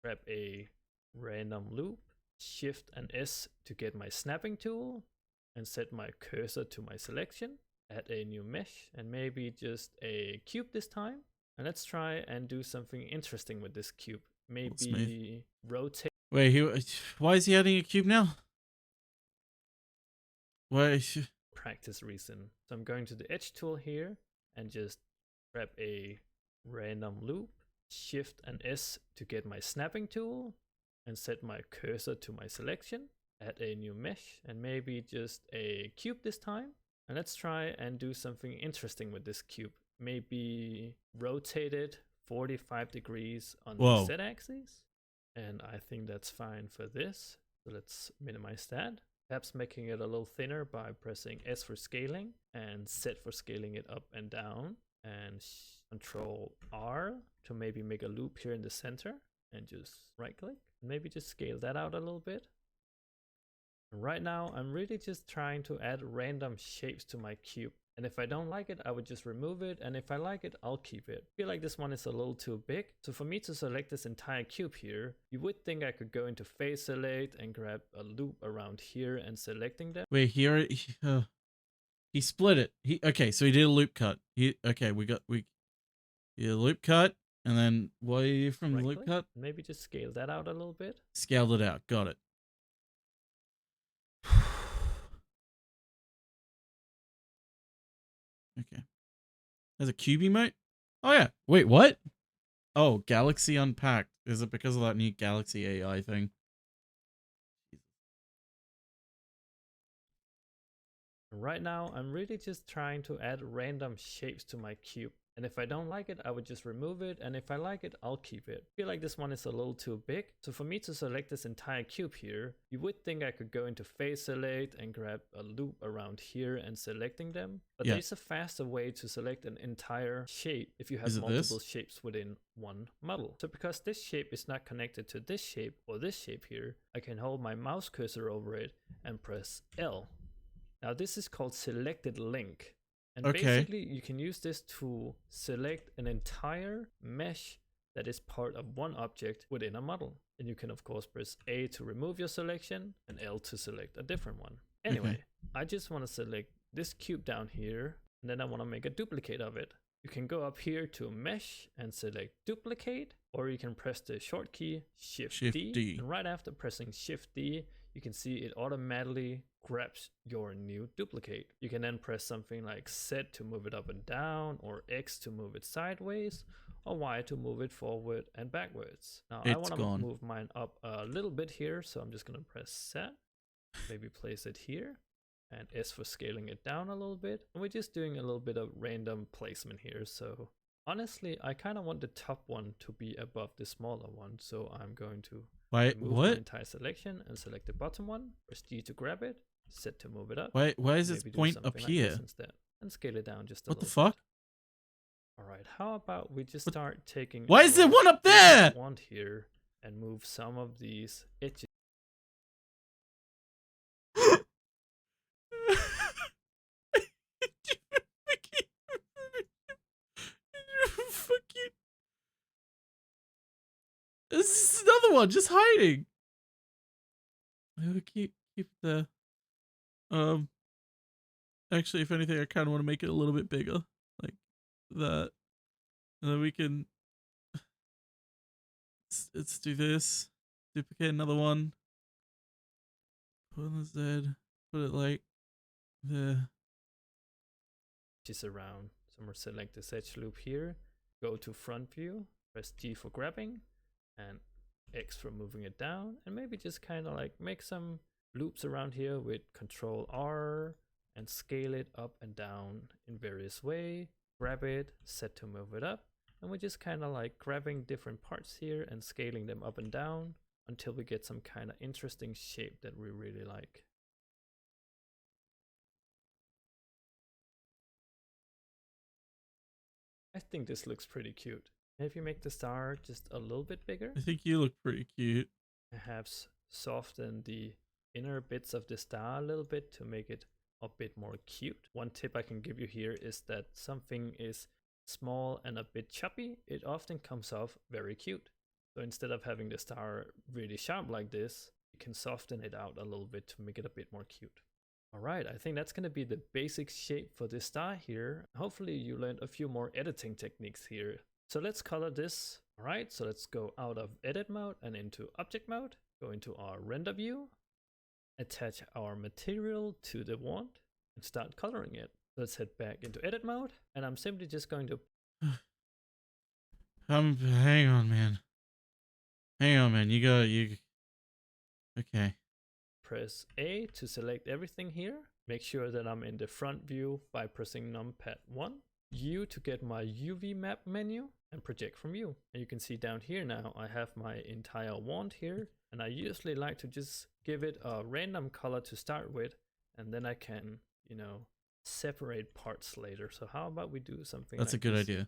grab a random loop, Shift and S to get my snapping tool and set my cursor to my selection. Add a new mesh and maybe just a cube this time. And let's try and do something interesting with this cube. Maybe rotate. Wait, why is he adding a cube now? Why? Practice reason. So I'm going to the edge tool here and just grab a random loop, Shift and S to get my snapping tool and set my cursor to my selection. Add a new mesh and maybe just a cube this time. And let's try and do something interesting with this cube. Maybe rotate it 45 degrees on the Z axis. And I think that's fine for this. So let's minimize that. Perhaps making it a little thinner by pressing S for scaling and Z for scaling it up and down. And Control R to maybe make a loop here in the center. And just right click. Maybe just scale that out a little bit. And right now, I'm really just trying to add random shapes to my cube. And if I don't like it, I would just remove it. And if I like it, I'll keep it. I feel like this one is a little too big. So for me to select this entire cube here, you would think I could go into face select and grab a loop around here and selecting them. Wait, here he split it. Okay, so he did a loop cut. We did a loop cut, and then away from the loop cut. Maybe just scale that out a little bit. Scaled it out. Got it. Okay. There's a cube emote? Oh yeah. Wait, what? Oh, Galaxy Unpacked. Is it because of that new Galaxy AI thing? Right now, I'm really just trying to add random shapes to my cube. And if I don't like it, I would just remove it. And if I like it, I'll keep it. I feel like this one is a little too big. So for me to select this entire cube here, you would think I could go into face select and grab a loop around here and selecting them. But there's a faster way to select an entire shape if you have multiple shapes within one model. So because this shape is not connected to this shape or this shape here, I can hold my mouse cursor over it and press L. Now this is called selected link. And basically you can use this to select an entire mesh that is part of one object within a model. And you can of course press A to remove your selection and L to select a different one. Anyway, I just want to select this cube down here and then I want to make a duplicate of it. You can go up here to mesh and select duplicate, or you can press the short key Shift D. And right after pressing Shift D, you can see it automatically grabs your new duplicate. You can then press something like Z to move it up and down, or X to move it sideways, or Y to move it forward and backwards. Now I want to move mine up a little bit here, so I'm just going to press Z, maybe place it here, and S for scaling it down a little bit. And we're just doing a little bit of random placement here. So honestly, I kind of want the top one to be above the smaller one, so I'm going to remove my entire selection and select the bottom one, press D to grab it, set to move it up. Why is this point up here? Instead, and scale it down just a little bit. What the fuck? Alright, how about we just start taking... Why is there one up there? ...wand here and move some of these edges. This is another one just hiding. Keep the actually, if anything, I kind of want to make it a little bit bigger, like that, and then we can let's do this. Duplicate another one. Put on the Z. Put it like there. Just around. So I'm gonna select this edge loop here. Go to front view. Press G for grabbing. And X for moving it down, and maybe just kind of like make some loops around here with Control R and scale it up and down in various ways. Grab it, set to move it up, and we're just kind of like grabbing different parts here and scaling them up and down until we get some kind of interesting shape that we really like. I think this looks pretty cute. If you make the star just a little bit bigger, I think you look pretty cute. Perhaps soften the inner bits of the star a little bit to make it a bit more cute. One tip I can give you here is that something is small and a bit choppy, it often comes off very cute. So instead of having the star really sharp like this, you can soften it out a little bit to make it a bit more cute. Alright, I think that's going to be the basic shape for this star here. Hopefully you learned a few more editing techniques here. So let's color this. Alright, so let's go out of edit mode and into object mode. Go into our render view. Attach our material to the wand and start coloring it. Let's head back into edit mode, and I'm simply just going to... hang on, man. Hang on, man. Okay. Press A to select everything here. Make sure that I'm in the front view by pressing numpad 1. U to get my UV map menu, and project from U. And you can see down here now I have my entire wand here, and I usually like to just give it a random color to start with, and then I can, you know, separate parts later. So how about we do something That's like a good this idea.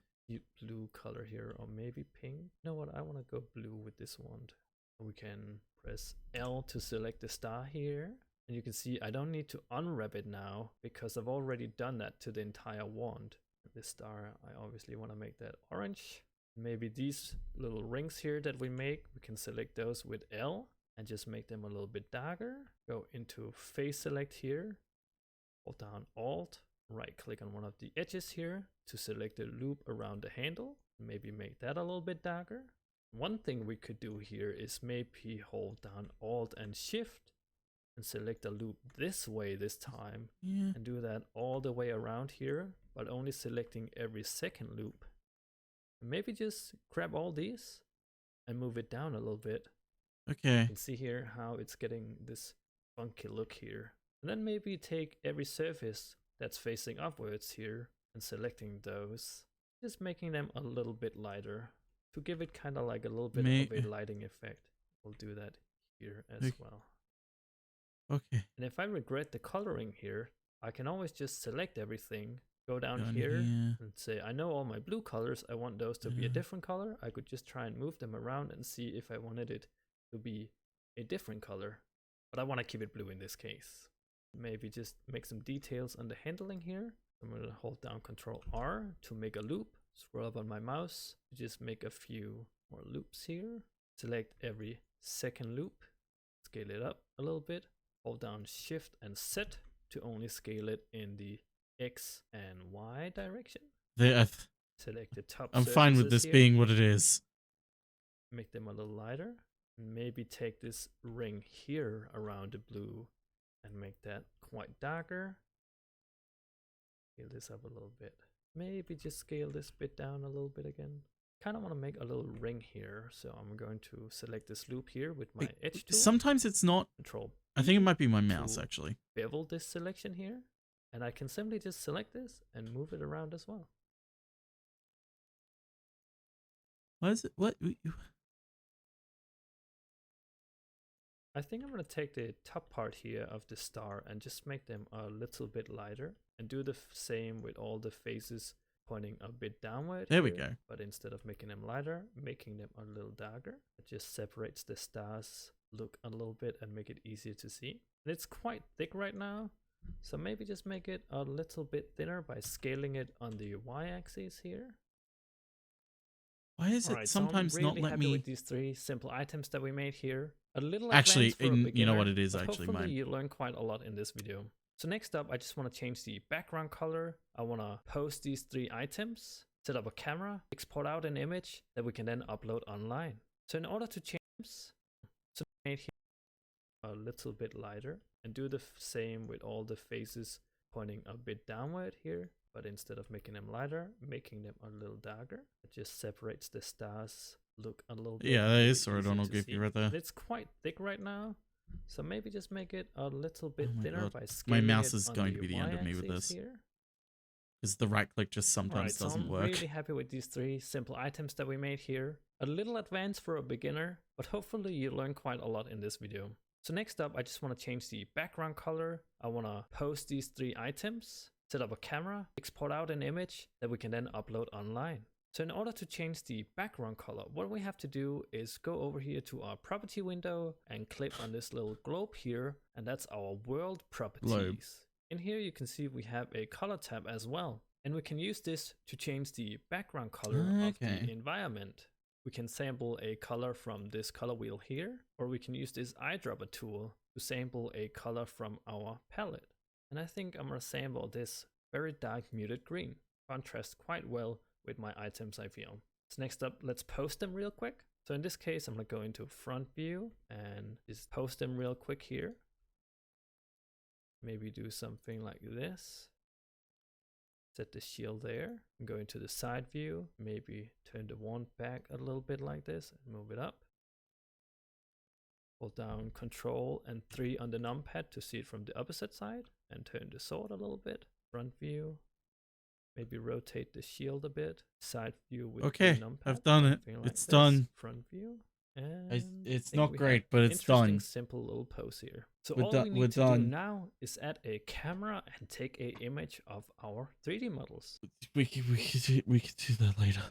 Blue color here, or maybe pink. You know what, I want to go blue with this wand. We can press L to select the star here, and you can see I don't need to unwrap it now because I've already done that to the entire wand. This star, I obviously want to make that orange. Maybe these little rings here that we make, we can select those with L and just make them a little bit darker. Go into face select here, hold down Alt, right click on one of the edges here to select a loop around the handle. Maybe make that a little bit darker. One thing we could do here is maybe hold down Alt and Shift and select a loop this way this time, and do that all the way around here, but only selecting every second loop. And maybe just grab all these and move it down a little bit. Okay. You can see here how it's getting this funky look here. And then maybe take every surface that's facing upwards here and selecting those Just making them a little bit lighter to give it kind of like a little bit of a lighting effect. We'll do that here as well. Okay. And if I regret the coloring here, I can always just select everything, go down Down here here. and say, I know all my blue colors, I want those to be a different color. I could just try and move them around and see if I wanted it to be a different color. But I want to keep it blue in this case. Maybe just make some details on the handling here. I'm going to hold down Control R to make a loop. Scroll up on my mouse to just make a few more loops here. Select every second loop. Scale it up a little bit. Hold down Shift and Set to only scale it in the X and Y direction. Select the top. I'm fine with this being what it is. Make them a little lighter. Maybe take this ring here around the blue and make that quite darker. Scale this up a little bit. Maybe just scale this bit down a little bit again. Kind of want to make a little ring here, so I'm going to select this loop here with my edge tool. Sometimes it's not. Control. I think it might be my mouse actually. Bevel this selection here, and I can simply just select this and move it around as well. What is it? What? I think I'm going to take the top part here of the star and just make them a little bit lighter and do the same with all the faces pointing a bit downward. There we go. But instead of making them lighter, making them a little darker. It just separates the stars look a little bit and make it easier to see. And it's quite thick right now, so maybe just make it a little bit thinner by scaling it on the y-axis here. Why is it sometimes so I'm really not let happy me? With these three simple items that we made here. A little Actually, advanced for a beginner, you know what it is but actually, hopefully mine. you learn quite a lot in this video. So next up, I just want to change the background color. I want to post these three items, set up a camera, export out an image that we can then upload online. So in order to change, so made here a little bit lighter and do the same with all the faces pointing a bit downward here. But instead of making them lighter, making them a little darker. It just separates the stars look a little bit. Yeah, that is sort of Donald Goofy right there. It's quite thick right now, so maybe just make it a little bit Oh my thinner God. by My scaling mouse it is on going to be the end of me with y-axis this. here. Because the right click just sometimes doesn't I'm work. really happy with these three simple items that we made here. A little advanced for a beginner, but hopefully you learn quite a lot in this video. So next up, I just want to change the background color. I want to post these three items, set up a camera, export out an image that we can then upload online. So in order to change the background color, what we have to do is go over here to our property window and click on this little globe here, and that's our world properties. Globe. In here you can see we have a color tab as well, and we can use this to change the background color of the environment. We can sample a color from this color wheel here, or we can use this eyedropper tool to sample a color from our palette. And I think I'm going to sample this very dark muted green. Contrasts quite well with my items, I feel. So next up, let's post them real quick. So in this case, I'm going to go into front view and just post them real quick here. Maybe do something like this. Set the shield there and go into the side view. Maybe turn the wand back a little bit like this and move it up. Hold down Control and 3 on the numpad to see it from the opposite side and turn the sword a little bit. Front view. Maybe rotate the shield a bit. Side view with the numpad. I've done it. Like It's this. done. Front view. And It's I think not we great, have but it's interesting, done. Simple little pose here. So We're all done- we we're need to done. do now is add a camera and take a image of our 3D models. We could do that later.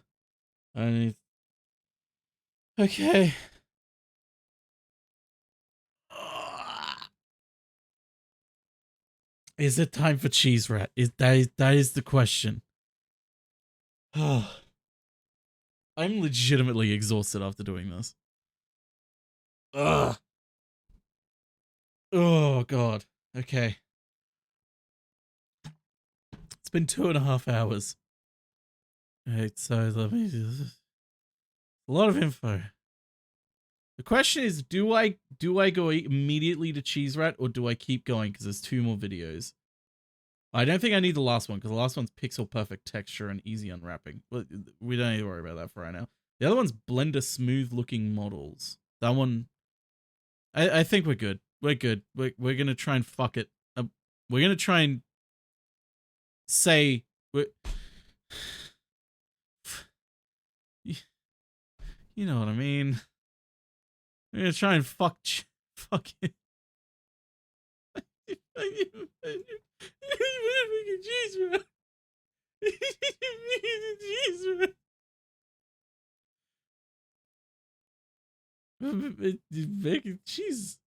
I need. Okay. Is it time for Cheeserat? That is the question. I'm legitimately exhausted after doing this. Ugh. Oh god. Okay. It's been 2.5 hours. Alright, so let me do this. A lot of info. The question is, do I go immediately to Cheeserat or do I keep going because there's 2 more videos? I don't think I need the last one because the last one's pixel perfect texture and easy unwrapping. But we don't need to worry about that for right now. The other one's Blender smooth looking models. That one, I think we're good. We're good. We're gonna try and fuck it. We're gonna try and say You know what I mean. I'm gonna try and fuck it. Cheeserat. Cheeserat. Making cheese.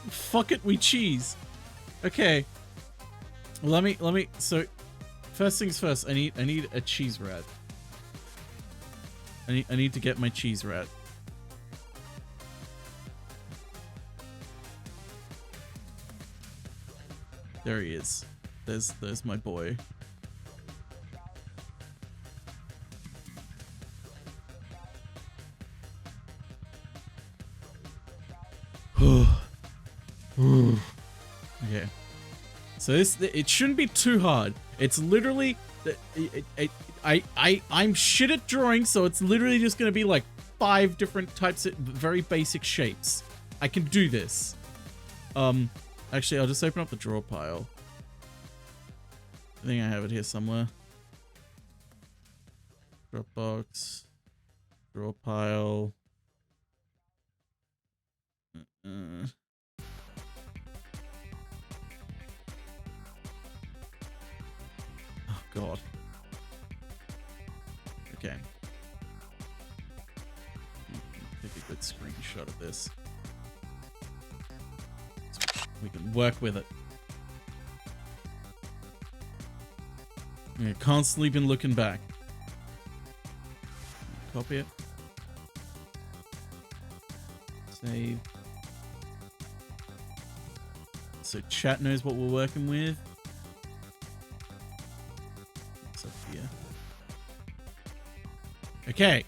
Fuck it, we cheese. Okay. Let me. So, first things first. I need a Cheeserat. I need to get my Cheeserat. There he is. There's my boy. Okay. So it shouldn't be too hard. It's literally I'm shit at drawing, so it's literally just gonna be like 5 different types of very basic shapes. I can do this. Actually, I'll just open up the draw pile. I think I have it here somewhere. Dropbox. Draw pile. Oh, God. Okay. Take a good screenshot of this. We can work with it. Yeah, constantly been looking back. Copy it. Save. So chat knows what we're working with. What's up here? Okay.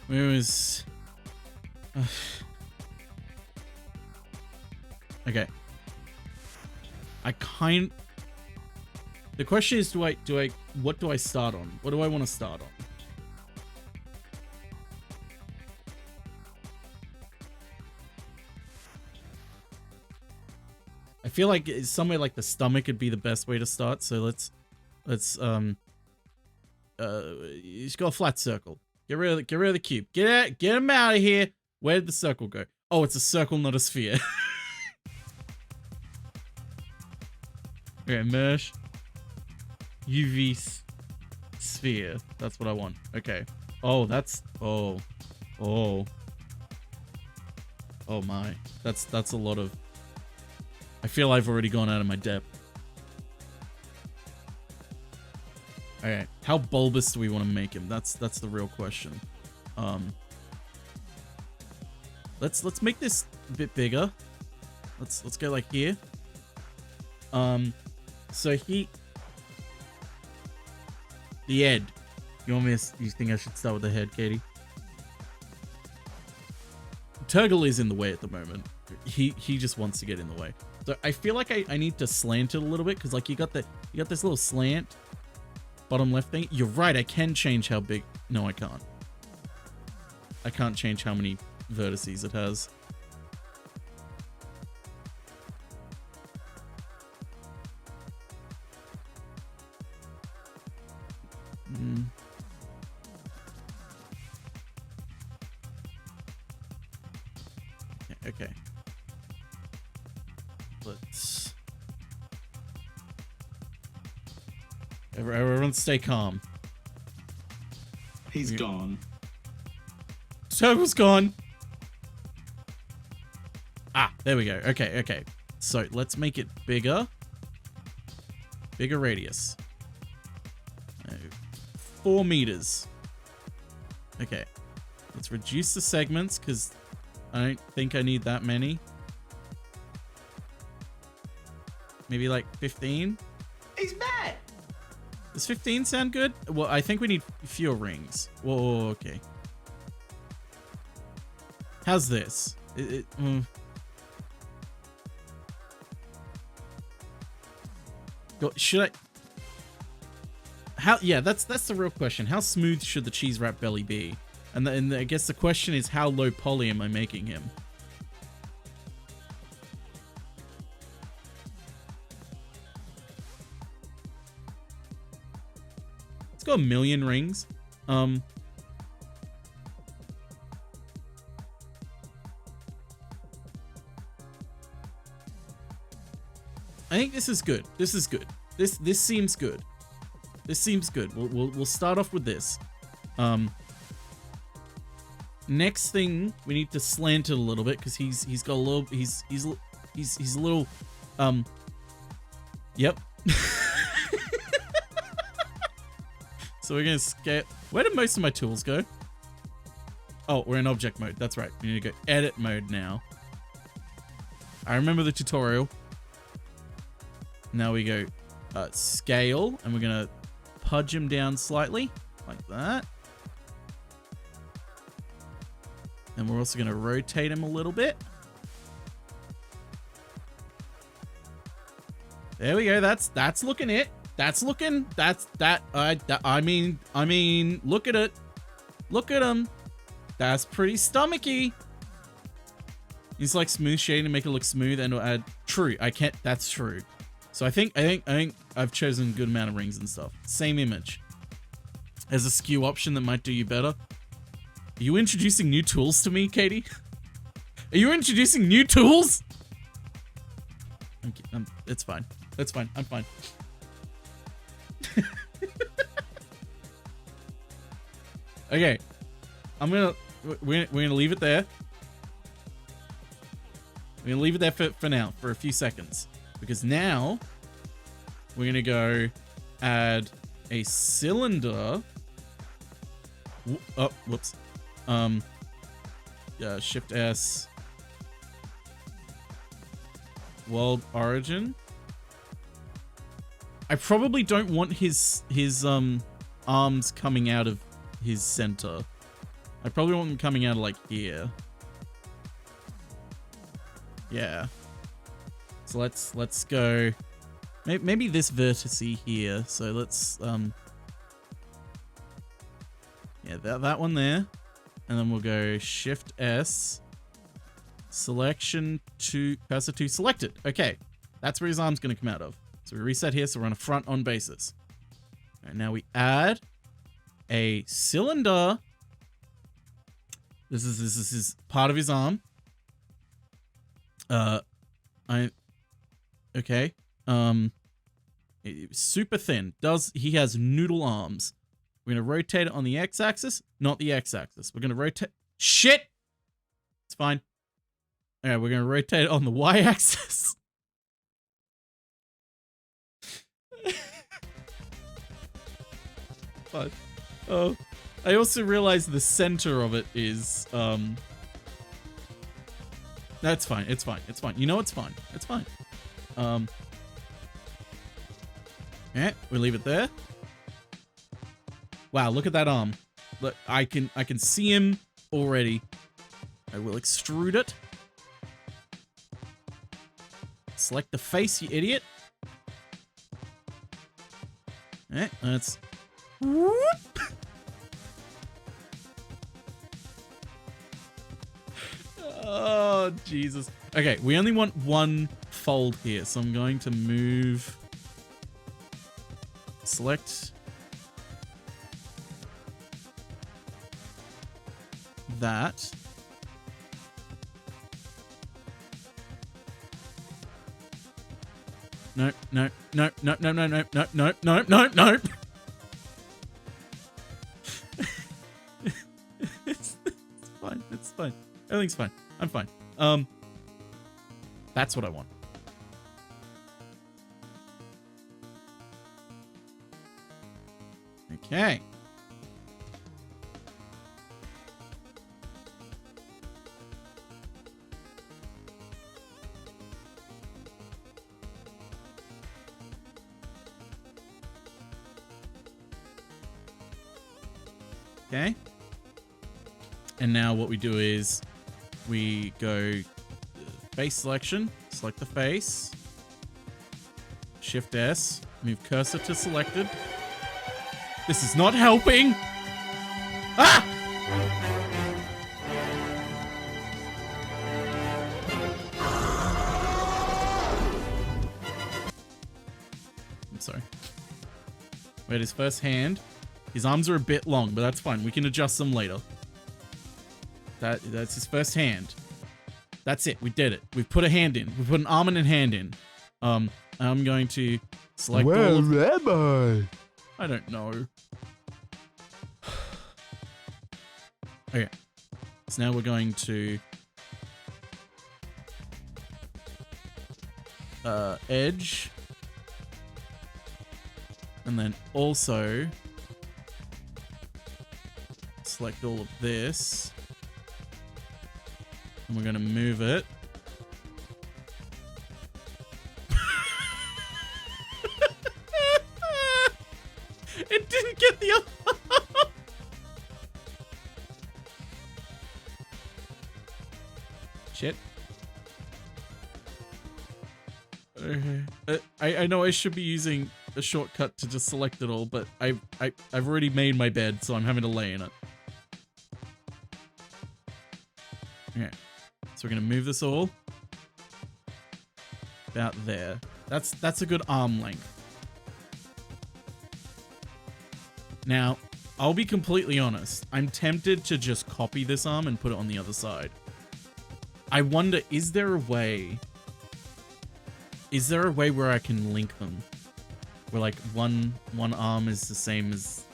Where was... Okay. The question is, what do I start on? What do I want to start on? I feel like somewhere like the stomach would be the best way to start. So let's just go a flat circle. Get rid of the cube. Get him out of here. Where did the circle go? Oh, it's a circle, not a sphere. Okay, mesh. UV sphere. That's what I want. Okay. Oh, that's... Oh. Oh. Oh my. That's a lot of... I feel I've already gone out of my depth. Okay. How bulbous do we want to make him? That's the real question. Let's make this a bit bigger. Let's go like here. So the head. You think I should start with the head, Katie? Turgle is in the way at the moment. He just wants to get in the way. So I feel like I need to slant it a little bit, because like you got this little slant bottom left thing. You're right, I can change how big. No, I can't. I can't change how many vertices it has. Okay. Let's... Everyone stay calm. He's gone. Turtle's gone. Ah, there we go. Okay. So let's make it bigger. Bigger radius. 4 meters. Okay. Let's reduce the segments, because I don't think I need that many. Maybe like 15? He's mad! Does 15 sound good? Well, I think we need fewer rings. Whoa, okay. How's this? Should I... How? Yeah, that's the real question. How smooth should the Cheeserat belly be? And I guess the question is, how low poly am I making him? It's got 1 million rings. I think this is good. This is good. This seems good. This seems good. We'll start off with this. Next thing, we need to slant it a little bit because he's got a little he's a little yep. So we're gonna scale. Where did most of my tools go? Oh, we're in object mode. That's right. We need to go edit mode now. I remember the tutorial. Now we go scale, and we're gonna pudge him down slightly like that. And we're also going to rotate him a little bit. There we go. That's looking it. That's looking. I mean, look at it. Look at him. That's pretty stomachy. He's like smooth shading to make it look smooth and add true. I can't. That's true. So I think I've chosen a good amount of rings and stuff. Same image. There's a skew option that might do you better. Are you introducing new tools to me, Katie? Are you introducing new tools? It's fine. It's fine. I'm fine. Okay. We're gonna leave it there. We're gonna leave it there for now, for a few seconds. Because now, we're gonna go add a cylinder. Oh, whoops. Shift S. World origin. I probably don't want his arms coming out of his center. I probably want them coming out of like here. Yeah. So let's go. Maybe this vertice here. So let's yeah, that one there. And then we'll go Shift S, selection to cursor to selected. Okay, that's where his arm's going to come out of. So we reset here, so we're on a front on basis. And now we add a cylinder. This is part of his arm. Okay. Super thin. He has noodle arms. We're going to rotate it on the x-axis, not the x-axis. We're going to rotate... Shit! It's fine. Alright, we're going to rotate it on the y-axis. Fine. Oh. I also realized the center of it is... That's fine. It's fine. It's fine. You know it's fine. It's fine. Yeah, we'll leave it there. Wow, look at that arm. Look, I can see him already. I will extrude it. Select the face, you idiot. Alright, let's... Oh, Jesus. Okay, we only want one fold here, so I'm going to move... Select... that. No. It's fine. It's fine. Everything's fine. I'm fine. That's what I want. Okay. Okay. And now what we do is we go face selection, select the face, Shift S, move cursor to selected. This is not helping. Ah! We had his first hand. His arms are a bit long, but that's fine. We can adjust them later. That's his first hand. That's it. We did it. We've put a hand in. We put an arm and a hand in. I'm going to select all of... Where am I don't know. Okay. So now we're going to... edge. And then also... select all of this. And we're going to move it. It didn't get the other. Shit. I know I should be using a shortcut to just select it all, but I've already made my bed, so I'm having to lay in it. Okay, so we're gonna move this all about there. That's a good arm length. Now, I'll be completely honest. I'm tempted to just copy this arm and put it on the other side. I wonder, is there a way where I can link them? Where like one arm is the same as...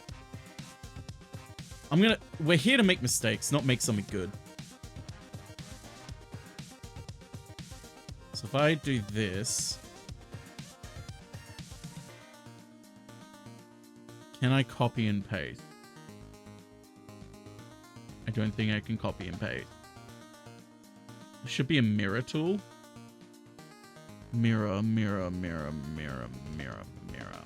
we're here to make mistakes, not make something good. So if I do this... Can I copy and paste? I don't think I can copy and paste. There should be a mirror tool. Mirror, mirror, mirror, mirror, mirror, mirror.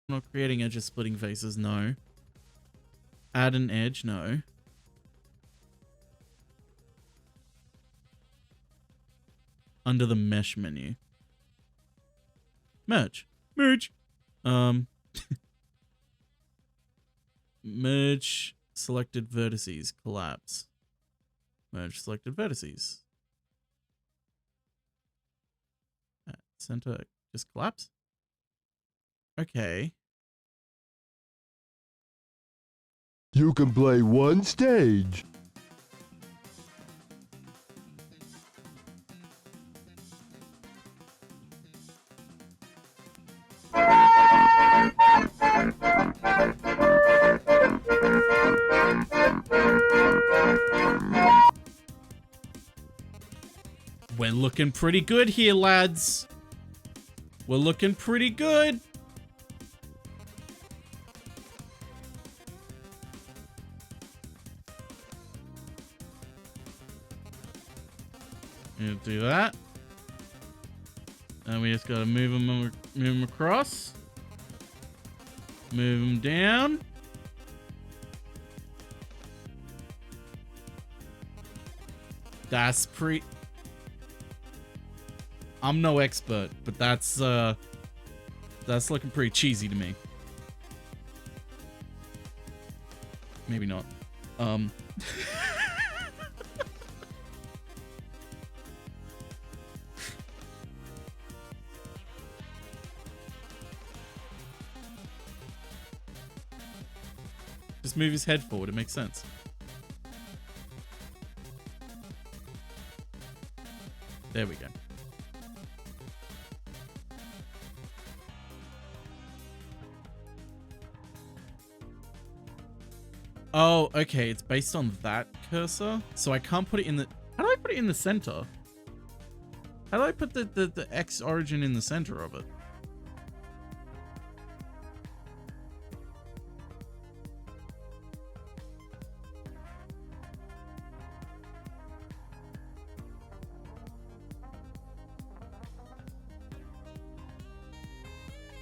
not creating edges splitting faces, no. Add an edge, no. Under the mesh menu. Merge. Merge. Merge selected vertices. Collapse. Merge selected vertices. Center. Just collapse. Okay. You can play one stage. We're looking pretty good here, lads. We're looking pretty good. Gonna do that. And we just gotta move them across. Move them down. That's pretty... I'm no expert, but that's looking pretty cheesy to me. Maybe not. Just move his head forward, it makes sense. There we go. Oh, okay, it's based on that cursor. So I can't put it in the... How do I put it in the center? How do I put the X origin in the center of it?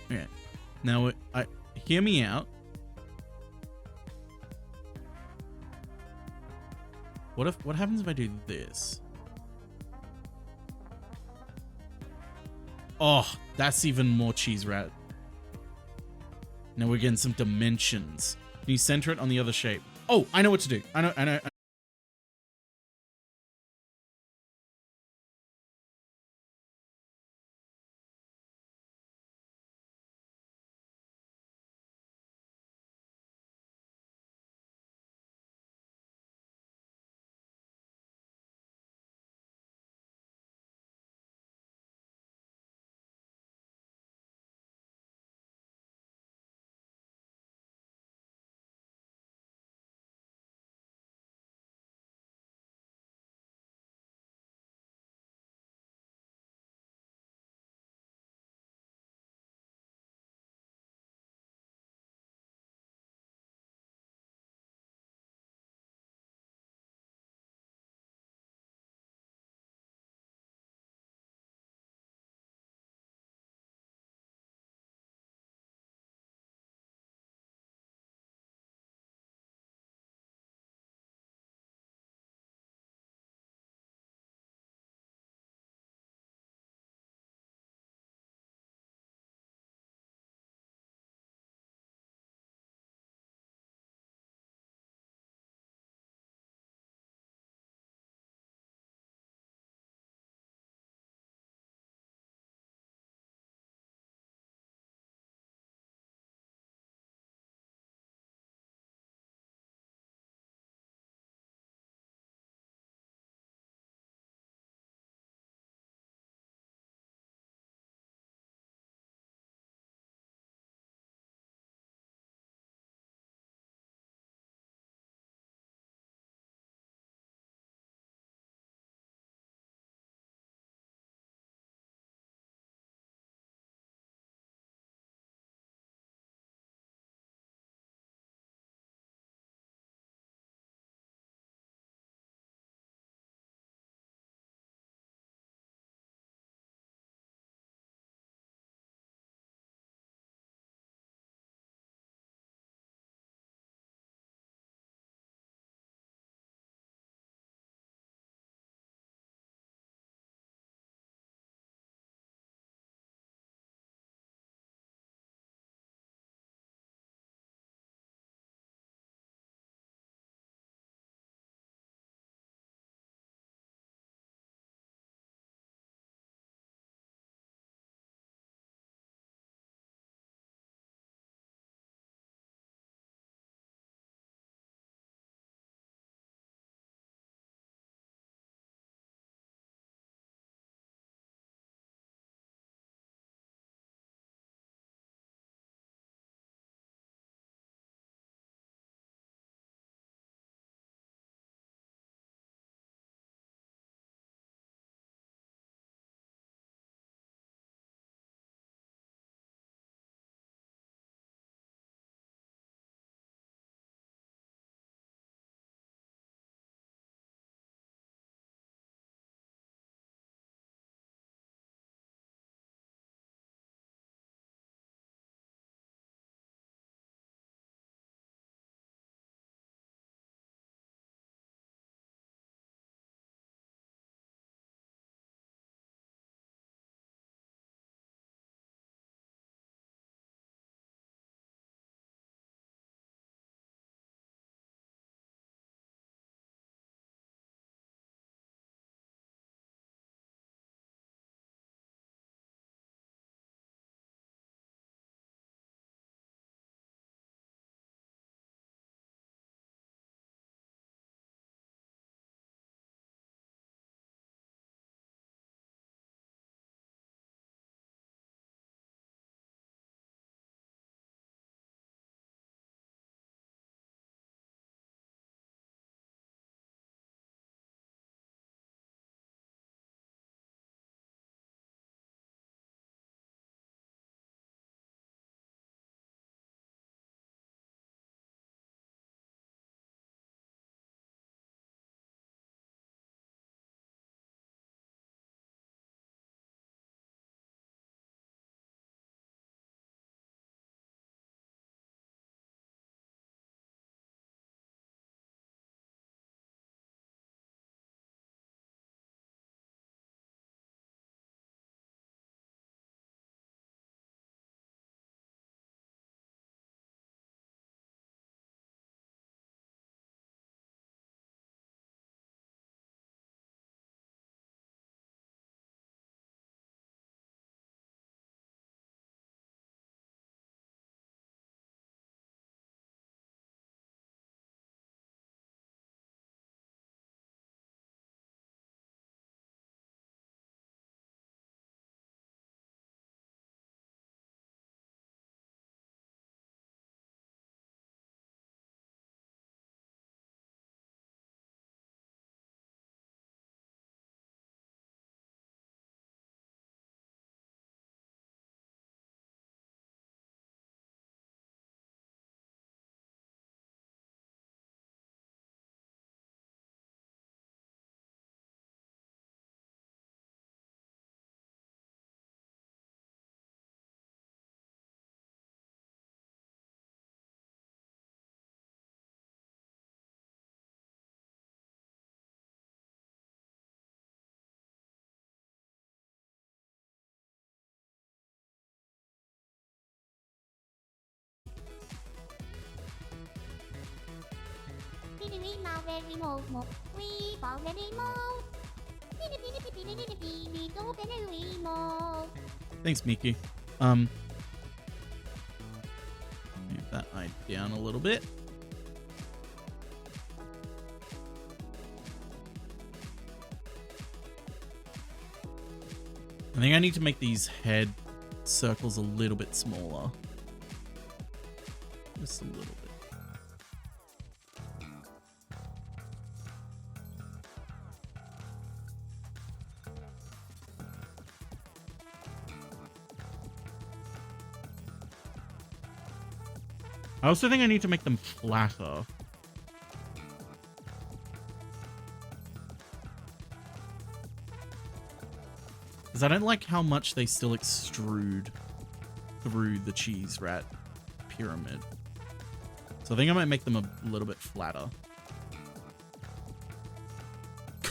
Okay. Now, hear me out. What happens if I do this? Oh, that's even more Cheeserat. Now we're getting some dimensions. Can you center it on the other shape? Oh, I know what to do. I know. Thanks, Miki. Move that eye down a little bit. I think I need to make these head circles a little bit smaller. Just a little bit. I also think I need to make them flatter. Because I don't like how much they still extrude through the Cheeserat pyramid. So I think I might make them a little bit flatter.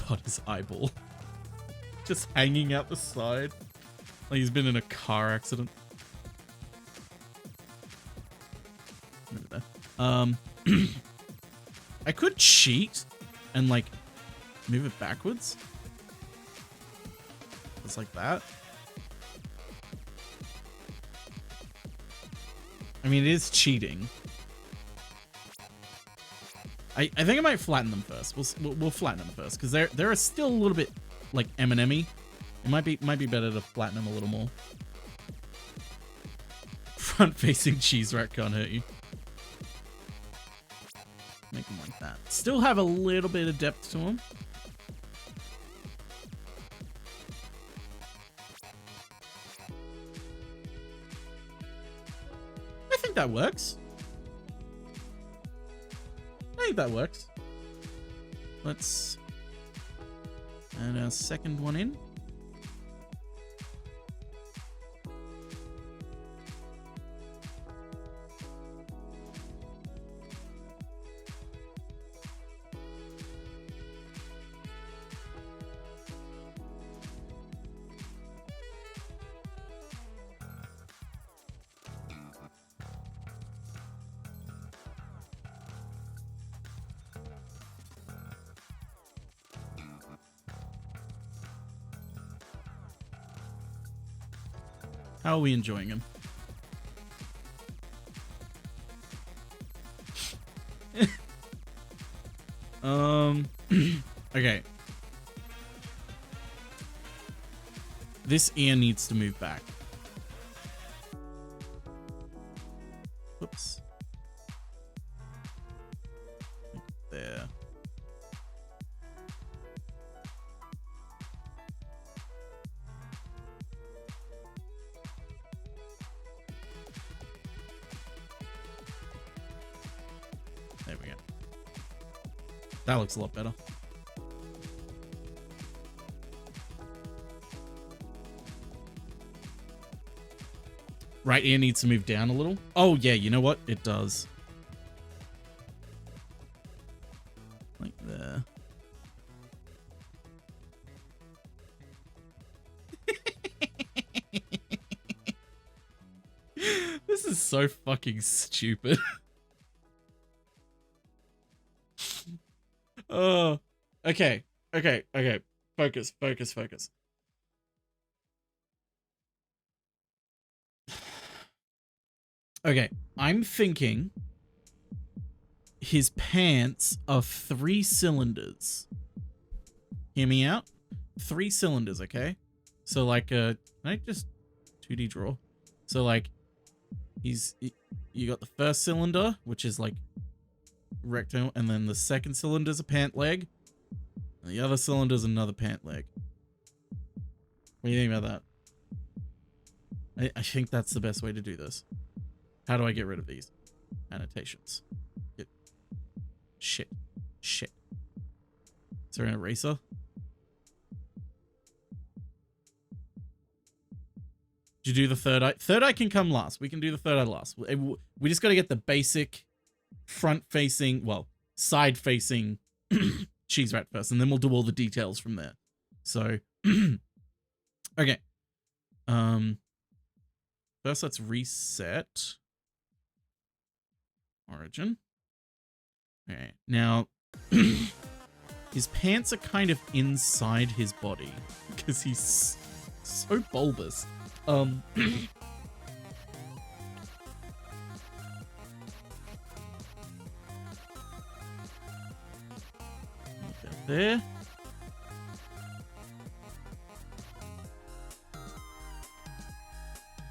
God, his eyeball. Just hanging out the side. Like he's been in a car accident. Over there. I could cheat and like move it backwards. Just like that. I mean, it is cheating. I think I might flatten them first. We'll flatten them first because they're still a little bit like M&M-y. It might be better to flatten them a little more. Front-facing Cheeserat can't hurt you. Make them like that. Still have a little bit of depth to them. I think that works. I think that works. Let's add our second one in. How are we enjoying him? Okay. This ear needs to move back. Whoops. There. There we go. That looks a lot better. Right ear needs to move down a little. Oh, yeah, you know what? It does. Like there. This is so fucking stupid. Oh, okay. Focus. Okay, I'm thinking his pants are 3 cylinders. Hear me out? 3 cylinders, okay? So like, can I just 2D draw? So like, you got the first cylinder, which is like rectangle, and then the second cylinder is a pant leg, and the other cylinder is another pant leg. What do you think about that? I think that's the best way to do this. How do I get rid of these annotations? Shit. Is there an eraser? Did you do the third eye? Third eye can come last. We can do the third eye last. We just got to get the basic front-facing, well, side-facing Cheeserat first, and then we'll do all the details from there. So, okay. First, let's reset origin. Okay, now his pants are kind of inside his body because he's so bulbous. There.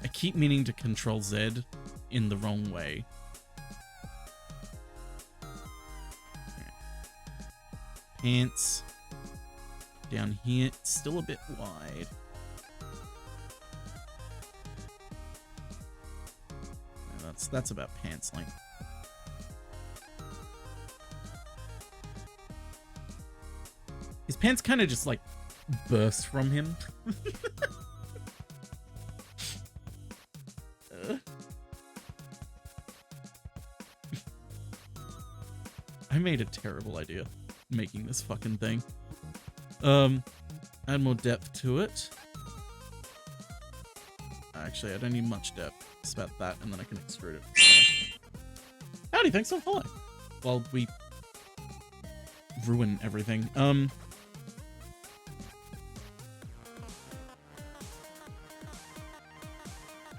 I keep meaning to Control Z in the wrong way. Okay. Pants down here, still a bit wide. No, that's about pants length. His pants kind of just like burst from him. I made a terrible idea making this fucking thing. Add more depth to it. Actually, I don't need much depth. It's about that, and then I can extrude it. Howdy, thanks for following. While we ruin everything.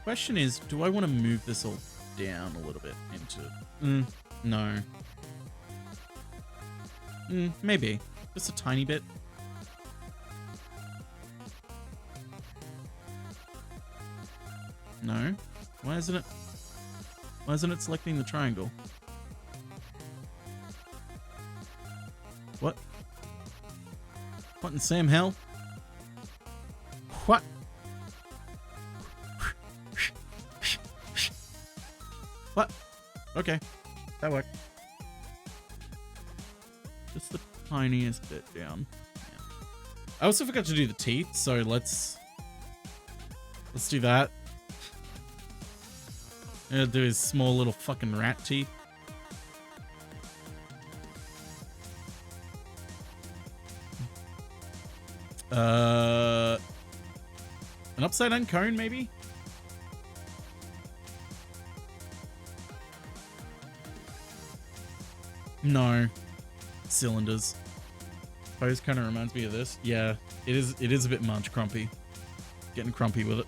Question is, do I want to move this all down a little bit into... no. Maybe. Just a tiny bit. No? Why isn't it selecting the triangle? What? What in Sam hell? What? What? Okay. That worked. Just the tiniest bit down. Yeah. I also forgot to do the teeth, so let's do that. I'm gonna do his small little fucking rat teeth. An upside down cone, maybe? No. Cylinders. Pose kind of reminds me of this. Yeah, it is a bit much crumpy. Getting crumpy with it.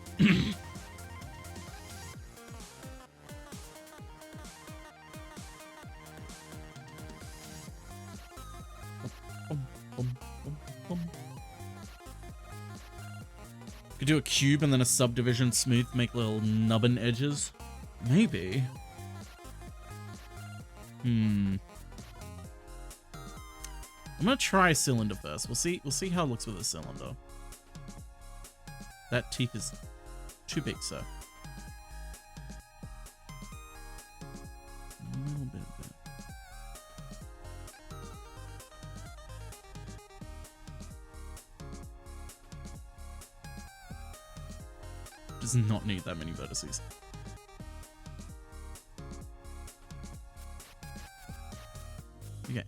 Could do a cube and then a subdivision smooth, make little nubbin edges. Maybe. I'm gonna try a cylinder first. We'll see how it looks with a cylinder. That teeth is too big, sir. A little bit of that. Does not need that many vertices. Okay.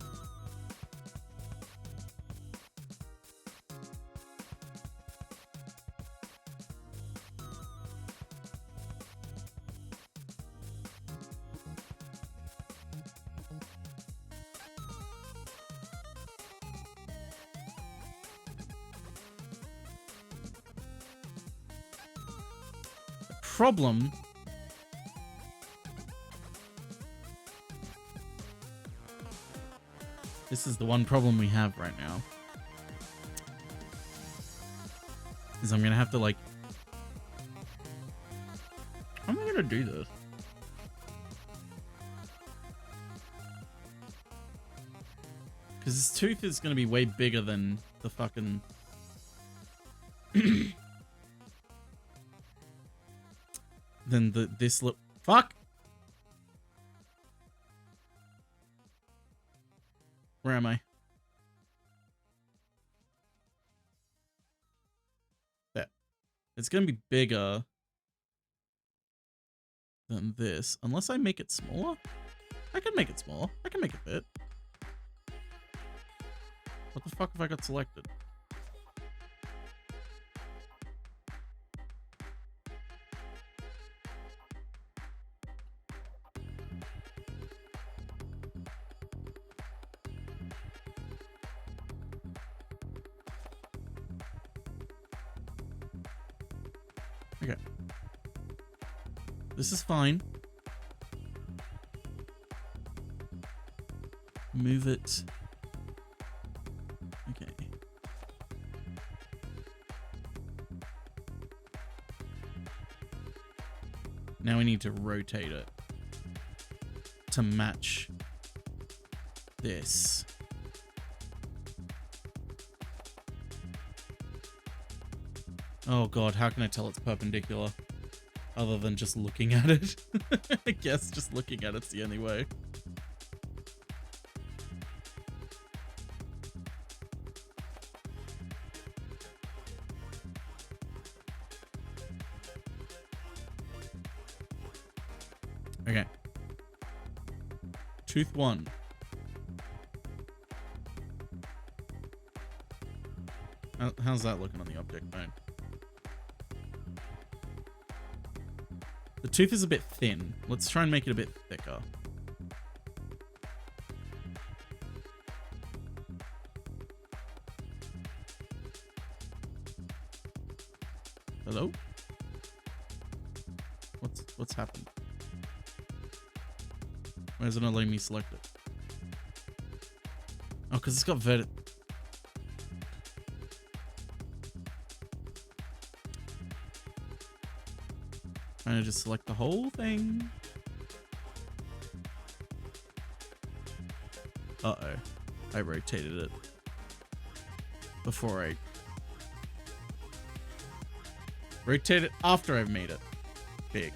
Problem this is the one problem we have right now is I'm gonna have to like how am I gonna do this? Because his tooth is gonna be way bigger than the fucking than this look. Fuck. Where am I? There. It's gonna be bigger than this, unless I make it smaller. I can make it smaller. I can make it fit. What the fuck have I got selected? Okay. This is fine. Move it. Okay. Now we need to rotate it to match this. Oh god, how can I tell it's perpendicular? Other than just looking at it. I guess just looking at it's the only way. Okay. Tooth 1. How's that looking on the object mode? The tooth is a bit thin. Let's try and make it a bit thicker. Hello? What's happened? Why isn't it letting me select it? Oh, because it's got vert. Trying to just select the whole thing. Uh-oh. I rotated it before I rotate it after I've made it big.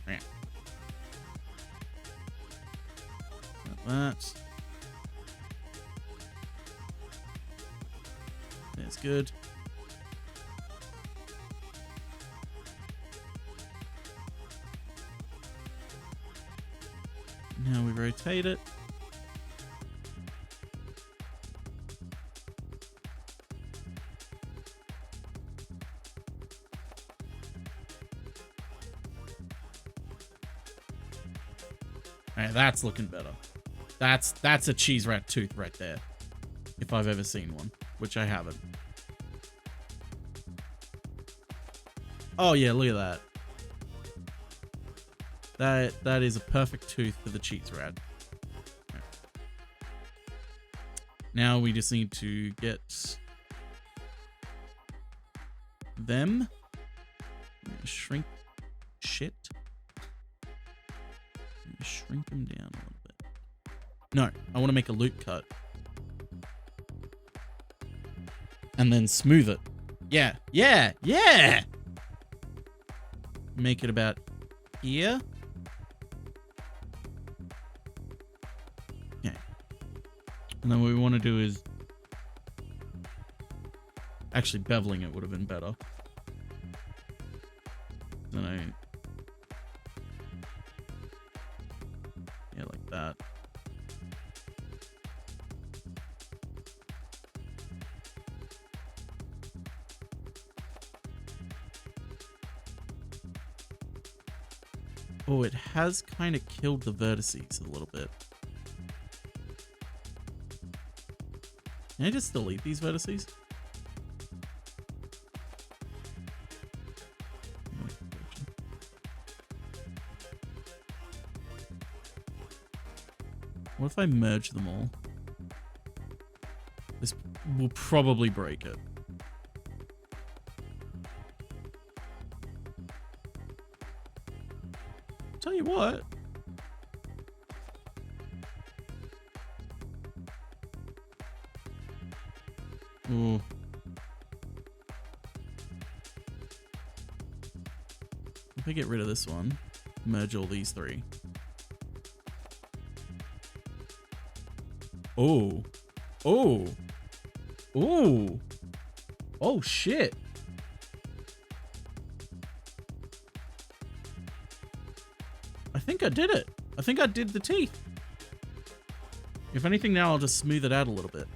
Yeah. Like that. That's good. Now we rotate it. Alright, that's looking better. That's a Cheeserat tooth right there. If I've ever seen one, which I haven't. Oh yeah, look at that. That is a perfect tooth for the Cheeserat. Right. Now we just need to get them. Shrink shit. Shrink them down a little bit. No, I want to make a loop cut. And then smooth it. Yeah, yeah, yeah! Make it about here. Okay. And then what we want to do is... Actually, beveling it would have been better. Then I... Yeah, like that. Oh, it has kind of killed the vertices a little bit. Can I just delete these vertices? What if I merge them all? This will probably break it. Tell you what. Ooh. If I get rid of this one, merge all these three. Oh. Oh. Oh. Oh, shit. I think I did it. I think I did the teeth. If anything now, I'll just smooth it out a little bit.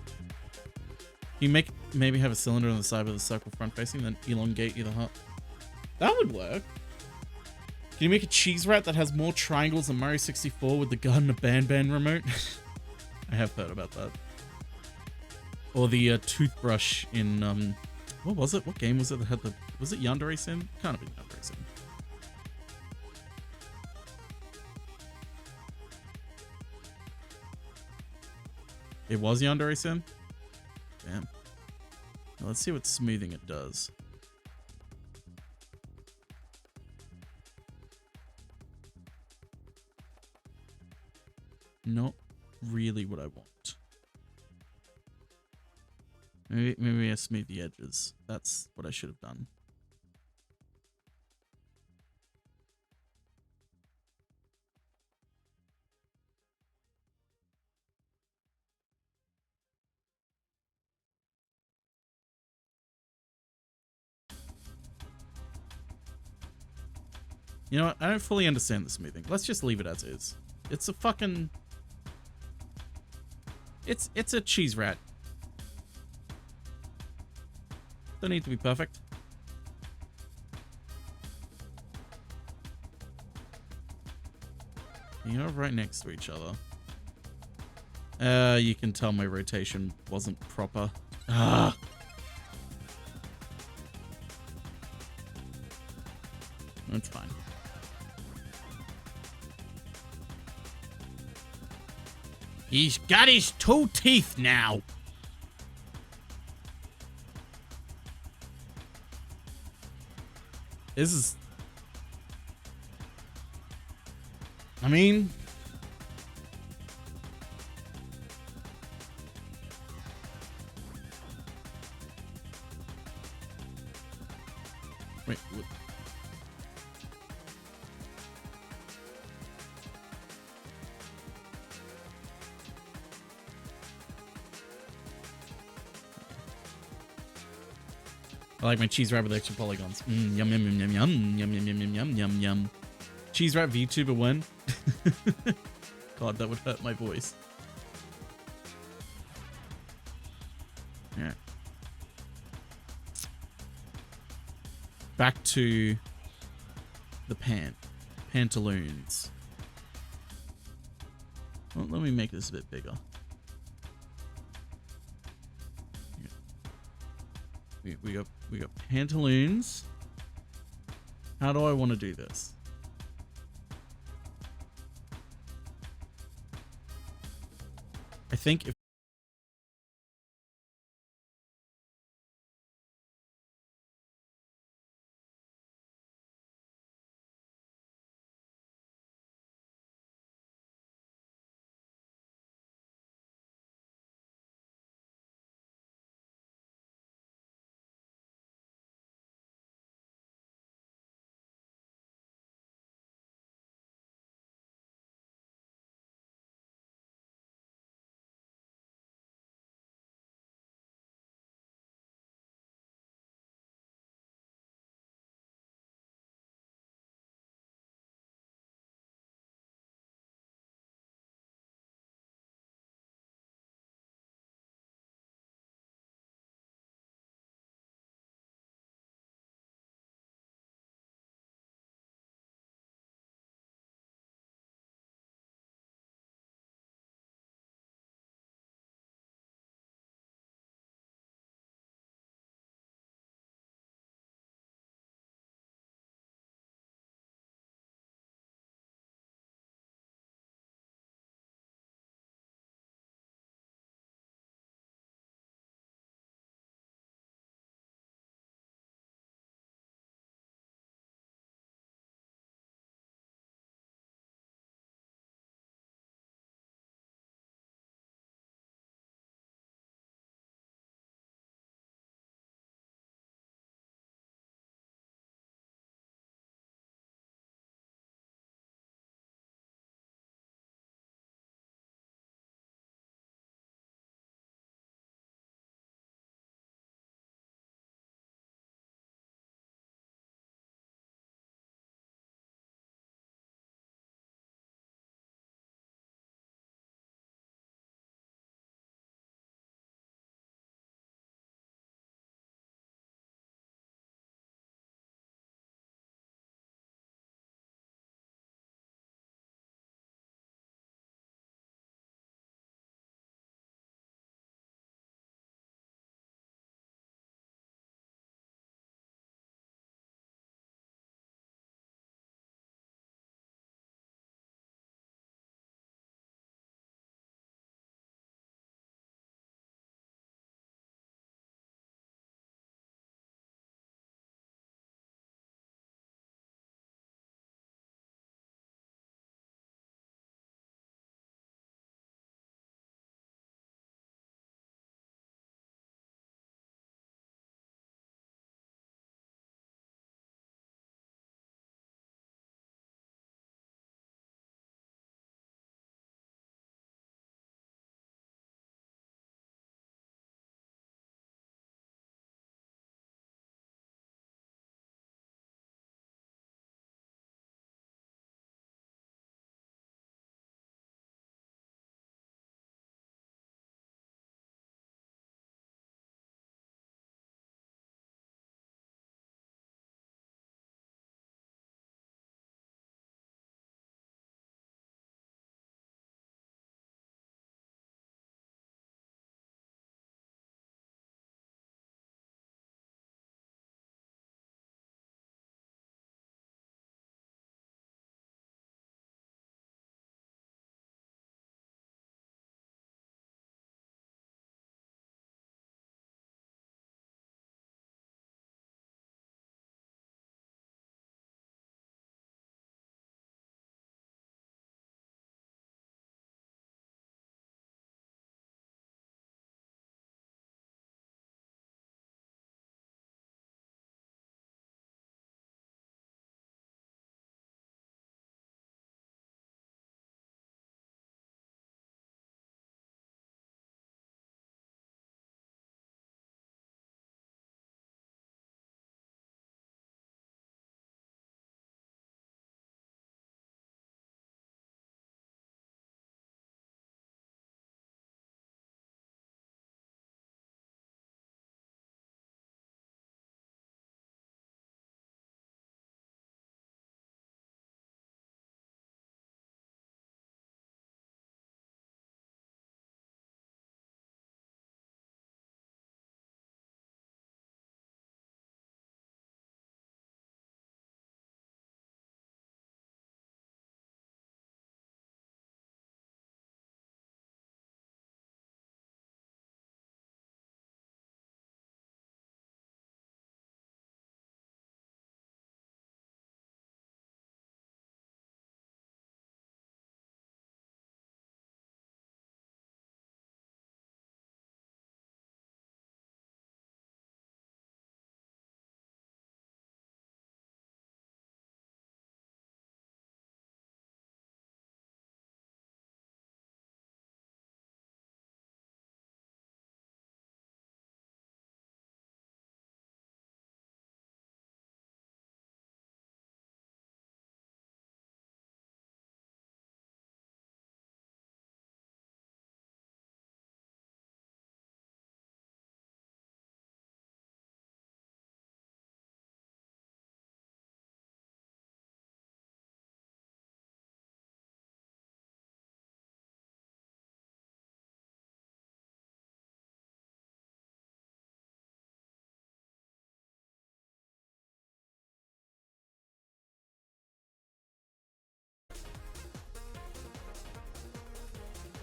You maybe have a cylinder on the side with a circle front facing, then elongate either half. That would work. Can you make a Cheeserat that has more triangles than Mario 64 with the gun and a band remote? I have heard about that. Or the toothbrush in What was it? What game was it that had the... Was it Yandere Sim? Can't have been Yandere Sim. It was Yandere Sim? Damn. Now let's see what smoothing it does. Not really what I want. Maybe I smooth the edges. That's what I should have done. You know what? I don't fully understand the smoothing. Let's just leave it as is. It's a fucking... It's a Cheeserat. Don't need to be perfect. You're right next to each other. You can tell my rotation wasn't proper. Ah. That's fine. He's got his 2 teeth now. This is... I mean... Wait, what? I like my Cheeserat with extra polygons. Yum, yum, yum, yum, yum, yum, yum, yum, yum, yum, yum. Cheeserat VTuber win. God, that would hurt my voice. Yeah. Back to the pantaloons. Well, let me make this a bit bigger. We got pantaloons. How do I want to do this? I think if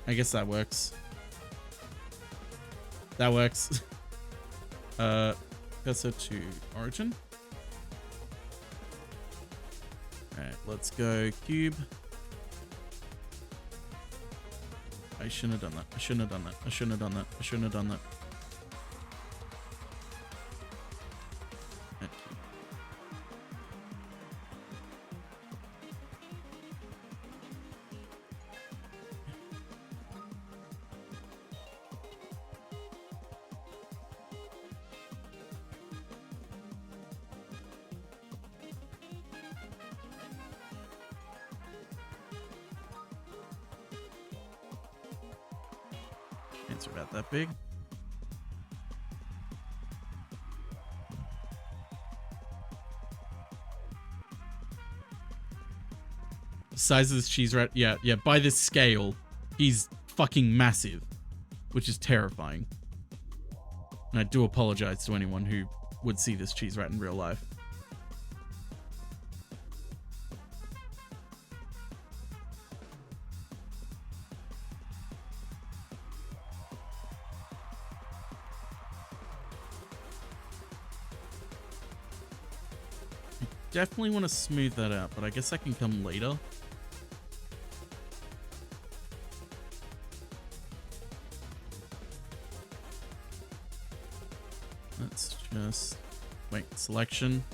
I guess that works. That works. Cursor to origin. Alright, let's go cube. I shouldn't have done that. I shouldn't have done that. I shouldn't have done that. I shouldn't have done that. It's about that big. The size of this Cheeserat, yeah, by this scale, he's fucking massive, which is terrifying. And I do apologize to anyone who would see this Cheeserat in real life. Definitely want to smooth that out, but I guess I can come later. Let's just wait, selection.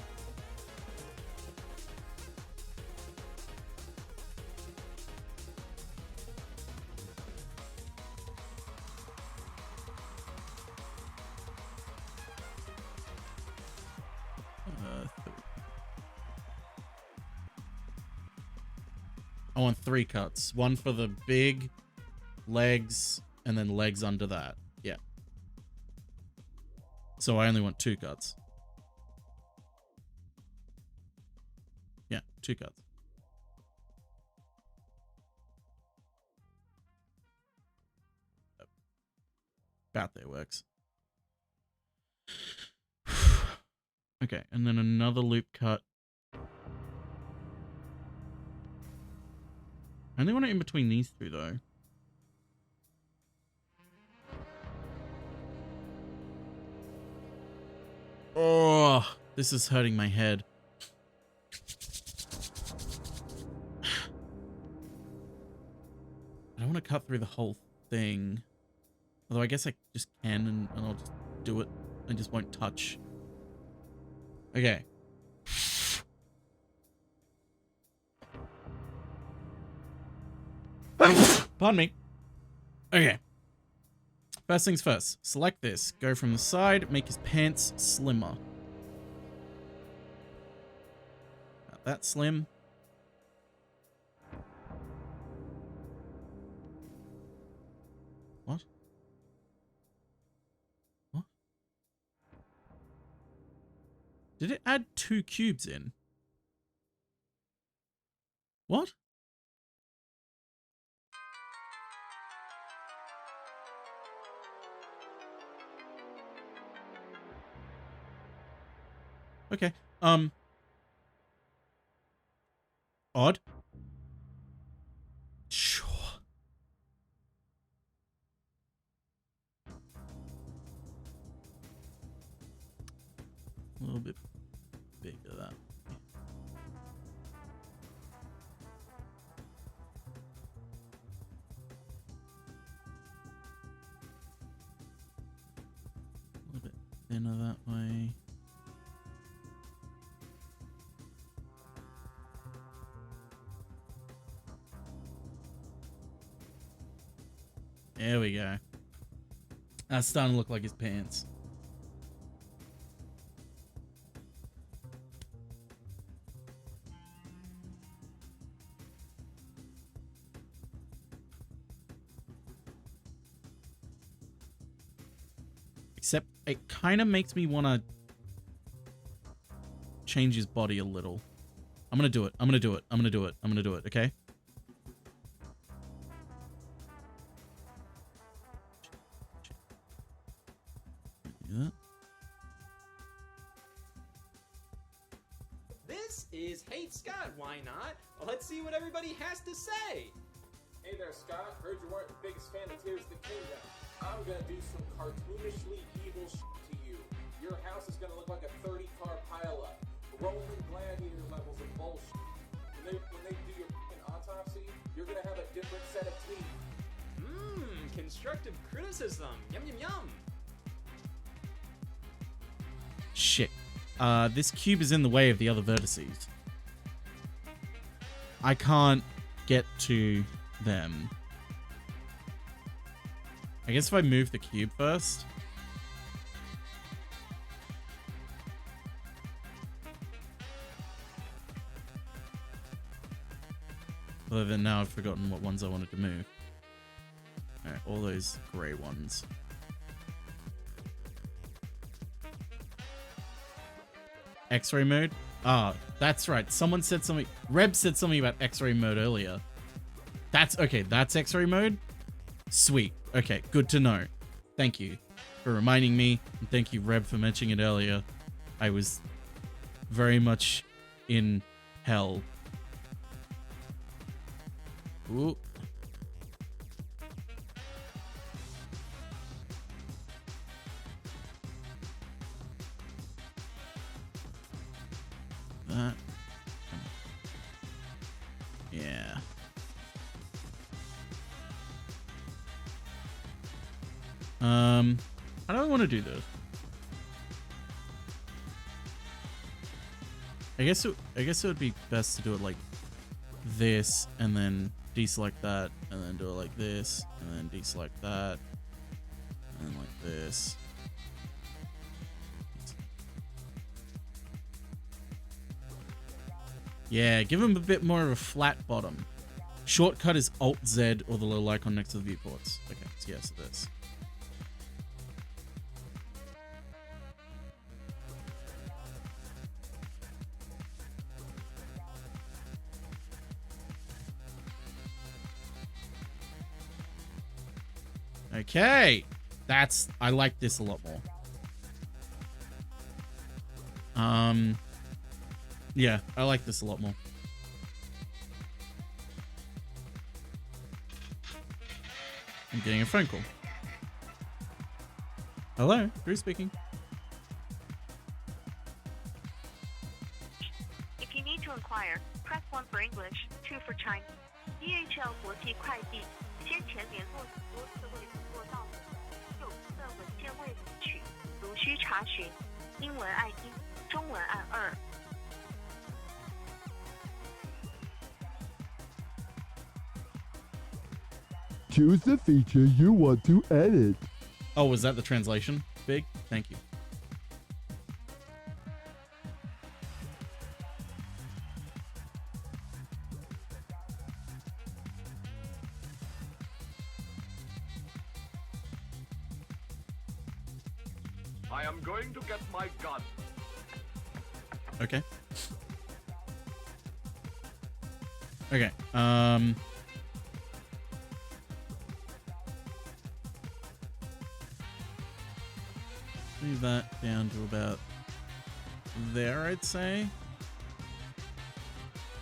I want 3 cuts. One for the big legs and then legs under that. Yeah. So I only want 2 cuts. Yeah, 2 cuts. About there works. Okay, and then another loop cut. I only want it in between these two, though. Oh, this is hurting my head. I don't want to cut through the whole thing. Although I guess I just can, and I'll just do it. I just won't touch. Okay. Pardon me. Okay. First things first. Select this. Go from the side. Make his pants slimmer. About that slim. What? What? Did it add 2 cubes in? What? Okay. Odd. Sure. A little bit bigger that. A little bit thinner that way. There we go. That's starting to look like his pants. Except it kind of makes me want to change his body a little. I'm going to do it. I'm going to do it. I'm going to do it. I'm going to do it. Okay? Yeah. This is Hate Scott, why not? Let's see what everybody has to say. Hey Hey there, Scott. Heard you weren't the biggest fan of Tears of the Kingdom. I'm gonna do some cartoonishly evil shit to you. Your house is gonna look like a 30-car pileup. Rolling gladiator levels of bullshit. When they do your fucking autopsy, you're gonna have a different set of teeth. Constructive criticism. Yum, yum, yum. Shit. This cube is in the way of the other vertices. I can't get to them. I guess if I move the cube first. Other than now I've forgotten what ones I wanted to move. Alright, all those grey ones. X-ray mode? Ah, that's right. Someone said something. Reb said something about X-ray mode earlier. That's okay. That's X-ray mode? Sweet. Okay, good to know. Thank you for reminding me. And thank you, Reb, for mentioning it earlier. I was very much in hell. Ooh. That. Yeah. How do I want to do this? I guess it would be best to do it like this and then deselect that and then do it like this and then deselect that and then like this. Yeah, give him a bit more of a flat bottom. Shortcut is Alt-Z or the little icon next to the viewports. Okay, so yes, this. Okay, I like this a lot more. Yeah, I like this a lot more. I'm getting a phone call. Hello, who's speaking? If you need to inquire, press 1 for English, 2 for Chinese. DHL 国际快递先前联络多次未联络到我，有的文件未领取，如需查询，英文按1，中文按2。Choose the feature you want to edit. Oh, was that the translation? Big? Thank you. I am going to get my gun. Okay. Okay, move that down to about there, I'd say.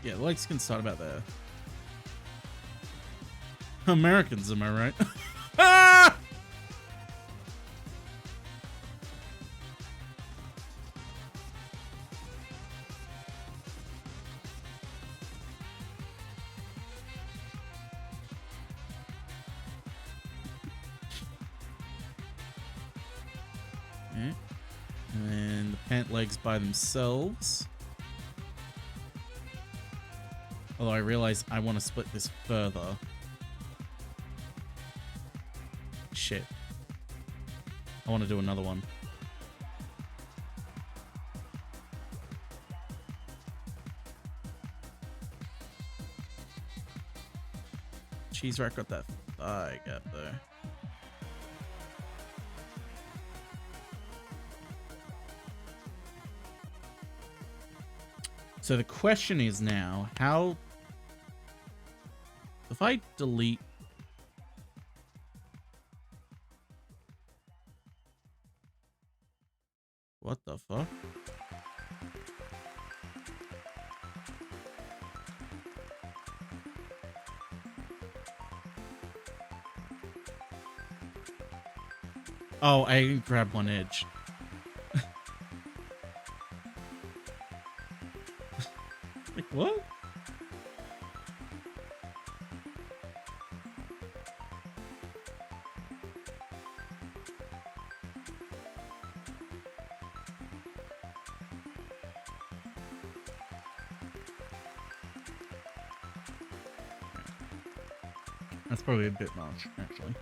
Yeah, the legs can start about there. Americans, am I right? Ah! Okay. And then the pant legs by themselves. Although I realize I want to split this further. Shit. I want to do another one. Cheeserat got that thigh gap there. So the question is now, how... If I delete... What the fuck? Oh, I grabbed one edge. Like, what? That's probably a bit much, actually.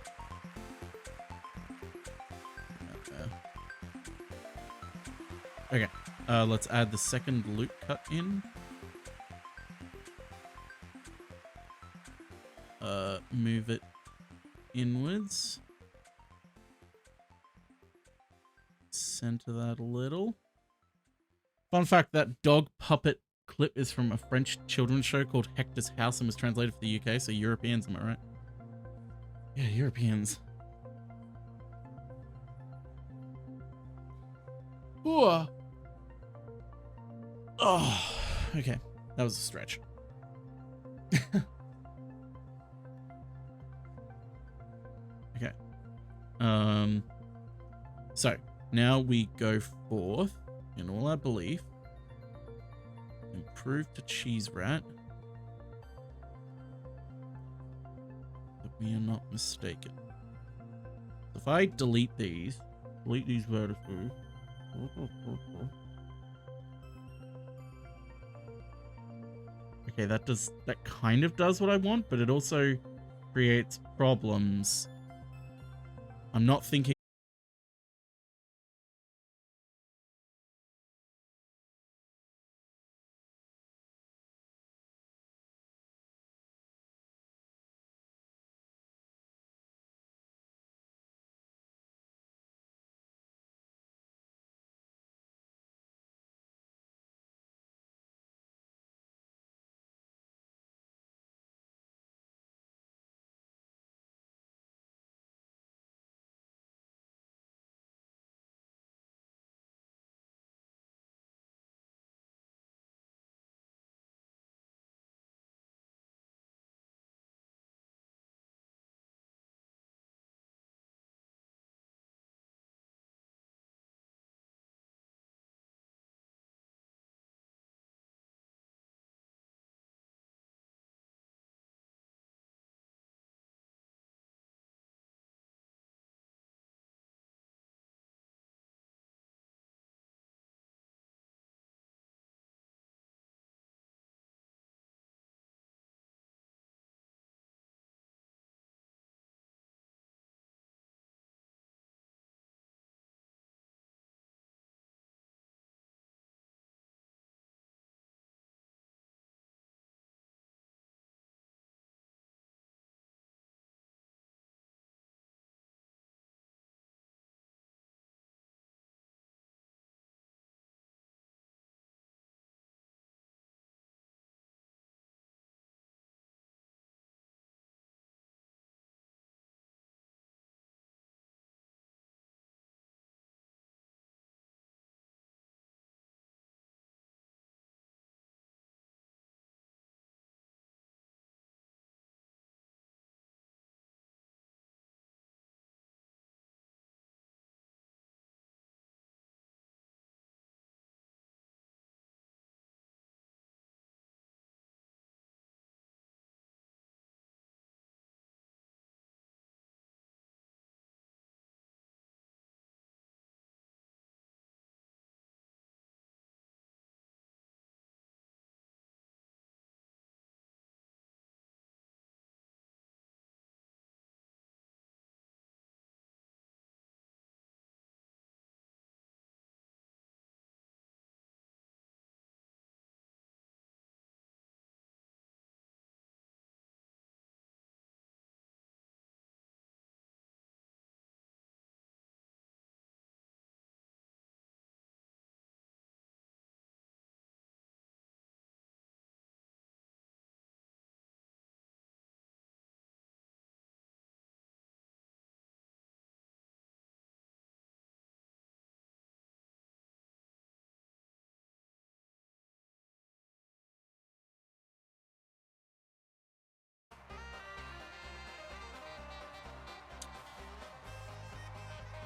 Okay, let's add the second loop cut in. Move it inwards. Center that a little. Fun fact, that dog puppet clip is from a French children's show called Hector's House and was translated for the UK, so Europeans, am I right? Yeah, Europeans. Ooh. Oh, okay. That was a stretch. Okay. So now we go forth in all our belief. Improve to Cheeserat. That we are not mistaken. If I delete these vertices. Okay, that kind of does what I want, but it also creates problems. I'm not thinking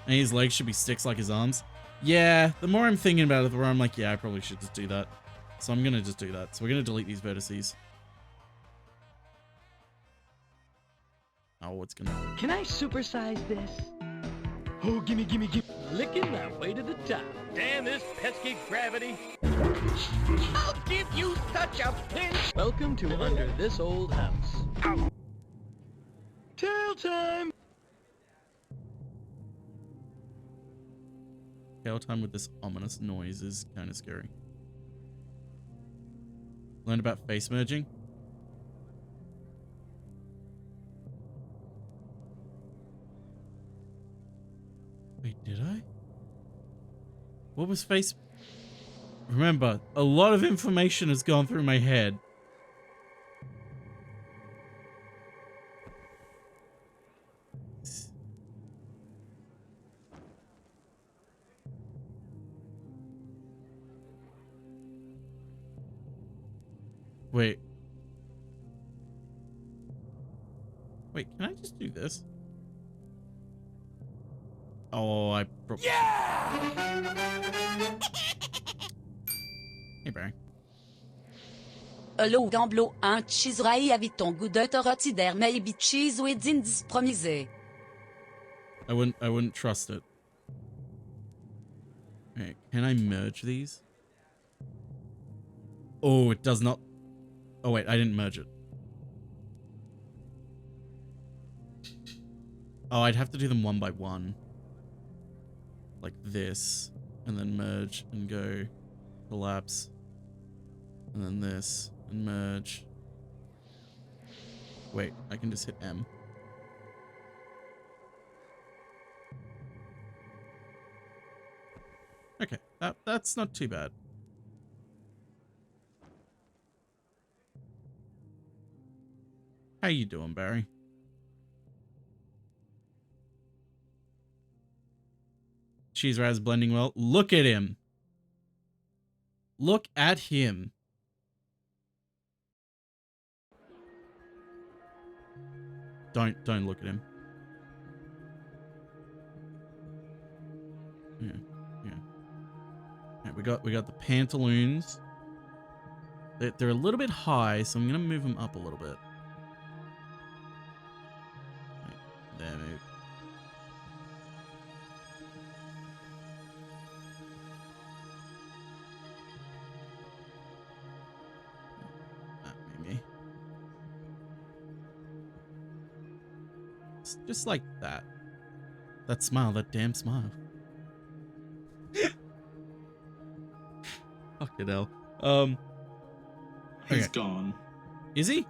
And his legs should be sticks like his arms. Yeah, the more I'm thinking about it, the more I'm like, yeah, I probably should just do that. So I'm gonna just do that. So we're gonna delete these vertices. Oh, it's gonna... Can I supersize this? Oh, gimme. Licking my way to the top. Damn this pesky gravity. I'll give you such a pinch. Welcome to Under This Old House. Ow. Tail time. Tail time with this ominous noise is kind of scary. Learned about face merging. Wait, did I? What was face... Remember, a lot of information has gone through my head. Wait. Wait, can I just do this? Oh, I... Hey, Barry. Hello, Gamblo, un Cheeserat avec ton goût de rôti der maybe cheese with indispromisé. I wouldn't trust it. Okay, can I merge these? Oh, it does not. Oh wait, I didn't merge it. Oh, I'd have to do them one by one. Like this. And then merge and go. Collapse. And then this. And merge. Wait, I can just hit M. Okay, that's not too bad. How you doing, Barry? Cheeserat's blending well. Look at him. Look at him. Don't look at him. Yeah. Right, we got the pantaloons. They're a little bit high, so I'm gonna move them up a little bit. Right, there, move. Maybe. Just like that. That smile, that damn smile. Fucking hell. He's gone. Is he?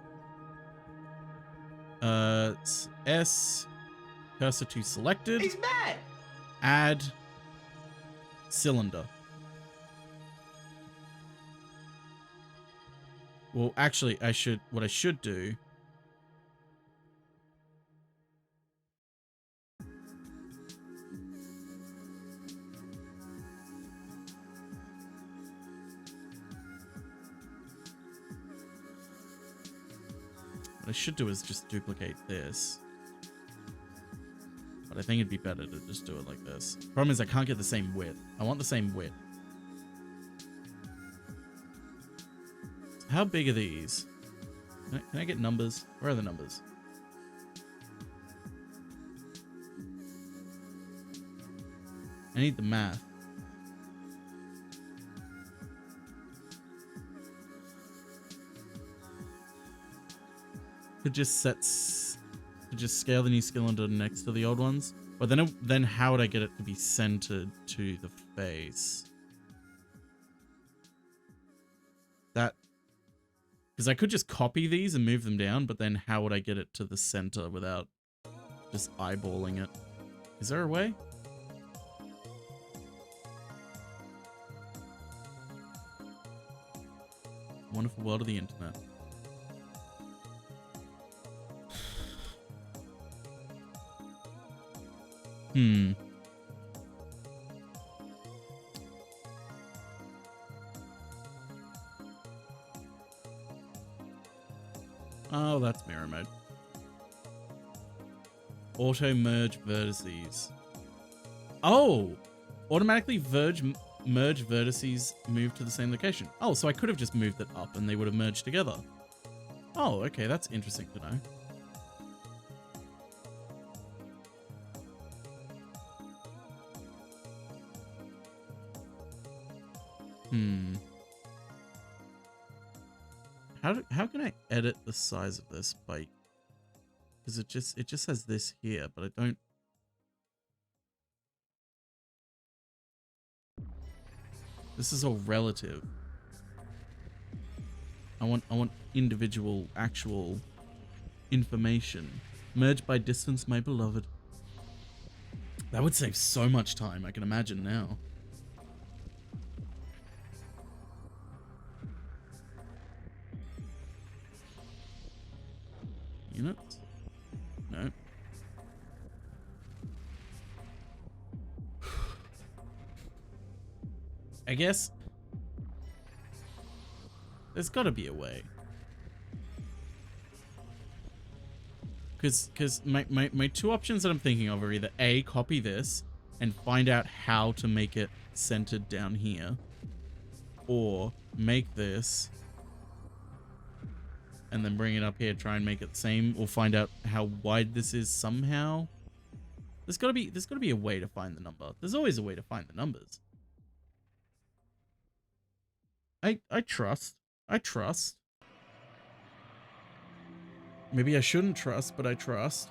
S. Cursor to selected. He's mad. Add. Cylinder. Well, actually, what I should do. What I should do is just duplicate this. But I think it'd be better to just do it like this. Problem is I can't get the same width. I want the same width. So how big are these? Can I get numbers? Where are the numbers? I need the math. Could just scale the new cylinder next to the old ones, but then how would I get it to be centered to the face? Because I could just copy these and move them down, but then how would I get it to the center without just eyeballing it? Is there a way? Wonderful world of the internet. Oh, that's mirror mode. Auto merge vertices. Oh, automatically merge vertices move to the same location. Oh, so I could have just moved it up and they would have merged together. Oh, okay, that's interesting to know. How can I edit the size of this by? Because it just says this here, but I don't. This is all relative. I want individual, actual information. Merged by distance, my beloved. That would save so much time, I can imagine now. Units? No. I guess there's got to be a way. Because my two options that I'm thinking of are either A, copy this and find out how to make it centered down here, or make this and then bring it up here, try and make it the same, or find out how wide this is somehow. There's gotta be a way to find the number. There's always a way to find the numbers. I trust. Maybe I shouldn't trust, but I trust.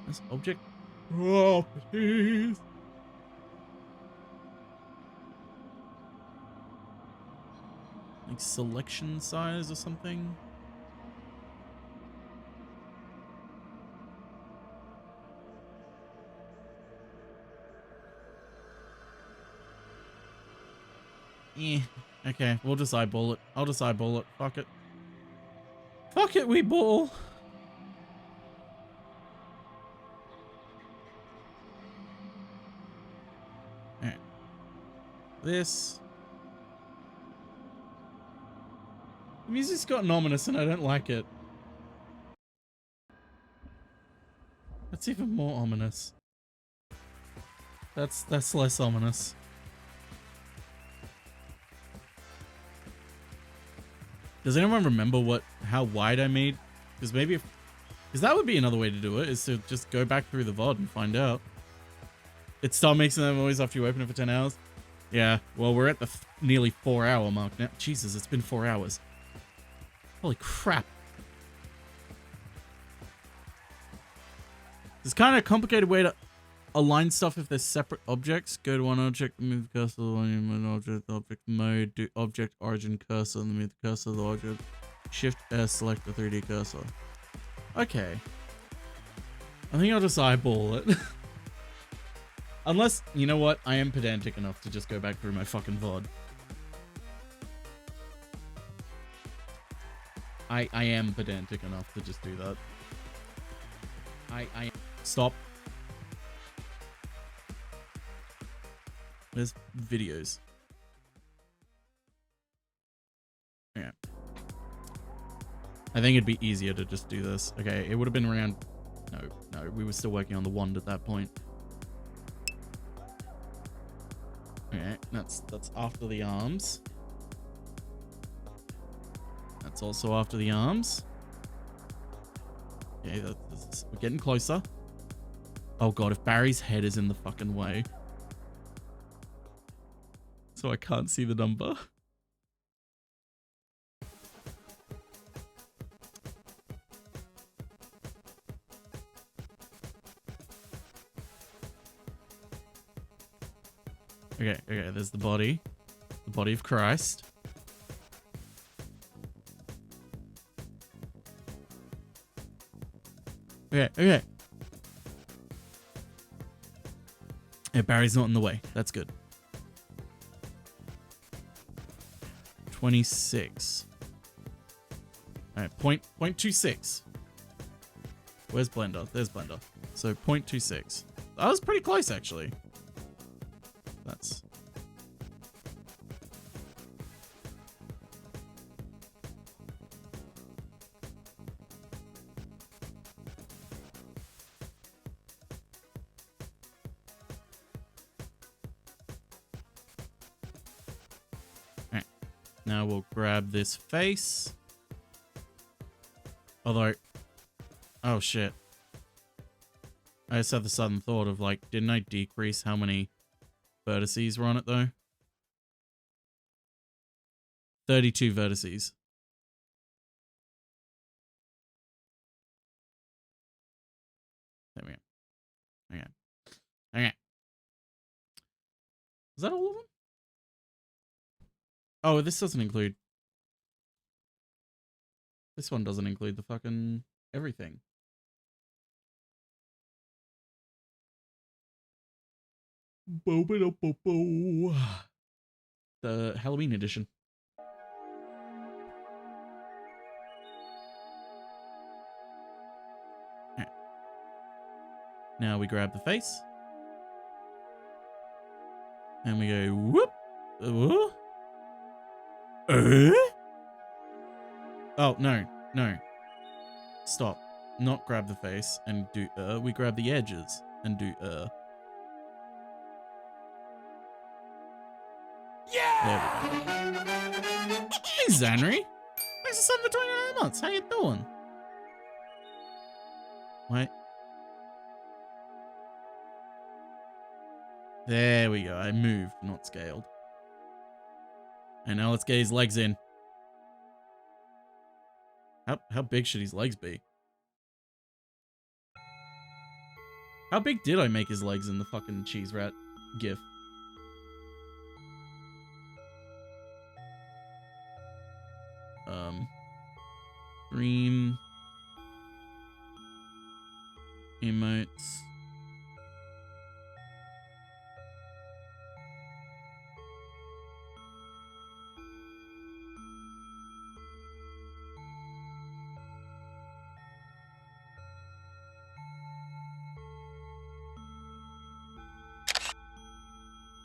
This object properties. Like selection size or something. Yeah. Okay, we'll just eyeball it. I'll just eyeball it. Fuck it. Fuck it, we ball. Alright. This. The music's gotten ominous and I don't like it. That's even more ominous. That's less ominous. Does anyone remember how wide I made? Because because that would be another way to do it, is to just go back through the VOD and find out. It still makes them noise after you open it for 10 hours. Yeah, well, we're at the nearly 4-hour mark now. Jesus, it's been 4 hours. Holy crap. There's kind of a complicated way to align stuff if they're separate objects. Go to one object, move the cursor, object mode, do object origin cursor, and then move the cursor to the object. Shift S, select the 3D cursor. Okay. I think I'll just eyeball it. Unless, you know what? I am pedantic enough to just go back through my fucking VOD. I am pedantic enough to just do that. Stop. There's videos. Yeah. I think it'd be easier to just do this. Okay, it would have been around... No, we were still working on the wand at that point. Okay, that's after the arms. That's also after the arms. Okay, we're getting closer. Oh god, if Barry's head is in the fucking way. So I can't see the number. Okay, there's the body of Christ. Okay. Yeah, Barry's not in the way. That's good. 26. Alright, 0.26. Where's Blender? There's Blender. So 0.26. That was pretty close, actually. That's... Now we'll grab this face. Although, oh shit. I just had the sudden thought of like, didn't I decrease how many vertices were on it though? 32 vertices. There we go. Okay. Okay. Is that all of them? Oh, this doesn't include... This one doesn't include the fucking everything. Bo-ba-da-bo-bo. The Halloween edition. Right. Now we grab the face. And we go whoop. Whoop. Oh, no. No. Stop. Not grab the face and do we grab the edges and do Yeah! There we go. Hey, Zanri. Thanks for sending the 29 months. How you doing? Wait. There we go. I moved, not scaled. And now let's get his legs in. How big should his legs be? How big did I make his legs in the fucking Cheeserat gif? Green emotes.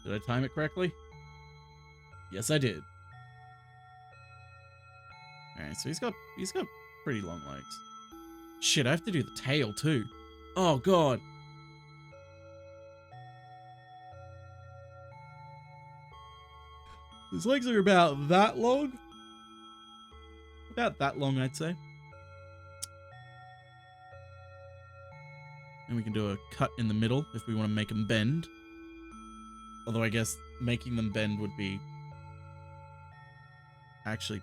Did I time it correctly? Yes, I did. Alright, so he's got pretty long legs. Shit, I have to do the tail too. Oh god. His legs are about that long. About that long, I'd say. And we can do a cut in the middle if we want to make them bend. Although I guess making them bend would be... Actually,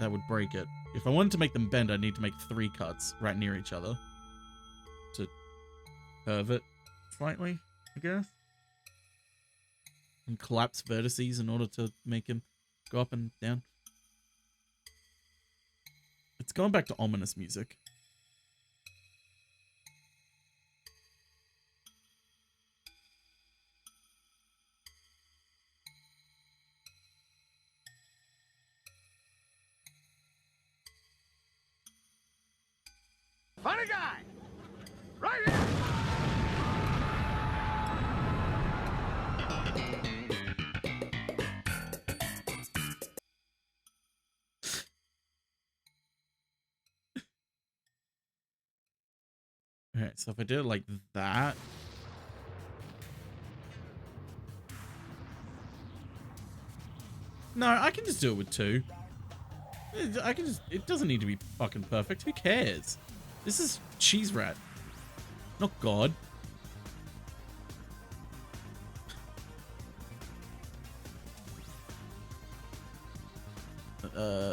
that would break it. If I wanted to make them bend, I'd need to make 3 cuts right near each other. To curve it slightly, I guess. And collapse vertices in order to make him go up and down. It's going back to ominous music. Funny guy! Right here! Alright, so if I did it like that. No, I can just do it with 2. I can just, it doesn't need to be fucking perfect. Who cares? This is Cheeserat, not God.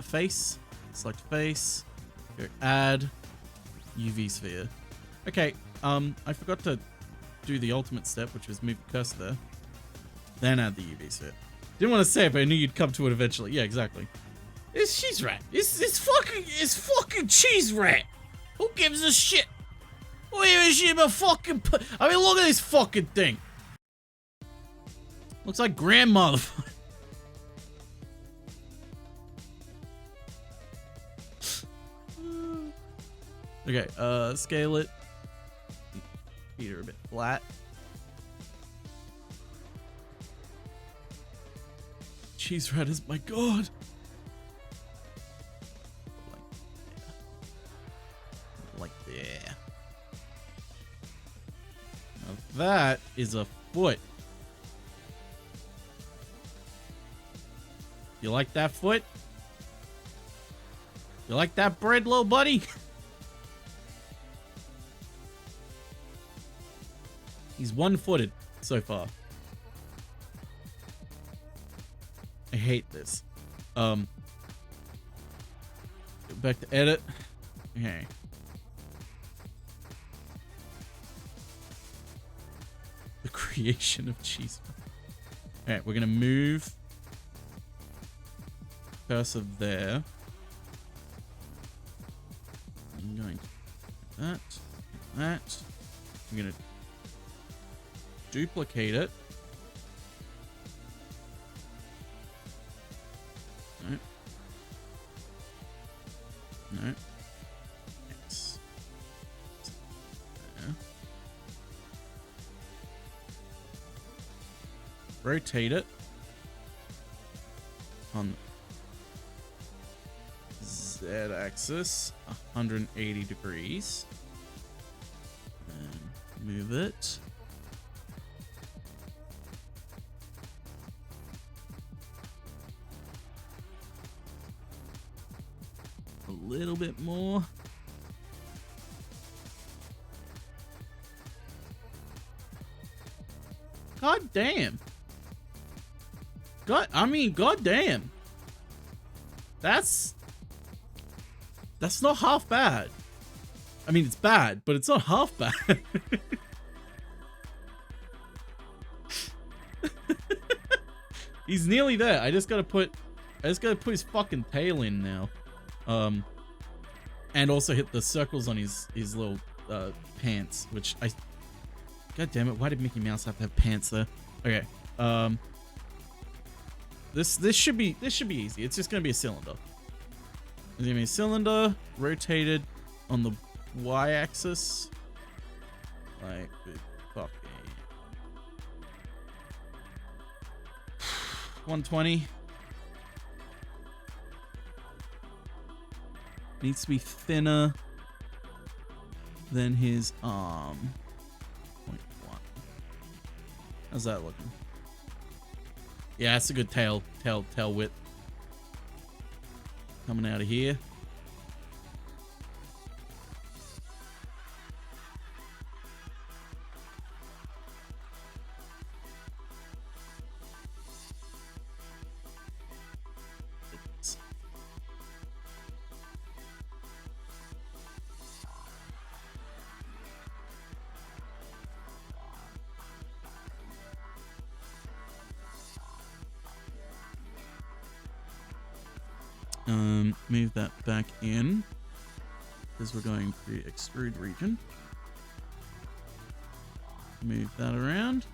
Face. Select face. Go add UV sphere. Okay, I forgot to do the ultimate step, which was move the cursor there. Then add the UV sphere. Didn't want to say it, but I knew you'd come to it eventually. Yeah, exactly. It's Cheeserat. It's fucking Cheeserat. Who gives a shit? Who gives a shit about fucking... I mean, look at this fucking thing. Looks like grandmother. Okay, scale it. Feet are a bit flat. Cheeserat is my god. Like there. Now that is a foot. You like that foot? You like that bread, little buddy? He's one-footed so far. I hate this. Go back to edit. Okay. The creation of cheese. Alright, we're gonna move cursor there. I'm going to that. I'm gonna duplicate it. No. No. X. There. Rotate it on Z axis 180 degrees. And move it. A little bit more. God damn. God damn. That's not half bad. I mean, it's bad, but it's not half bad. He's nearly there. I just gotta put his fucking tail in now. And also hit the circles on his little pants, which God damn it, why did Mickey Mouse have to have pants there? Okay. This should be easy. It's just gonna be a cylinder. It's gonna be a cylinder rotated on the y-axis. Like fucking 120. Needs to be thinner than his arm. 0.1. How's that looking? Yeah, that's a good tail width. Coming out of here. Move that back in because we're going to the extrude region. Move that around.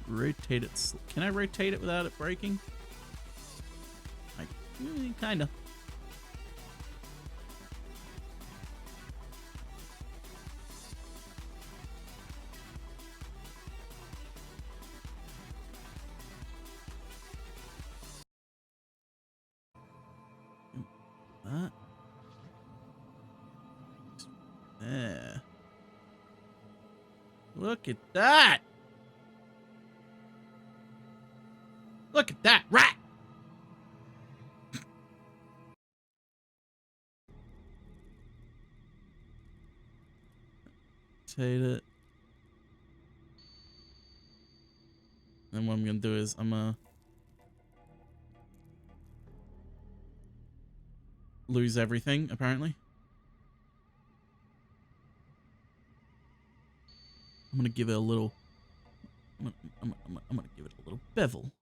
Rotate it. Can I rotate it without it breaking? Like, kind of. That. There. Look at that. Look at that rat! Rotate it. And what I'm gonna do is I'm gonna lose everything, apparently. I'm gonna give it a little. I'm gonna give it a little bevel.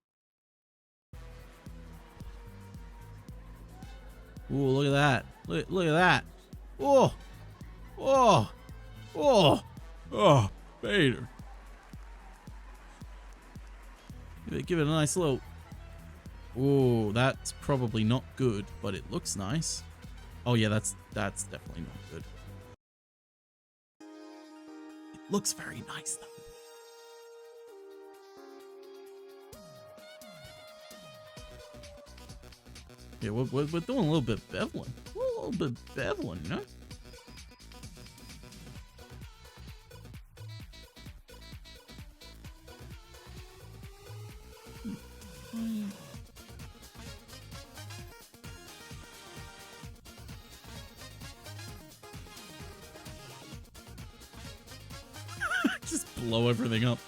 Ooh, look at that. Look at that. Oh. Oh. Oh. Oh. Vader. Give it a nice little... Ooh, that's probably not good, but it looks nice. Oh yeah, that's definitely not good. It looks very nice though. Yeah, we're doing a little bit of beveling. A little bit of beveling, you know? Just blow everything up.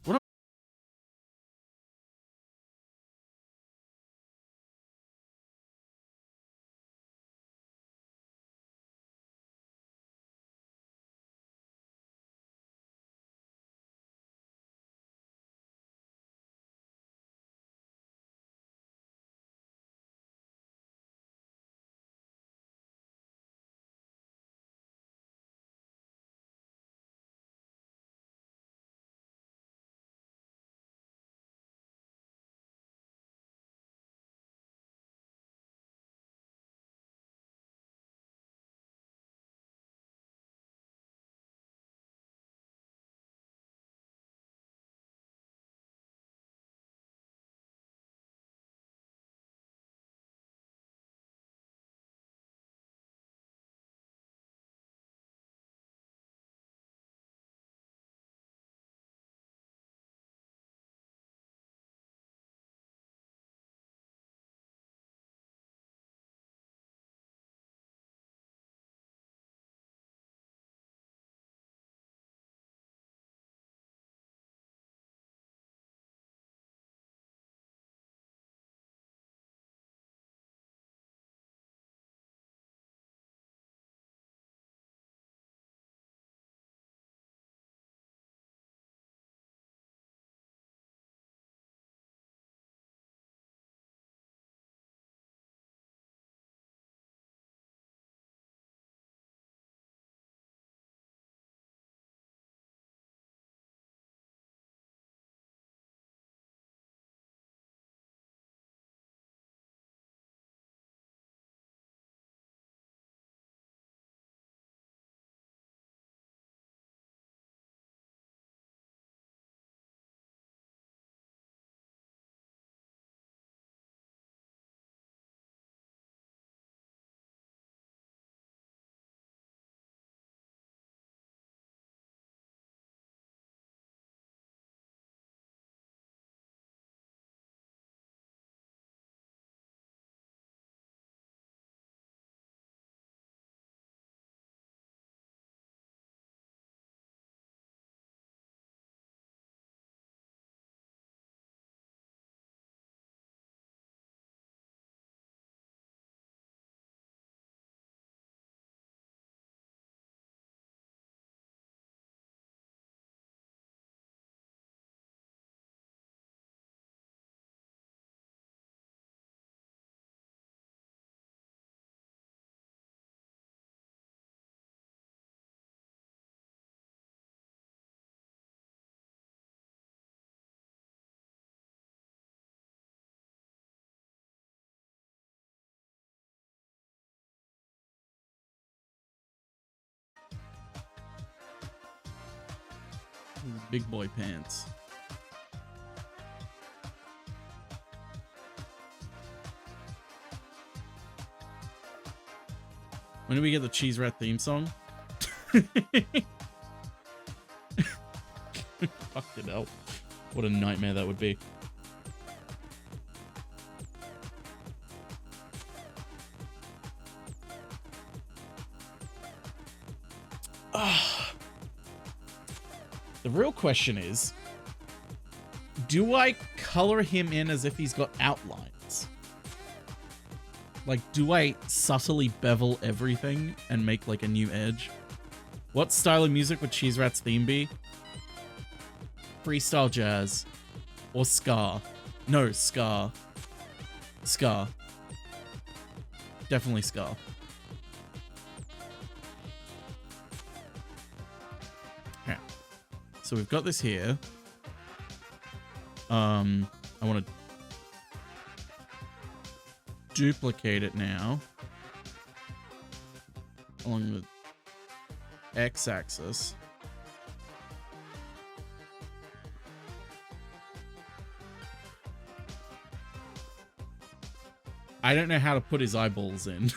What? Big boy pants. When do we get the Cheeserat theme song? Fucking hell. What a nightmare that would be. The real question is, do I color him in as if he's got outlines? Like, do I subtly bevel everything and make like a new edge? What style of music would Cheeserat's theme be? Freestyle jazz or ska? No, ska. Ska. Definitely ska. Yeah. So we've got this here. I want to duplicate it now along the x-axis. I don't know how to put his eyeballs in.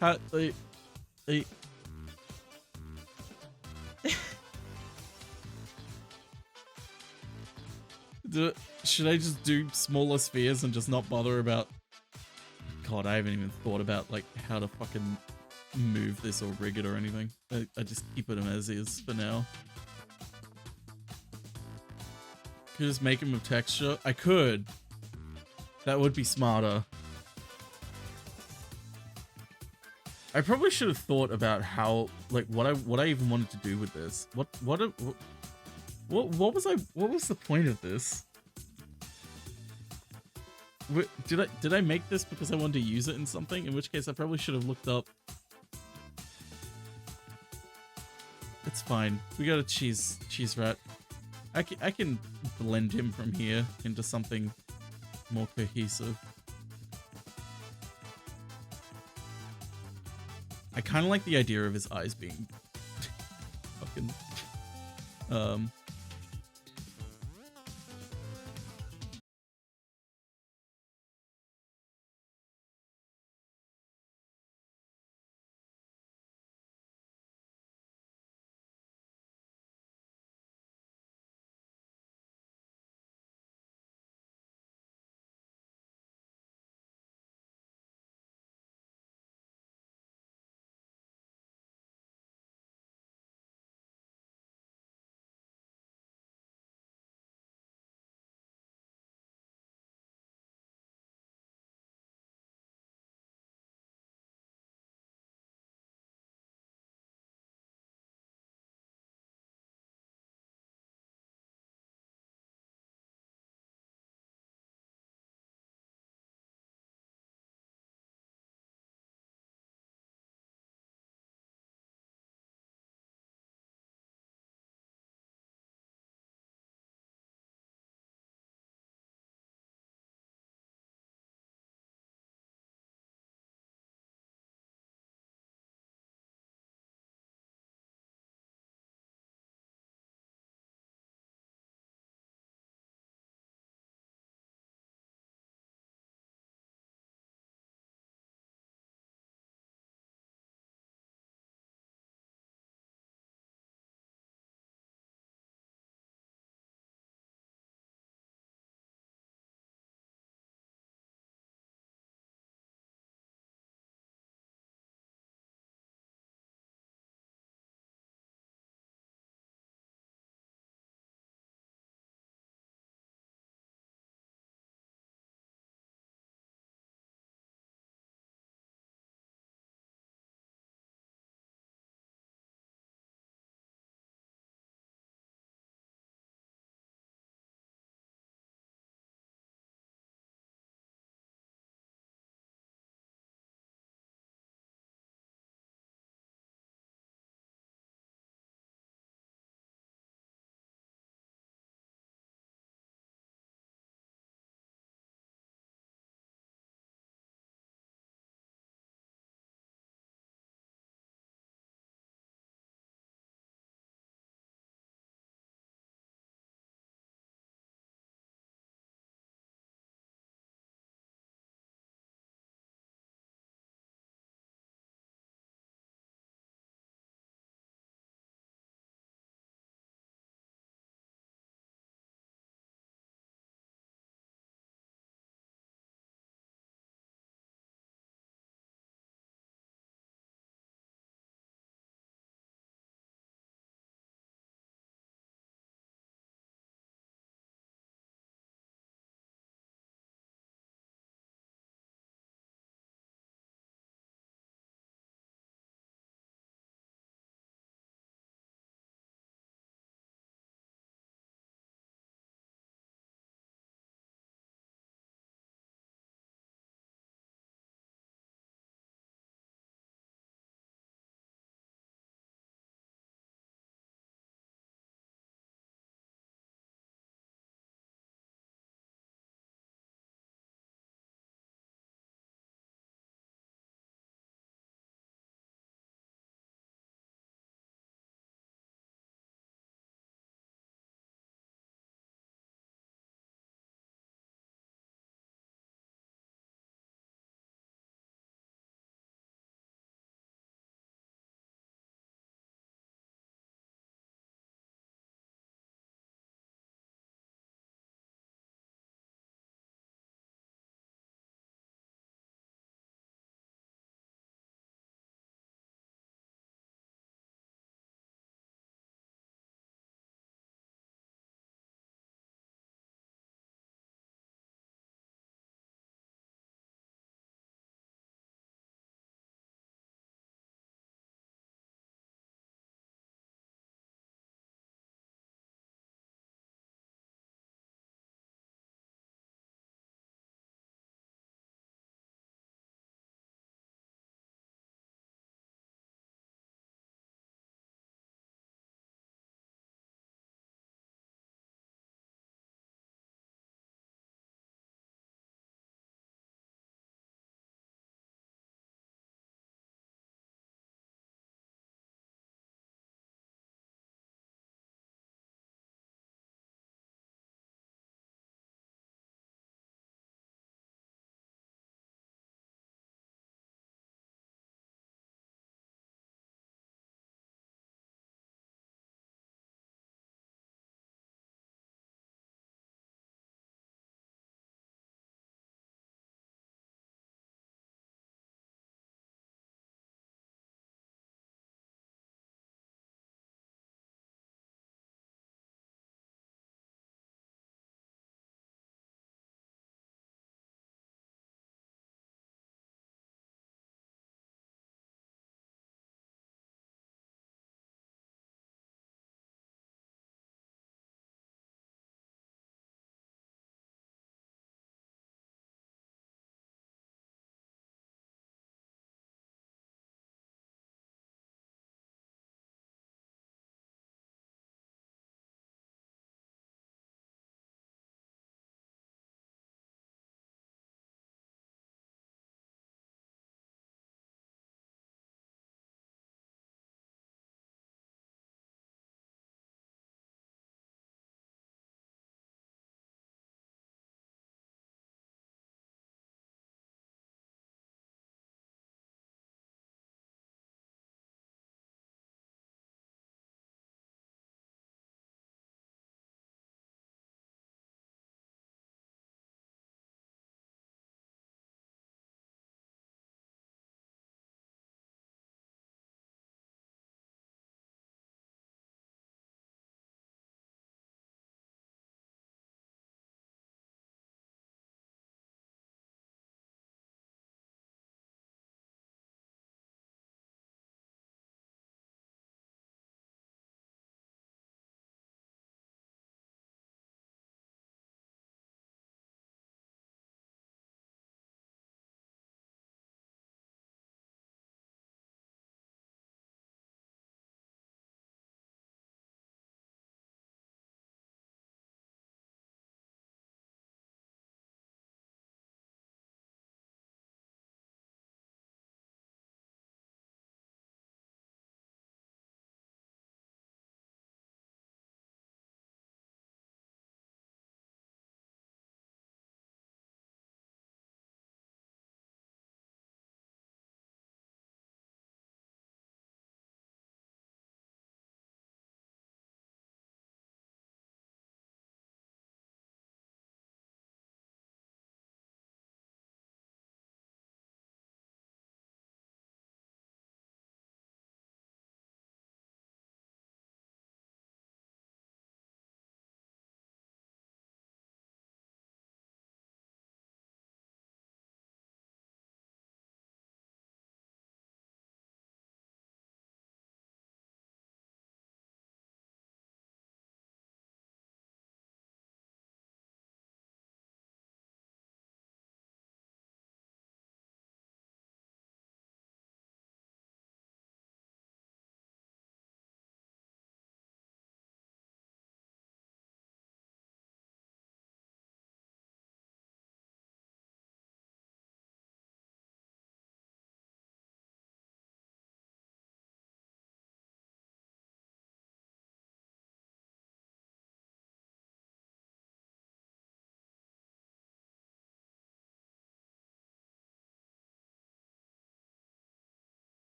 How, should I just do smaller spheres and just not bother about... God, I haven't even thought about like how to fucking move this or rig it or anything. I just keep it as is for now. Could just make him with texture? I could. That would be smarter. I probably should have thought about how, like, what I even wanted to do with this. What was the point of this? Did I make this because I wanted to use it in something? In which case I probably should have looked up. It's fine. We got a Cheeserat. I can blend him from here into something more cohesive. I kind of like the idea of his eyes being fucking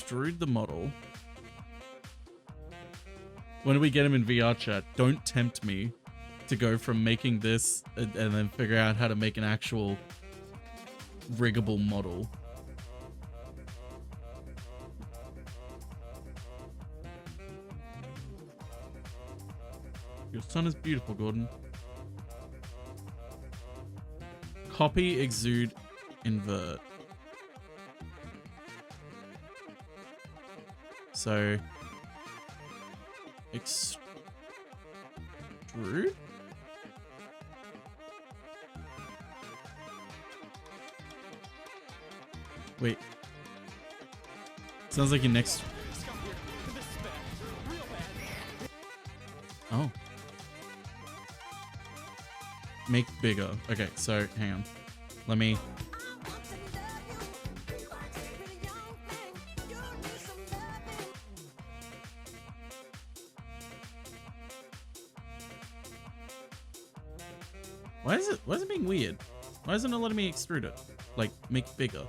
extrude the model. When do we get him in VR chat? Don't tempt me to go from making this and then figure out how to make an actual riggable model. Your son is beautiful, Gordon. Copy, exude, invert. So, extrude? Wait. Sounds like your next... Oh. Make bigger. Okay, so hang on. Let me... Why is it being weird? Why isn't it letting me extrude it? Like, make it bigger.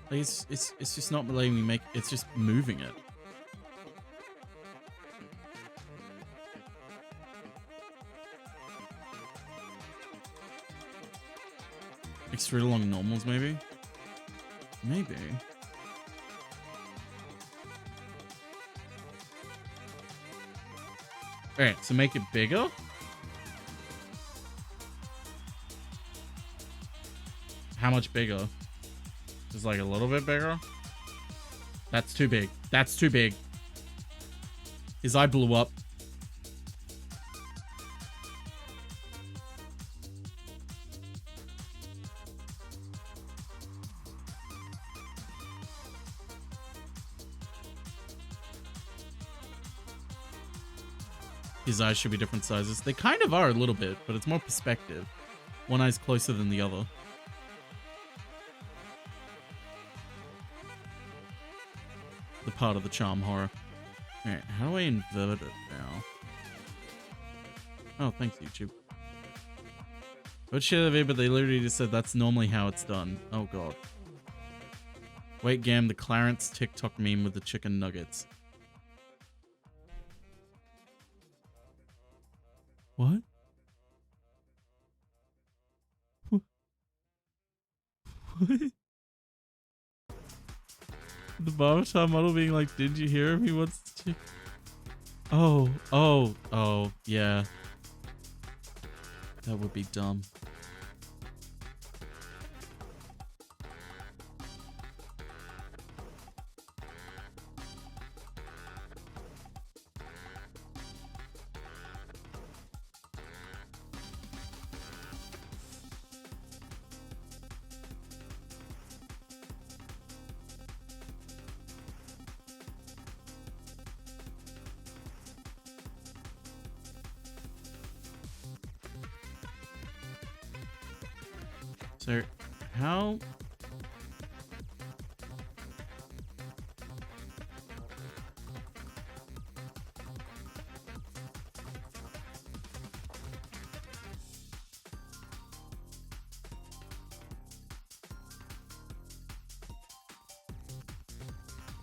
Like it's just not letting me make, it's just moving it. Extrude along normals, maybe? Maybe. Alright, so make it bigger? How much bigger? Just like a little bit bigger? That's too big. That's too big. His eye blew up. His eyes should be different sizes. They kind of are a little bit, but it's more perspective. One eye's closer than the other. The part of the charm horror. Alright, how do I invert it now? Oh, thanks, YouTube. Would share the video, but they literally just said that's normally how it's done. Oh god. Wait, Gam, the Clarence TikTok meme with the chicken nuggets. What? What? The Barbatar model being like, did you hear him? He wants to... Oh, yeah. That would be dumb. So, how...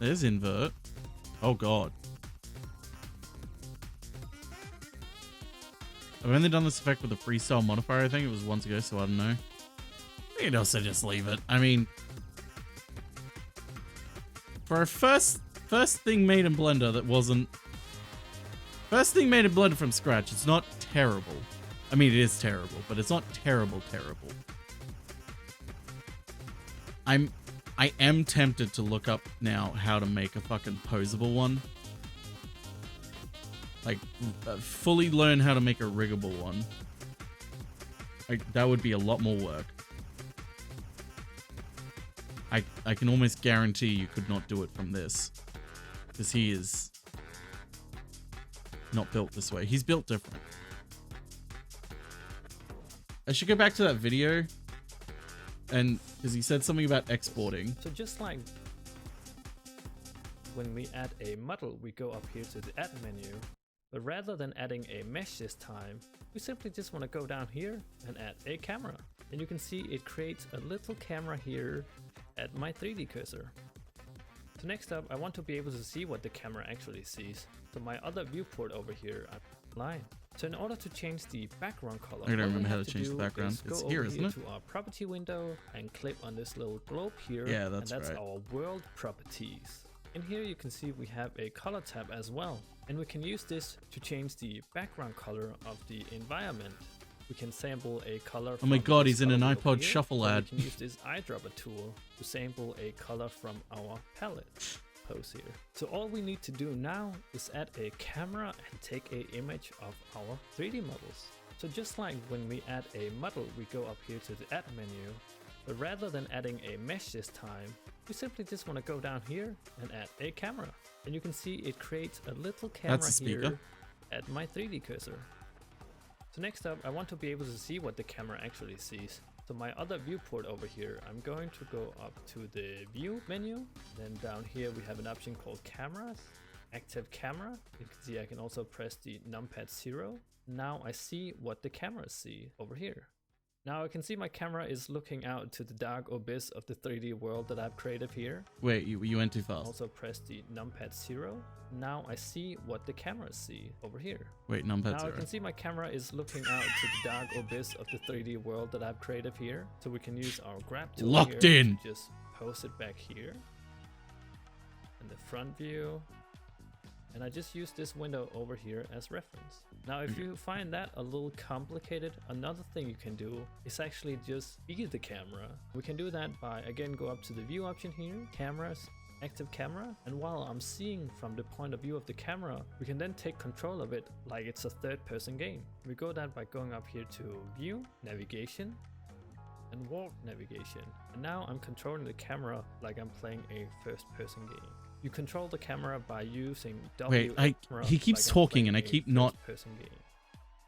There's invert. Oh god. I've only done this effect with a freestyle modifier, I think it was once ago, so I don't know. You can also just leave it. I mean, for a first thing made in Blender that wasn't... First thing made in Blender from scratch, it's not terrible. I mean, it is terrible, but it's not terrible. I am tempted to look up now how to make a fucking posable one. Like, fully learn how to make a riggable one. Like, that would be a lot more work. I can almost guarantee you could not do it from this. Because he is not built this way. He's built different. I should go back to that video. And because he said something about exporting. So just like when we add a model, we go up here to the add menu. But rather than adding a mesh this time, we simply just want to go down here and add a camera. And you can see it creates a little camera here at my 3D cursor. So next up, I want to be able to see what the camera actually sees. So my other viewport over here, I'm line. So in order to change the background color, I don't remember how to change the background. It's here, isn't it? To our property window and click on this little globe here. Yeah, that's and that's right. our world properties. In here you can see we have a color tab as well. And we can use this to change the background color of the environment. We can sample a color Oh my from god, this he's in an color over iPod here, Shuffle or ad. We can use this eyedropper tool to sample a color from our palette pose here. So all we need to do now is add a camera and take an image of our 3D models. So just like when we add a model, we go up here to the add menu. But rather than adding a mesh this time, we simply just want to go down here and add a camera. And you can see it creates a little camera here at my 3D cursor. So next up, I want to be able to see what the camera actually sees. So my other viewport over here, I'm going to go up to the view menu. Then down here we have an option called cameras, active camera. You can see I can also press the numpad 0. Now I see what the cameras see over here. Now I can see my camera is looking out to the dark abyss of the 3D world that I've created here. Wait, you went too fast. Also press the numpad 0. Now I see what the cameras see over here. Wait, numpad 0. Now I can see my camera is looking out to the dark abyss of the 3D world that I've created here. So we can use our grab tool Locked here in. to just post it back here. In the front view. And I just use this window over here as reference. Now if you find that a little complicated, another thing you can do is actually just be the camera. We can do that by, again, go up to the view option here, cameras, active camera, and while I'm seeing from the point of view of the camera, we can then take control of it like it's a third-person game. We go that by going up here to view, navigation, and walk navigation. And now I'm controlling the camera like I'm playing a first-person game. You control the camera by using W. Wait, he keeps talking and I keep not.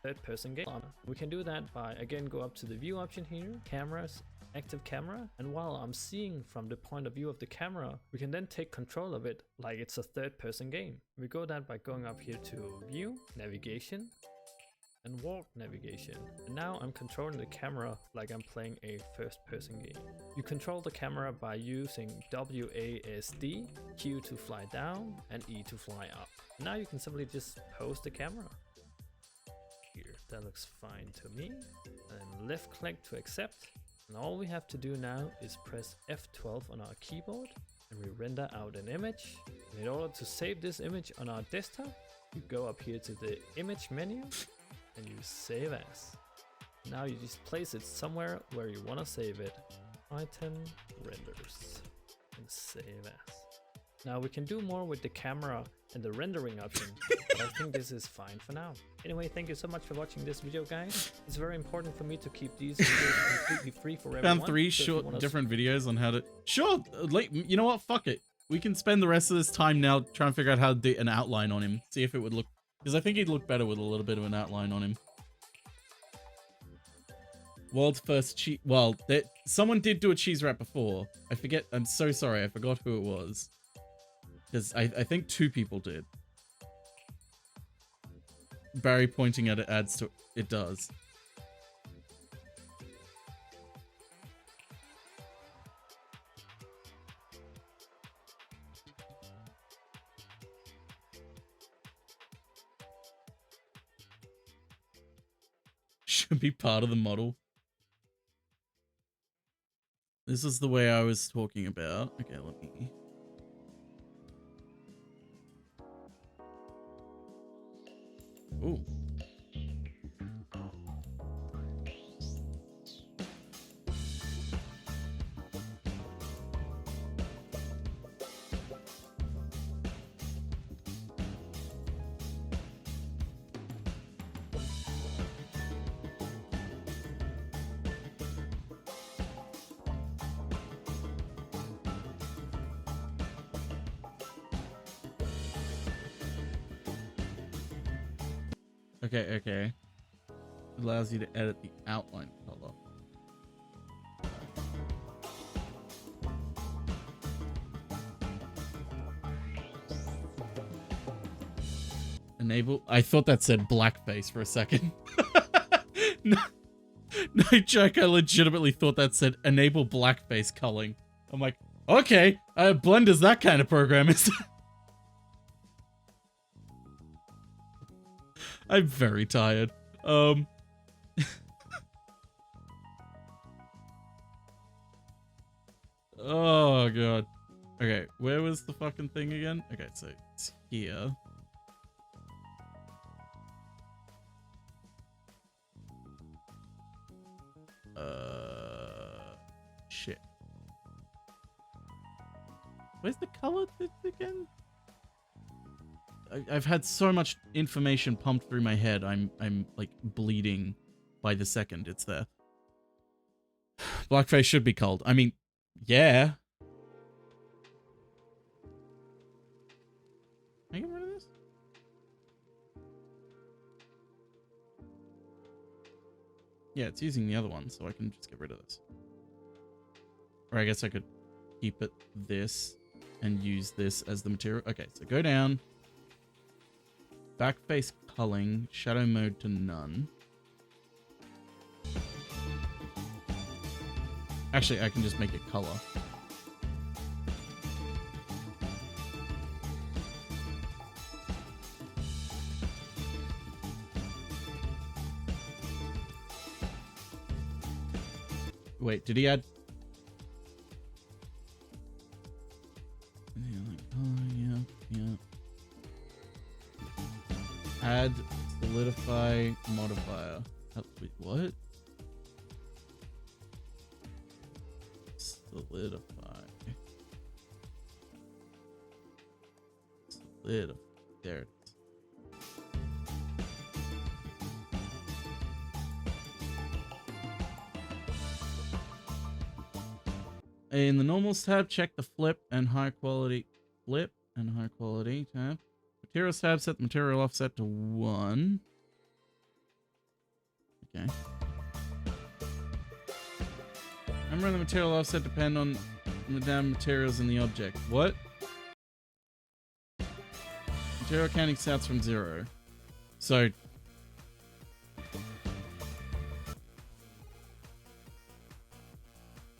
Third-person game. We can do that by, again, go up to the view option here, cameras, active camera, and while I'm seeing from the point of view of the camera, we can then take control of it like it's a third-person game. We go that by going up here to view, navigation, and walk navigation. And now I'm controlling the camera like I'm playing a first-person game. You control the camera by using WASD, Q to fly down, and E to fly up. Now you can simply just pose the camera. Here, that looks fine to me. And left click to accept. And all we have to do now is press F12 on our keyboard and we render out an image. And in order to save this image on our desktop, you go up here to the image menu and you save as. Now you just place it somewhere where you want to save it. Item, renders, and save as. Now we can do more with the camera and the rendering option, but I think this is fine for now. Anyway, thank you so much for watching this video, guys. It's very important for me to keep these videos completely free for everyone. Found 3 short different videos on how to... Sure, you know what? Fuck it. We can spend the rest of this time now trying to figure out how to do an outline on him. See if it would look... Because I think he'd look better with a little bit of an outline on him. World's first cheese... Well, someone did do a Cheeserat before. I forget... I'm so sorry. I forgot who it was. Because I think 2 people did. Barry pointing at it adds to... It does. Should be part of the model. This is the way I was talking about. Okay, let me... Ooh. Okay. It allows you to edit the outline color. Enable. I thought that said blackface for a second. No joke, I legitimately thought that said enable blackface culling. I'm like, okay, Blender's that kind of program, is it? I'm very tired. Oh god. Okay, where was the fucking thing again? Okay, so it's here. Shit. Where's the color again? I've had so much information pumped through my head. I'm like bleeding by the second it's there. Blackface should be culled. I mean, yeah. Can I get rid of this? Yeah, it's using the other one, so I can just get rid of this. Or I guess I could keep it this and use this as the material. Okay, so go down. Backface culling, shadow mode to none. Actually, I can just make it color. Wait, did he add? Yeah. Add solidify modifier. Wait, what? Solidify. There it is. In the normals tab, check the flip and high quality tab. Materials tab, set the material offset to 1. Okay. Remember, the material offset depend on the damn materials in the object. What? Material counting starts from 0. So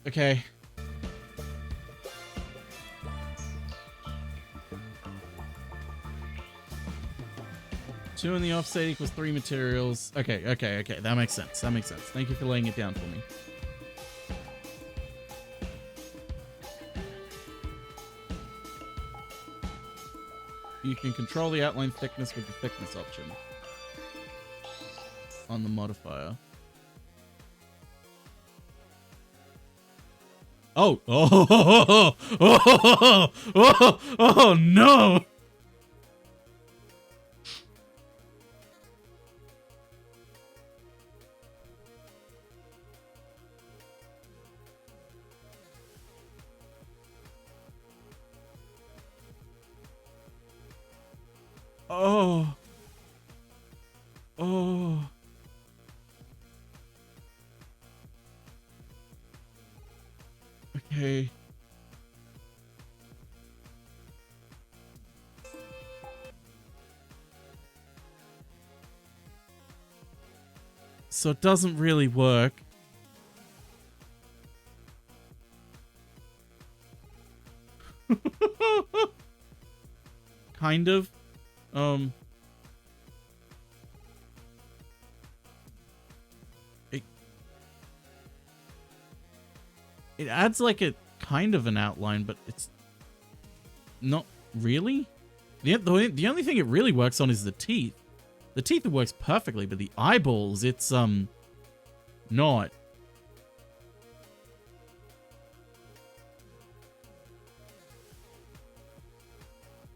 okay. Two in the offset equals 3 materials. Okay. That makes sense. Thank you for laying it down for me. You can control the outline thickness with the thickness option on the modifier. Oh no! Oh. Okay. So it doesn't really work. Kind of. It adds like a kind of an outline, but it's not really. The only thing it really works on is the teeth. The teeth it works perfectly, but the eyeballs, it's not.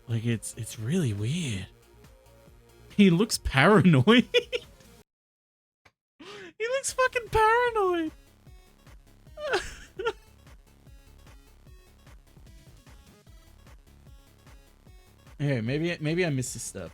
Like it's really weird. He looks paranoid. He looks fucking paranoid. Hey, maybe I missed a step.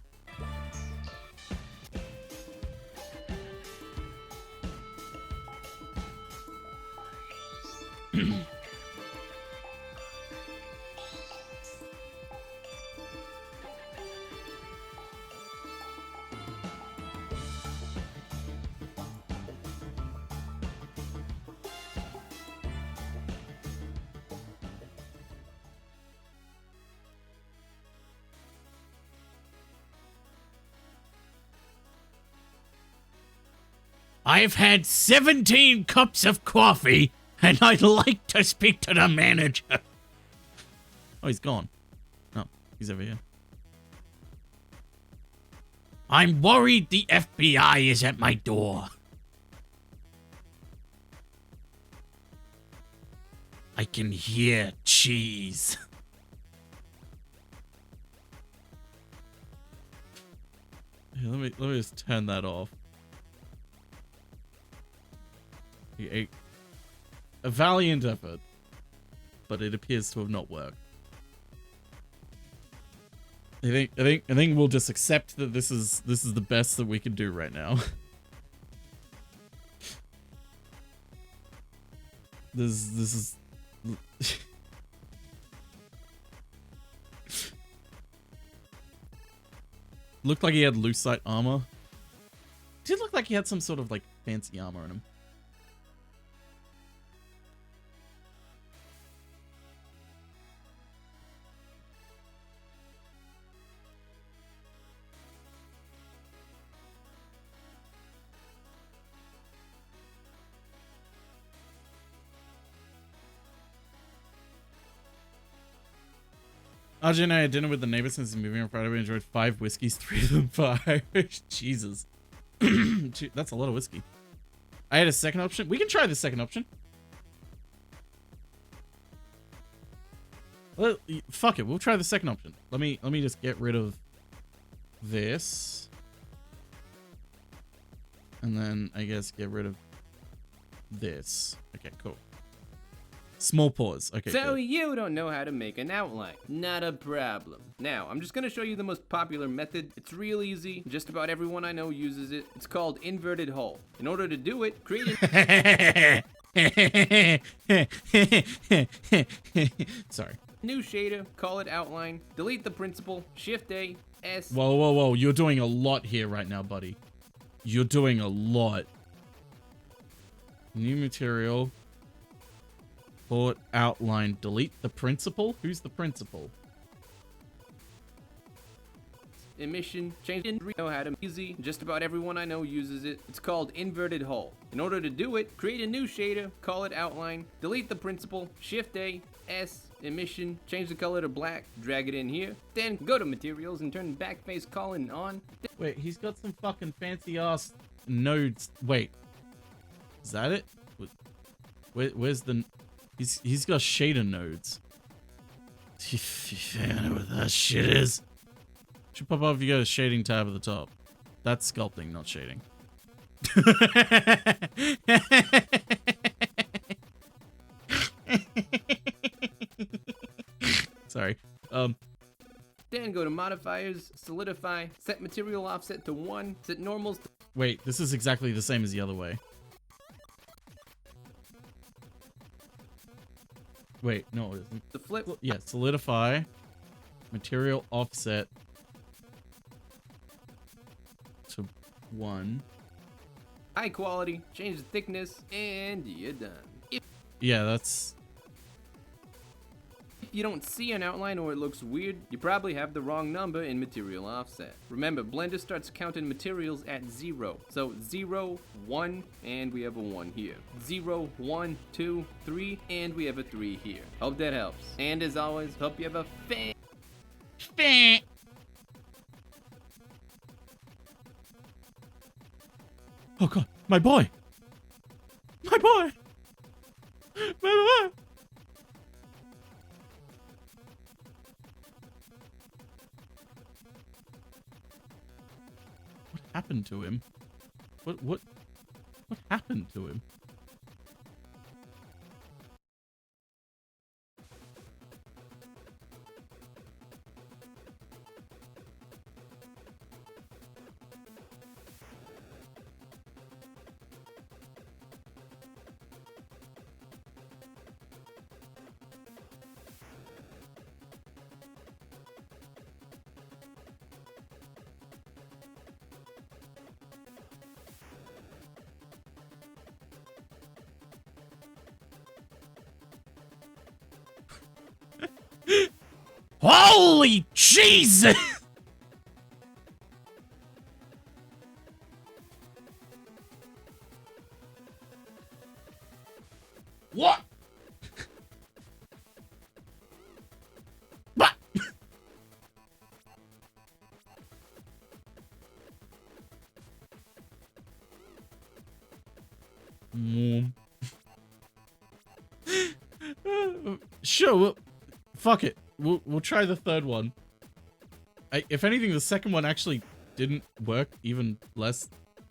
I've had 17 cups of coffee, and I'd like to speak to the manager. Oh, he's gone. No, he's over here. I'm worried the FBI is at my door. I can hear cheese. Here, let me just turn that off. A valiant effort, but it appears to have not worked. I think we'll just accept that this is the best that we can do right now. This is looked like he had lucite armor. Did look like he had some sort of like fancy armor on him. RJ and I had dinner with the neighbor since the movie on Friday. We enjoyed 5 whiskeys, 3 of them for Irish. Jesus. That's a lot of whiskey. I had a second option. We can try the second option. Well, fuck it. We'll try the second option. Let me just get rid of this. And then I guess get rid of this. Okay, cool. Small pause. Okay. So good. you don't know how to make an outline. Not a problem. Now, I'm just gonna show you the most popular method. It's real easy. Just about everyone I know uses it. It's called inverted hull. In order to do it, create Sorry. new shader, call it outline, delete the principal, Shift A, S. Whoa, whoa, whoa. You're doing a lot here right now, buddy. You're doing a lot. New material. Port outline. Delete the principal? Who's the principal? Emission, change in, know how to easy. Just about everyone I know uses it. It's called inverted hull. In order to do it, create a new shader, call it outline, delete the principal, Shift A, S, emission, change the color to black, drag it in here, then go to materials and turn backface calling on. Wait, he's got some fucking fancy ass nodes. Wait, is that it? Where's the? He's got shader nodes. I don't know what that shit is. Should pop up if you go to shading tab at the top. That's sculpting, not shading. Sorry. Then go to modifiers, solidify, set material offset to 1, set normals to... Wait, this is exactly the same as the other way. Wait, no, it isn't. The flip. Yeah, solidify, material offset to 1. High quality, change the thickness, and you're done. Yeah, that's... If you don't see an outline or it looks weird, you probably have the wrong number in material offset. Remember, Blender starts counting materials at 0. So 0, 1, and we have a 1 here. 0, 1, 2, 3, and we have a 3 here. Hope that helps. And as always, hope you have a fan. Oh god, my boy! My boy! My boy! What happened to him? What happened to him? Holy Jesus! What? What? Sure, fuck it. We'll try the third one. If anything, the second one actually didn't work even less.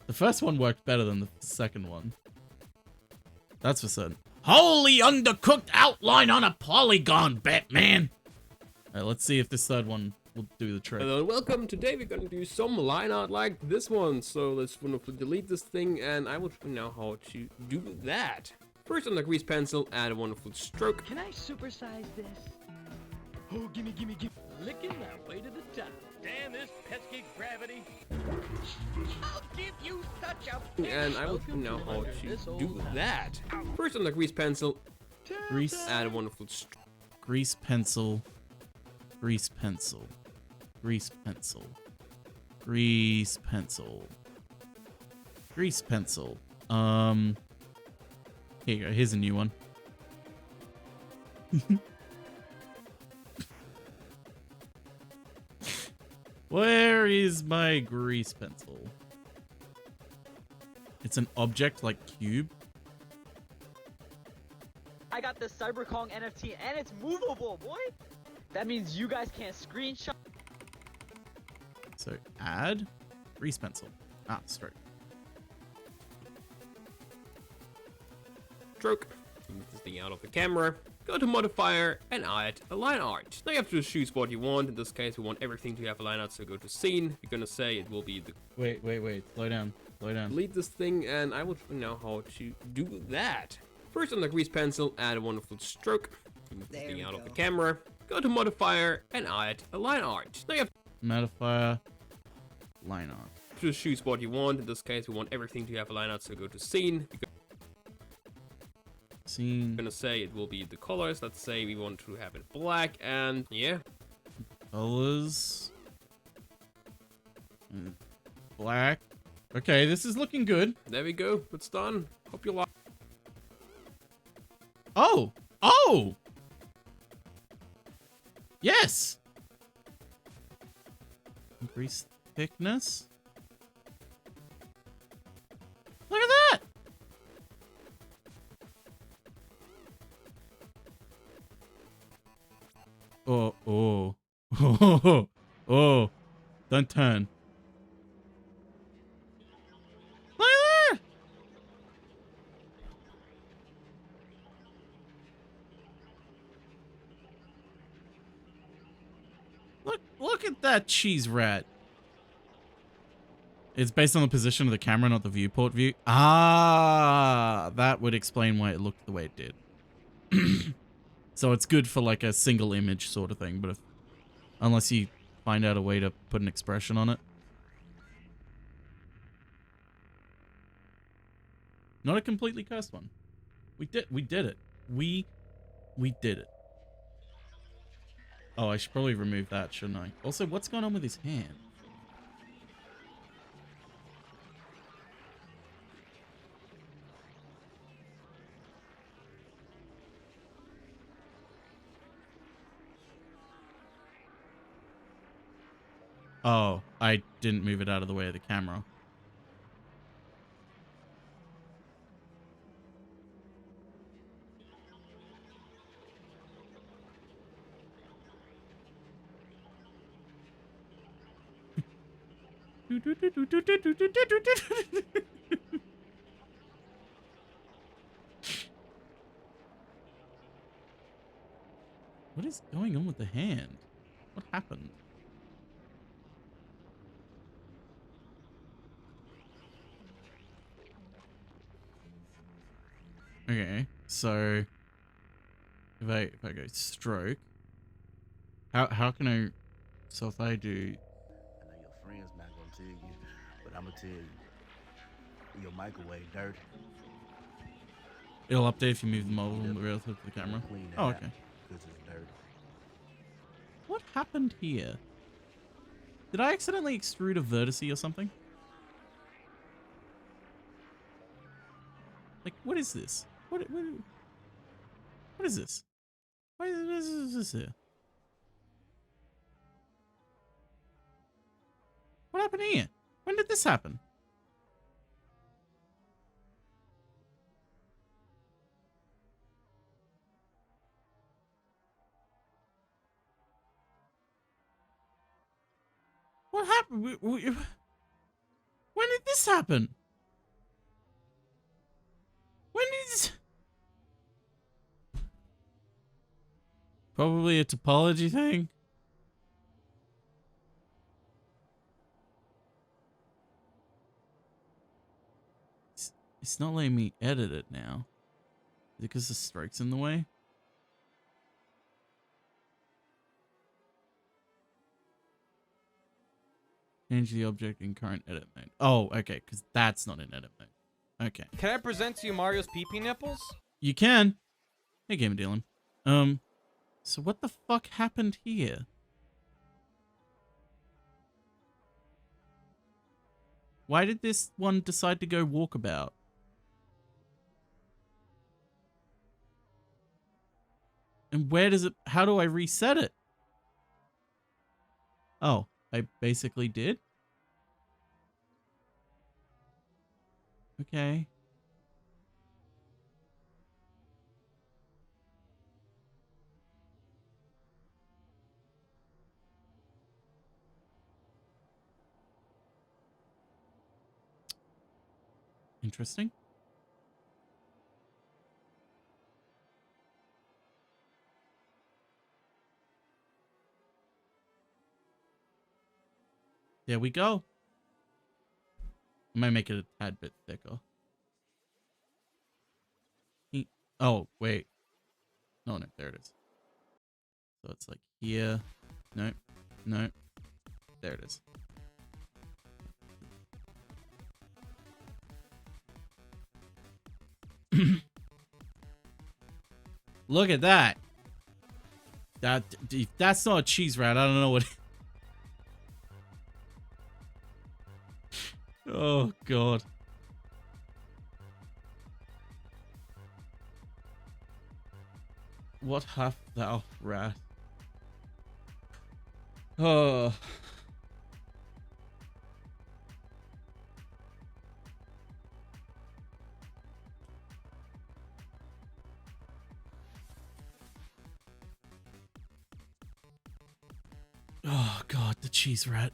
The first one worked better than the second one. That's for certain. Holy undercooked outline on a polygon, Batman! Alright, let's see if this third one will do the trick. Hello and welcome. Today we're gonna do some line art like this one. So let's delete this thing and I will show you now how to do that. First on the grease pencil, add a wonderful stroke. Can I supersize this? Oh, gimme. Licking that way to the top. Damn this pesky gravity. I'll give you such a... And I will show you now how to do that. First on the grease pencil, add a wonderful stroke. Grease pencil. Grease pencil. Grease pencil. Grease pencil. Grease pencil. Here you go. Here's a new one. Where is my grease pencil? It's an object like cube. I got the CyberKong NFT and it's movable, boy. That means you guys can't screenshot. So add grease pencil. Ah, stroke. Stroke. Move this thing out of the camera. Go to modifier and add a line art. Now you have to choose what you want. In this case, we want everything to have a line art, so go to scene. We're gonna say it will be the... Wait. Slow down. Delete this thing and I will show you now how to do that. First on the grease pencil, add a wonderful stroke. Move this thing out of the camera. Go to modifier and add a line art. Now you have Modifier, line art. to choose what you want. In this case, we want everything to have a line art, so go to scene. Scene. I'm gonna say it will be the colors. Let's say we want to have it black and yeah. Colors. Black. Okay, this is looking good. There we go. It's done. Hope you like. Oh! Oh! Yes! Increase thickness. Look at that! Oh. Don't turn. Look at that! Look at that Cheeserat. It's based on the position of the camera, not the viewport view. Ah, that would explain why it looked the way it did. So it's good for like a single image sort of thing, but unless you find out a way to put an expression on it. Not a completely cursed one. We did it. We did it. Oh, I should probably remove that, shouldn't I? Also, what's going on with his hand? Oh, I didn't move it out of the way of the camera. What is going on with the hand? What happened? Okay, so if I go stroke, how can I? So if I do, I know your friend's not gonna tell you, but I'm gonna tell you. Your microwave dirty. It'll update if you move the model relative to the camera. Oh, okay. Because it's dirty. What happened here? Did I accidentally extrude a vertice or something? Like, what is this? What What is this? Why is this here? What happened here? When did this happen? What happened? When did this happen? When did this... Probably a topology thing. It's not letting me edit it now. Is it because the strike's in the way? Change the object in current edit mode. Oh, okay, because that's not in edit mode. Okay. Can I present to you Mario's pee-pee nipples? You can. Hey, Game Dealing. So what the fuck happened here? Why did this one decide to go walkabout? And where does it... How do I reset it? Oh, I basically did? Okay. Interesting. There we go. I might make it a tad bit thicker. Oh, wait. No, there it is. So it's like here. Nope. Nope. There it is. Look at that. If that's not a Cheeserat, I don't know what. Oh god. What hast thou, rat? Oh. Oh god, the Cheeserat.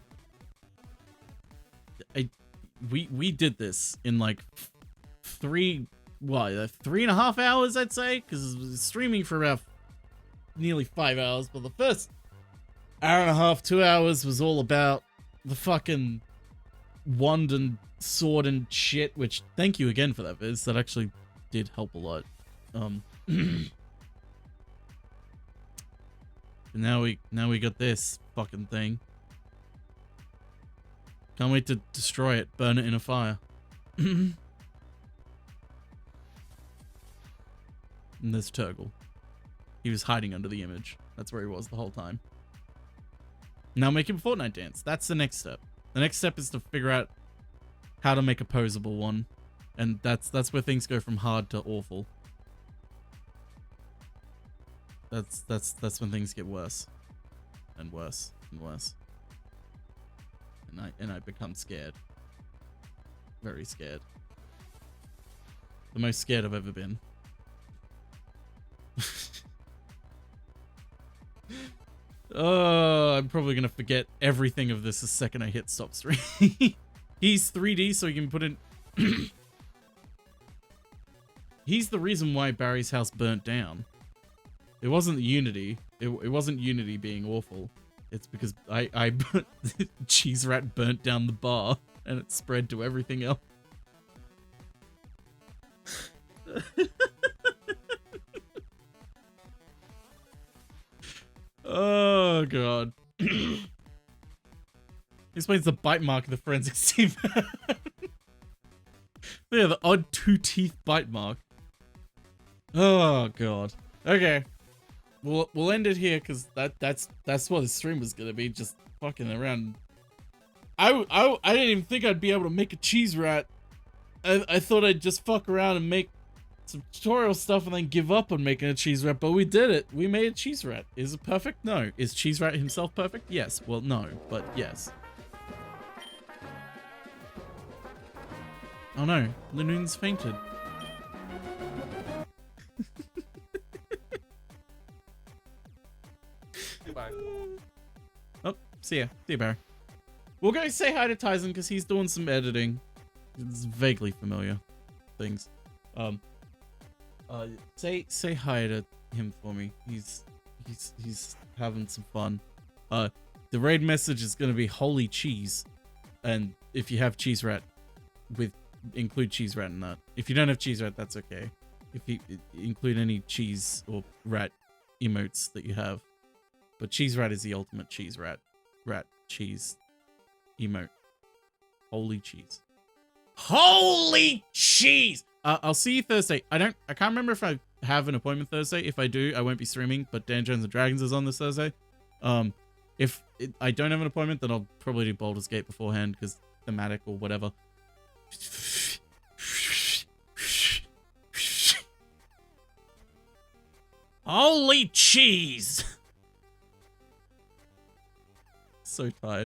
We did this in like 3.5 hours, I'd say, because it was streaming for about nearly 5 hours, but the first hour and a half, 2 hours was all about the fucking wand and sword and shit, which thank you again for that, Viz. That actually did help a lot. And now we got this fucking thing. Can't wait to destroy it, burn it in a fire. And there's Turgle. He was hiding under the image. That's where he was the whole time. Now make him Fortnite dance. That's the next step. The next step is to figure out how to make a posable one. And that's where things go from hard to awful. That's when things get worse. And worse and worse. And I become scared. Very scared. The most scared I've ever been. Oh, I'm probably gonna forget everything of this the second I hit stop stream. He's 3D, so he can put in... He's the reason why Barry's house burnt down. It wasn't Unity. It wasn't Unity being awful. It's because I Cheeserat burnt down the bar and it spread to everything else. Oh god. Explains the bite mark of the forensics team. Yeah, the odd 2-teeth bite mark. Oh god. Okay. We'll end it here because that's what the stream was gonna be, just fucking around. I didn't even think I'd be able to make a Cheeserat. I thought I'd just fuck around and make some tutorial stuff and then give up on making a Cheeserat, but we did it. We made a Cheeserat. Is it perfect? No. Is Cheeserat himself perfect? Yes. Well, no, but yes. Oh no, Lanoon's fainted. Goodbye. Oh, see ya. See ya, Barry. We'll go say hi to Tyson because he's doing some editing. It's vaguely familiar things. Say hi to him for me. He's having some fun. The raid message is gonna be holy cheese, and if you have Cheeserat, include Cheeserat in that. If you don't have Cheeserat, that's okay. If you include any cheese or rat emotes that you have, but Cheeserat is the ultimate Cheeserat. Rat cheese emote. Holy cheese. Holy cheese! I'll see you Thursday. I can't remember if I have an appointment Thursday. If I do, I won't be streaming, but Dungeons and Dragons is on this Thursday. If I don't have an appointment, then I'll probably do Baldur's Gate beforehand because thematic or whatever. Holy cheese! So tired.